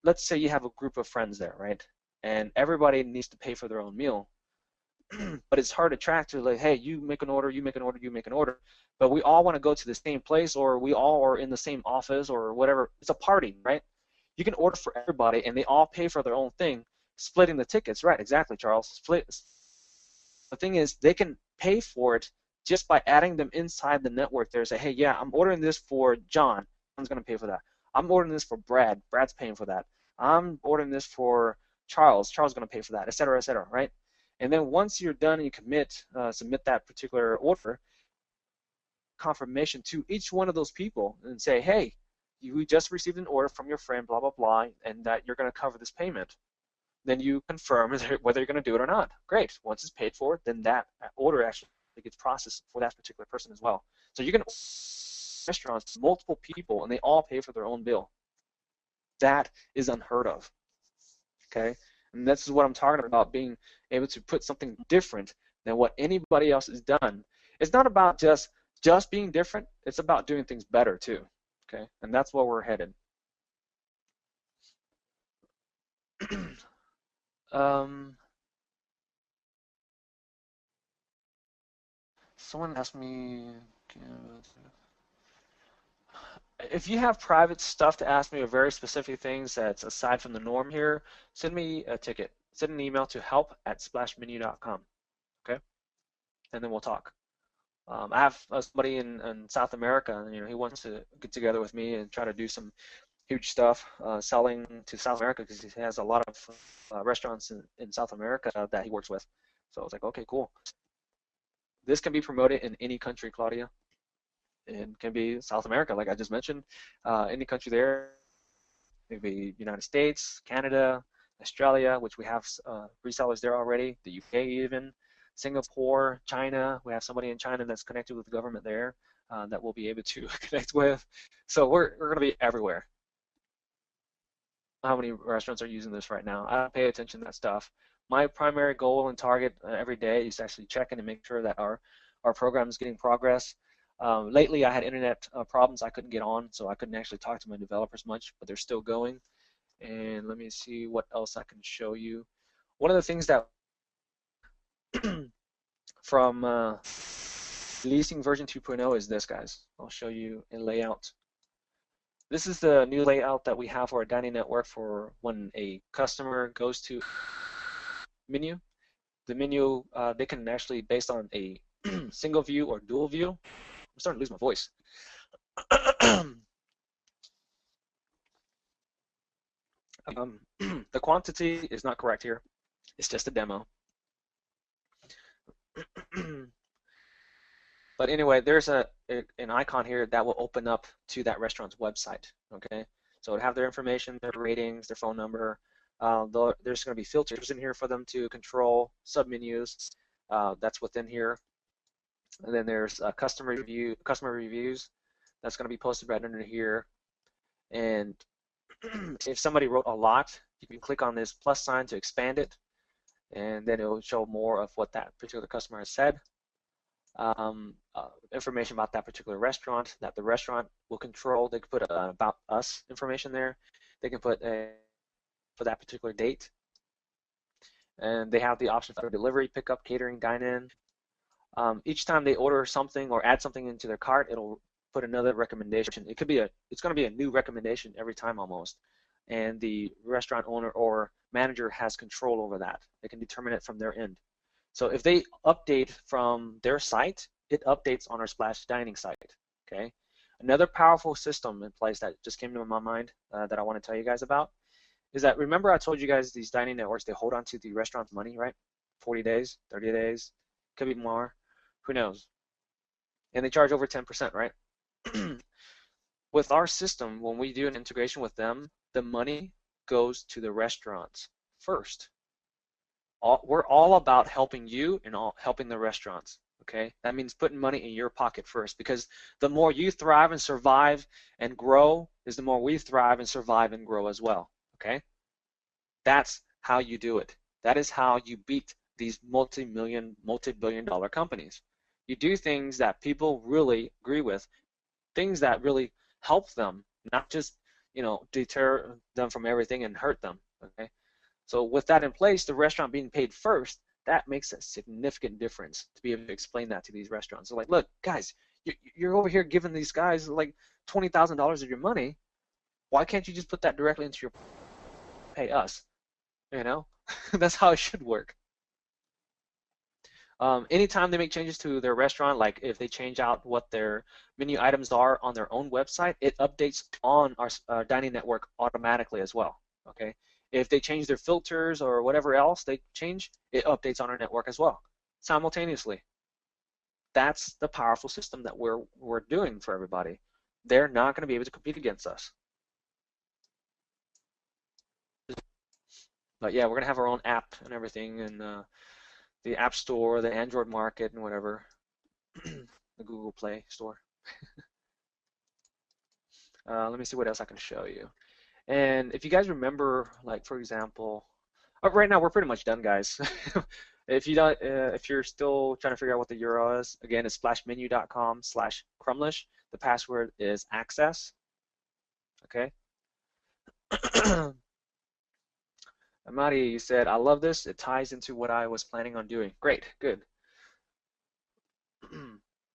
let's say you have a group of friends there, right? And everybody needs to pay for their own meal. But it's hard to track to like, hey, you make an order, you make an order, you make an order. But we all want to go to the same place, or we all are in the same office or whatever. It's a party, right? You can order for everybody and they all pay for their own thing. Splitting the tickets, right? Exactly, Charles. Split. The thing is, they can pay for it just by adding them inside the network. There, say, hey, yeah, I'm ordering this for John. John's going to pay for that. I'm ordering this for Brad. Brad's paying for that. I'm ordering this for Charles. Charles is going to pay for that, et cetera, right? And then once you're done and you submit that particular order, confirmation to each one of those people and say, hey, you just received an order from your friend, blah, blah, blah, and that you're going to cover this payment. Then you confirm whether you're going to do it or not. Great. Once it's paid for, then that order actually gets processed for that particular person as well. So you can restaurants, multiple people, and they all pay for their own bill. That is unheard of. Okay, and this is what I'm talking about, being able to put something different than what anybody else has done. It's not about just being different. It's about doing things better too. Okay, and that's where we're headed. Someone asked me, if you have private stuff to ask me or very specific things that's aside from the norm here, send me a ticket. Send an email to help@splashmenu.com, okay? And then we'll talk. I have somebody in South America, and he wants to get together with me and try to do some huge stuff selling to South America because he has a lot of restaurants in South America that he works with. So I was like, okay, cool. This can be promoted in any country, Claudia. It can be South America, like I just mentioned, any country there. Maybe United States, Canada, Australia, which we have resellers there already, the UK even, Singapore, China. We have somebody in China that's connected with the government there that we'll be able to connect with. So we're going to be everywhere. How many restaurants are using this right now? I don't pay attention to that stuff. My primary goal and target every day is actually checking and make sure that our program is getting progress. Lately, I had internet problems. I couldn't get on, so I couldn't actually talk to my developers much, but they're still going. And let me see what else I can show you. One of the things that from releasing version 2.0 is this, guys. I'll show you a layout. This is the new layout that we have for our dining network for when a customer goes to menu. The menu, they can actually, based on a single view or dual view. I'm starting to lose my voice. The quantity is not correct here. It's just a demo. But anyway, there's an icon here that will open up to that restaurant's website. Okay, so it'll have their information, their ratings, their phone number. There's going to be filters in here for them to control submenus. That's within here. And then there's customer reviews. That's going to be posted right under here. And if somebody wrote a lot, you can click on this plus sign to expand it, and then it will show more of what that particular customer has said. Information about that particular restaurant that the restaurant will control. They can put about us information there. They can put for that particular date. And they have the option for delivery, pickup, catering, dine-in. Each time they order something or add something into their cart, it'll put another recommendation. It's going to be a new recommendation every time almost. And the restaurant owner or manager has control over that. They can determine it from their end. So if they update from their site, it updates on our Splash Dining site, okay? Another powerful system in place that just came to my mind that I want to tell you guys about is that, remember I told you guys these dining networks, they hold on to the restaurant's money, right? 40 days, 30 days, could be more, who knows? And they charge over 10%, right? With our system, when we do an integration with them, the money goes to the restaurants first. We're all about helping you and helping the restaurants, okay? That means putting money in your pocket first, because the more you thrive and survive and grow is the more we thrive and survive and grow as well, okay? That's how you do it. That is how you beat these multi-billion-dollar companies. You do things that people really agree with, things that really help them, not just, you know, deter them from everything and hurt them, okay? So with that in place, the restaurant being paid first, that makes a significant difference to be able to explain that to these restaurants. So like, look, guys, you're over here giving these guys like $20,000 of your money. Why can't you just put that directly into your pay us? You know, that's how it should work. Anytime they make changes to their restaurant, like if they change out what their menu items are on their own website, it updates on our dining network automatically as well, okay? If they change their filters or whatever else they change, it updates on our network as well, simultaneously. That's the powerful system that we're doing for everybody. They're not going to be able to compete against us. But yeah, we're going to have our own app and everything, and the App Store, the Android Market, and whatever, the Google Play Store. Let me see what else I can show you. And if you guys remember, like for example, right now we're pretty much done, guys. If you don't, if you're still trying to figure out what the URL is, again, it's splashmenu.com/Crumlish. The password is access. Okay. Amadi, you said, I love this. It ties into what I was planning on doing. Great, good.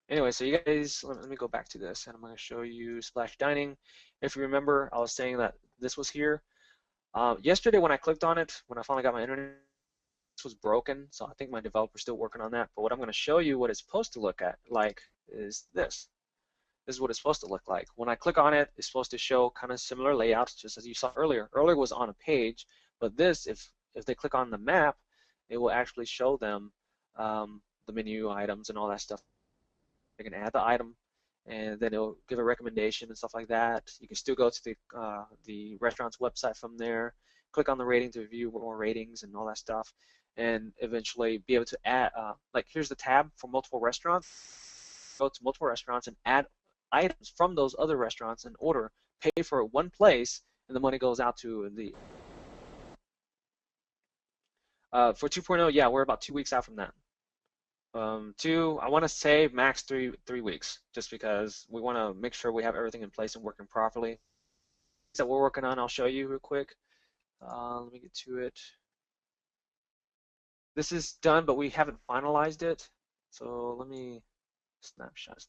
Anyway, so you guys, let me go back to this, and I'm going to show you Splash Dining. If you remember, I was saying that this was here. Yesterday when I clicked on it, when I finally got my internet, this was broken, so I think my developer's still working on that. But what I'm going to show you what it's supposed to look like is this. This is what it's supposed to look like. When I click on it, it's supposed to show kind of similar layouts, just as you saw earlier. Earlier was on a page, but this, if they click on the map, it will actually show them the menu items and all that stuff. They can add the item, and then it'll give a recommendation and stuff like that. You can still go to the restaurant's website from there, click on the rating to view more ratings and all that stuff, and eventually be able to add, like here's the tab for multiple restaurants. Go to multiple restaurants and add items from those other restaurants and order, pay for it one place, and the money goes out to the. For 2.0, yeah, we're about 2 weeks out from that. I want to say max three weeks, just because we want to make sure we have everything in place and working properly. That we're working on, I'll show you real quick. Let me get to it. This is done, but we haven't finalized it. So let me snapshot.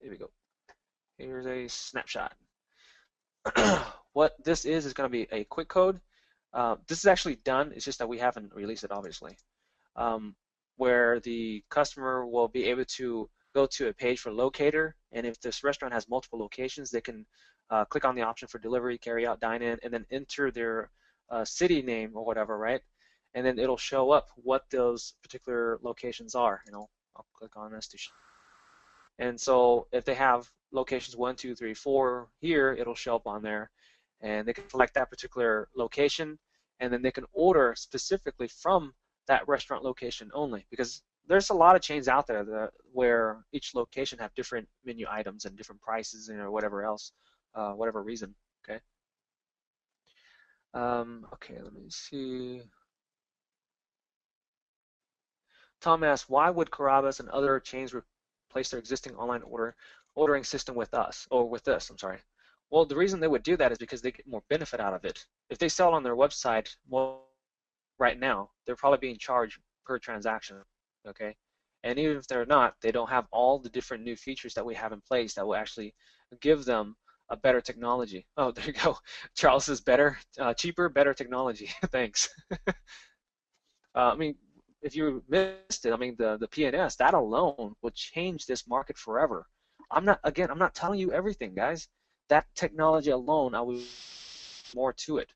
Here we go. Here's a snapshot. What this is going to be a quick code. This is actually done. It's just that we haven't released it, obviously. Where the customer will be able to go to a page for locator, and if this restaurant has multiple locations, they can click on the option for delivery, carry out, dine in, and then enter their city name or whatever, right? And then it'll show up what those particular locations are. You know, I'll click on this to show. And so if they have locations 1, 2, 3, 4 here, it'll show up on there, and they can select that particular location, and then they can order specifically from that restaurant location only, because there's a lot of chains out there where each location have different menu items and different prices and or whatever else, whatever reason. Okay. Okay, let me see. Tom asks, why would Carrabba's and other chains replace their existing online ordering system with us, or with this, I'm sorry. Well, the reason they would do that is because they get more benefit out of it. If they sell on their website more right now, they're probably being charged per transaction, okay? And even if they're not, they don't have all the different new features that we have in place that will actually give them a better technology. Oh, there you go. Charles says better, cheaper, better technology. Thanks. I mean, if you missed it, I mean, the PNS, that alone will change this market forever. I'm not telling you everything, guys. That technology alone, I will more to it.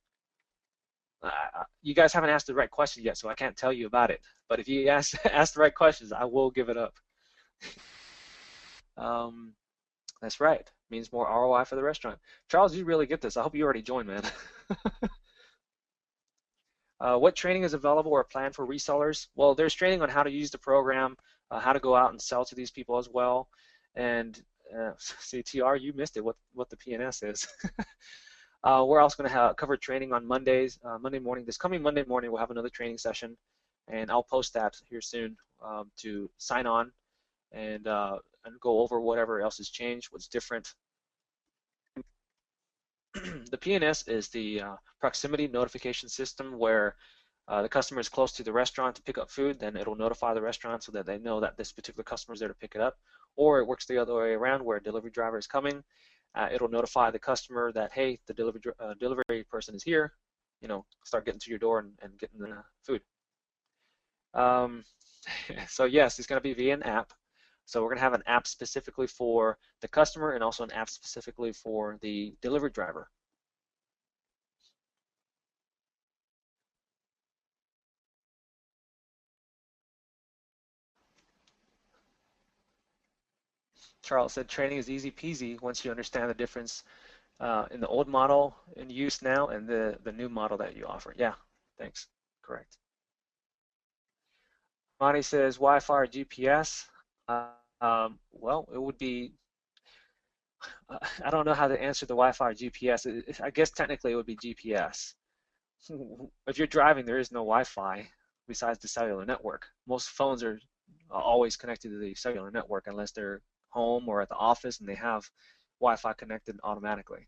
You guys haven't asked the right question yet, so I can't tell you about it. But if you ask the right questions, I will give it up. That's right. Means more ROI for the restaurant. Charles, you really get this. I hope you already joined, man. What training is available or planned for resellers? Well, there's training on how to use the program, how to go out and sell to these people as well. And see, TR, you missed it, what the PNS is. We're also going to cover training on Mondays, Monday morning. This coming Monday morning, we'll have another training session, and I'll post that here soon to sign on and go over whatever else has changed, what's different. The PNS is the proximity notification system where the customer is close to the restaurant to pick up food, then it'll notify the restaurant so that they know that this particular customer is there to pick it up. Or it works the other way around where a delivery driver is coming. It'll notify the customer that, hey, the delivery person is here. You know, start getting to your door and getting the food. So yes, it's going to be via an app. So we're going to have an app specifically for the customer and also an app specifically for the delivery driver. Charles said training is easy peasy once you understand the difference in the old model in use now and the new model that you offer. Yeah, thanks. Correct. Monty says Wi-Fi or GPS. Well, it would be, I don't know how to answer the Wi-Fi or GPS. I guess technically it would be GPS. If you're driving, there is no Wi-Fi besides the cellular network. Most phones are always connected to the cellular network unless they're home or at the office and they have Wi-Fi connected automatically.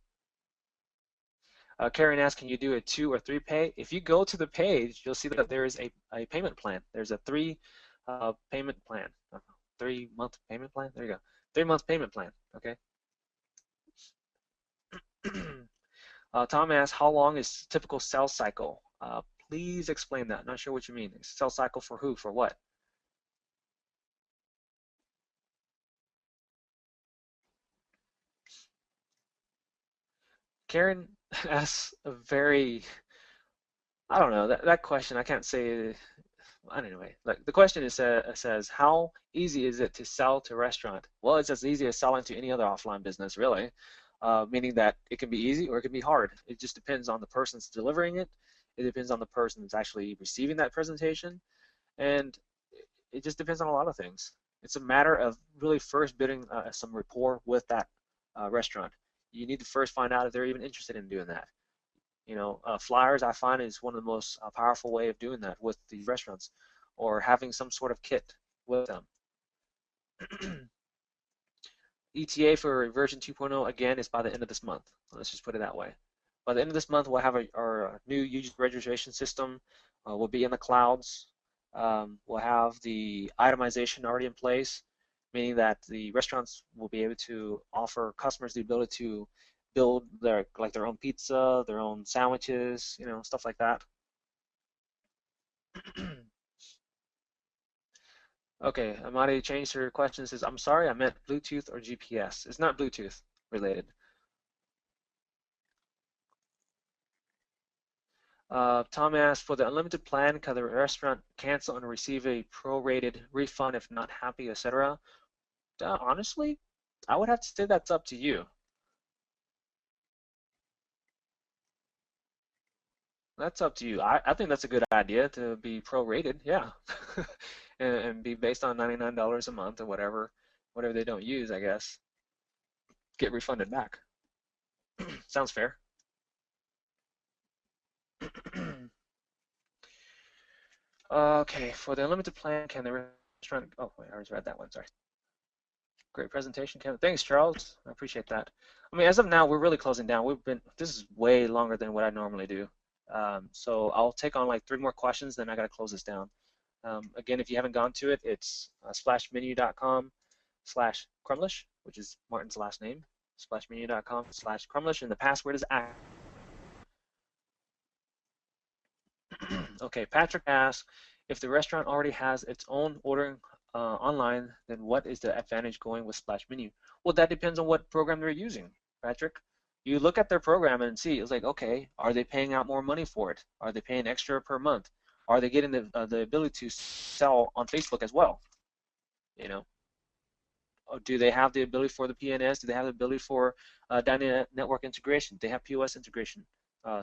Karen asks, can you do a 2 or 3 pay? If you go to the page, you'll see that there is a payment plan. There's a 3-payment plan, 3-month payment plan. There you go, 3-month payment plan. Okay. Tom asks, how long is typical sales cycle? Please explain that. Not sure what you mean. Sales cycle for who? For what? Karen asks a very, I don't know, that question, I can't say, anyway, like the question is, says, how easy is it to sell to a restaurant? Well, it's as easy as selling to any other offline business, really, meaning that it can be easy or it can be hard. It just depends on the person that's delivering it. It depends on the person that's actually receiving that presentation, and it just depends on a lot of things. It's a matter of really first building some rapport with that restaurant. You need to first find out if they're even interested in doing that. You know, flyers I find is one of the most powerful way of doing that with the restaurants, or having some sort of kit with them. ETA for version 2.0 again is by the end of this month. Let's just put it that way. By the end of this month, we'll have our new user registration system. Will be in the clouds. We'll have the itemization already in place, meaning that the restaurants will be able to offer customers the ability to build their own pizza, their own sandwiches, you know, stuff like that. Okay, Amadi changed her question. Says, I'm sorry, I meant Bluetooth or GPS. It's not Bluetooth related. Tom asked, for the unlimited plan, can the restaurant cancel and receive a prorated refund if not happy, etc.? Honestly, I would have to say that's up to you. That's up to you. I think that's a good idea to be prorated, yeah, and be based on $99 a month or whatever they don't use, I guess, get refunded back. Sounds fair. Okay, for the unlimited plan, can the restaurant? Oh, wait, I already read that one. Sorry. Great presentation, Kevin. Thanks, Charles. I appreciate that. I mean, as of now, we're really closing down. This is way longer than what I normally do. So I'll take on like 3 more questions, then I got to close this down. Again, if you haven't gone to it, it's splashmenu.com/Crumlish, which is Martin's last name. Splashmenu.com/Crumlish, and the password is act. Okay, Patrick asks, if the restaurant already has its own ordering online, then what is the advantage going with Splash Menu? Well, that depends on what program they're using, Patrick. You look at their program and see, it's like, okay, are they paying out more money for it? Are they paying extra per month? Are they getting the ability to sell on Facebook as well? You know, or do they have the ability for the PNS? Do they have the ability for dynamic network integration? Do they have POS integration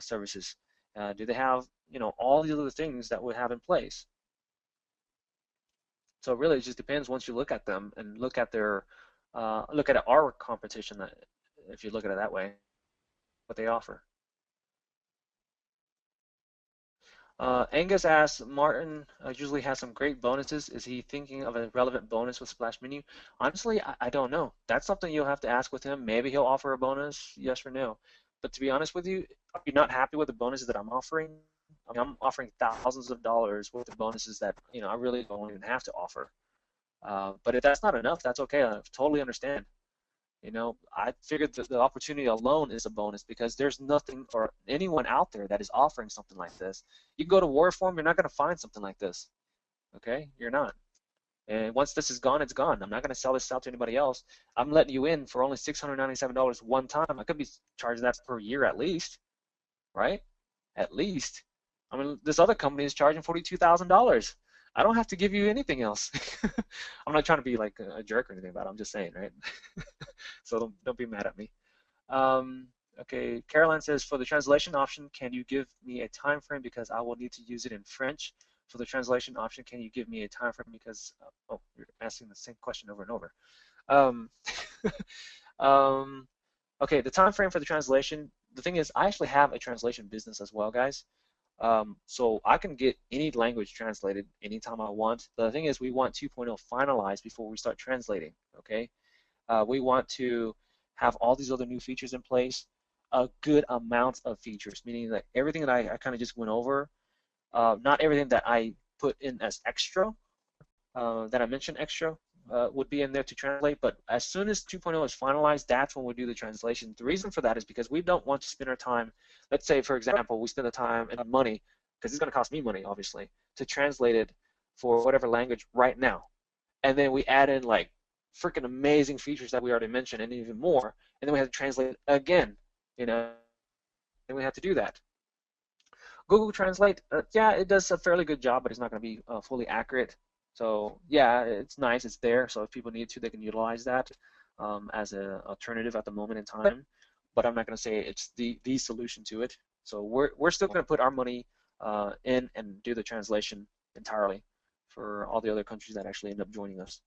services? Do they have, all the other things that we have in place? So really, it just depends once you look at them and look at our competition. If you look at it that way, what they offer. Angus asks, Martin usually has some great bonuses. Is he thinking of a relevant bonus with Splash Menu? Honestly, I don't know. That's something you'll have to ask with him. Maybe he'll offer a bonus, yes or no. But to be honest with you, are you not happy with the bonuses that I'm offering? I mean, I'm offering thousands of dollars worth of bonuses that I really don't even have to offer. But if that's not enough, that's okay. I totally understand. I figured that the opportunity alone is a bonus because there's nothing or anyone out there that is offering something like this. You go to Wareform, you're not going to find something like this. Okay, you're not. And once this is gone, it's gone. I'm not going to sell this out to anybody else. I'm letting you in for only $697 one time. I could be charging that per year at least, right? At least. I mean, this other company is charging $42,000. I don't have to give you anything else. I'm not trying to be like a jerk or anything about it. I'm just saying, right? So don't be mad at me. Okay, Caroline says, for the translation option, can you give me a time frame because I will need to use it in French. For the translation option, can you give me a time frame because, oh, you're asking the same question over and over. Okay, the time frame for the translation, the thing is, I actually have a translation business as well, guys. So I can get any language translated anytime I want. The thing is, we want 2.0 finalized before we start translating, okay? We want to have all these other new features in place, a good amount of features, meaning that everything that I kind of just went over, not everything that I put in as extra, that I mentioned extra, would be in there to translate, but as soon as 2.0 is finalized, that's when we do the translation. The reason for that is because we don't want to spend our time, let's say, for example, we spend the time and money, because it's going to cost me money, obviously, to translate it for whatever language right now. And then we add in, like, freaking amazing features that we already mentioned and even more, and then we have to translate it again, and we have to do that. Google Translate, yeah, it does a fairly good job, but it's not going to be fully accurate. So yeah, it's nice, it's there, so if people need to, they can utilize that as an alternative at the moment in time, but I'm not going to say it's the solution to it. So we're still going to put our money in and do the translation entirely for all the other countries that actually end up joining us.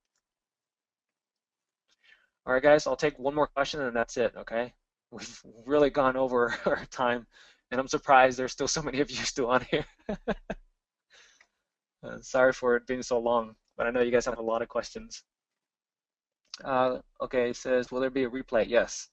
All right, guys, I'll take one more question and that's it, okay? We've really gone over our time, and I'm surprised there's still so many of you still on here. Sorry for it being so long, but I know you guys have a lot of questions. Okay, it says, will there be a replay? Yes.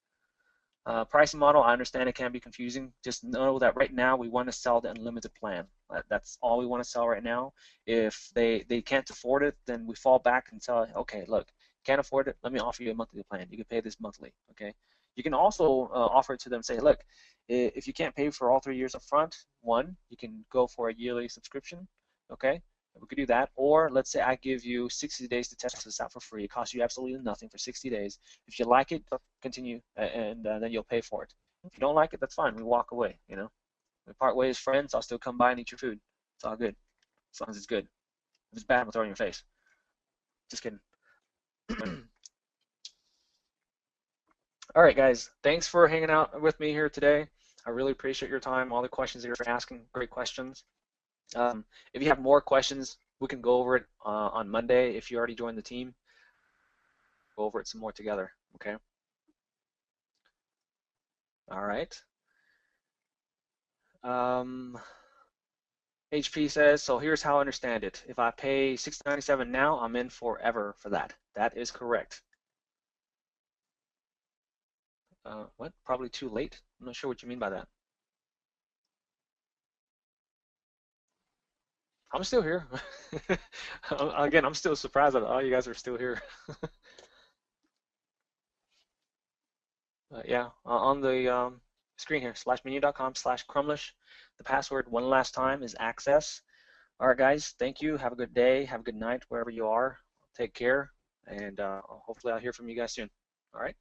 Pricing model, I understand it can be confusing. Just know that right now we want to sell the unlimited plan. That's all we want to sell right now. If they can't afford it, then we fall back and tell, okay, look, can't afford it, let me offer you a monthly plan. You can pay this monthly, okay? You can also offer it to them, say, look, if you can't pay for all 3 years up front, you can go for a yearly subscription, okay? We could do that, or let's say I give you 60 days to test this out for free. It costs you absolutely nothing for 60 days. If you like it, continue, and then you'll pay for it. If you don't like it, that's fine. We walk away. We part ways, friends. I'll still come by and eat your food. It's all good, as long as it's good. If it's bad, I'm gonna throw it in your face. Just kidding. All right, guys. Thanks for hanging out with me here today. I really appreciate your time, all the questions that you're asking, great questions. If you have more questions, we can go over it on Monday. If you already joined the team, go over it some more together, okay? All right. HP says, so here's how I understand it. If I pay $697 now, I'm in forever for that. That is correct. What? Probably too late? I'm not sure what you mean by that. I'm still here. Again, I'm still surprised that all you guys are still here. Yeah, on the screen here, slashmenu.com/Crumlish. The password one last time is access. All right, guys, thank you. Have a good day. Have a good night wherever you are. Take care, and hopefully I'll hear from you guys soon. All right.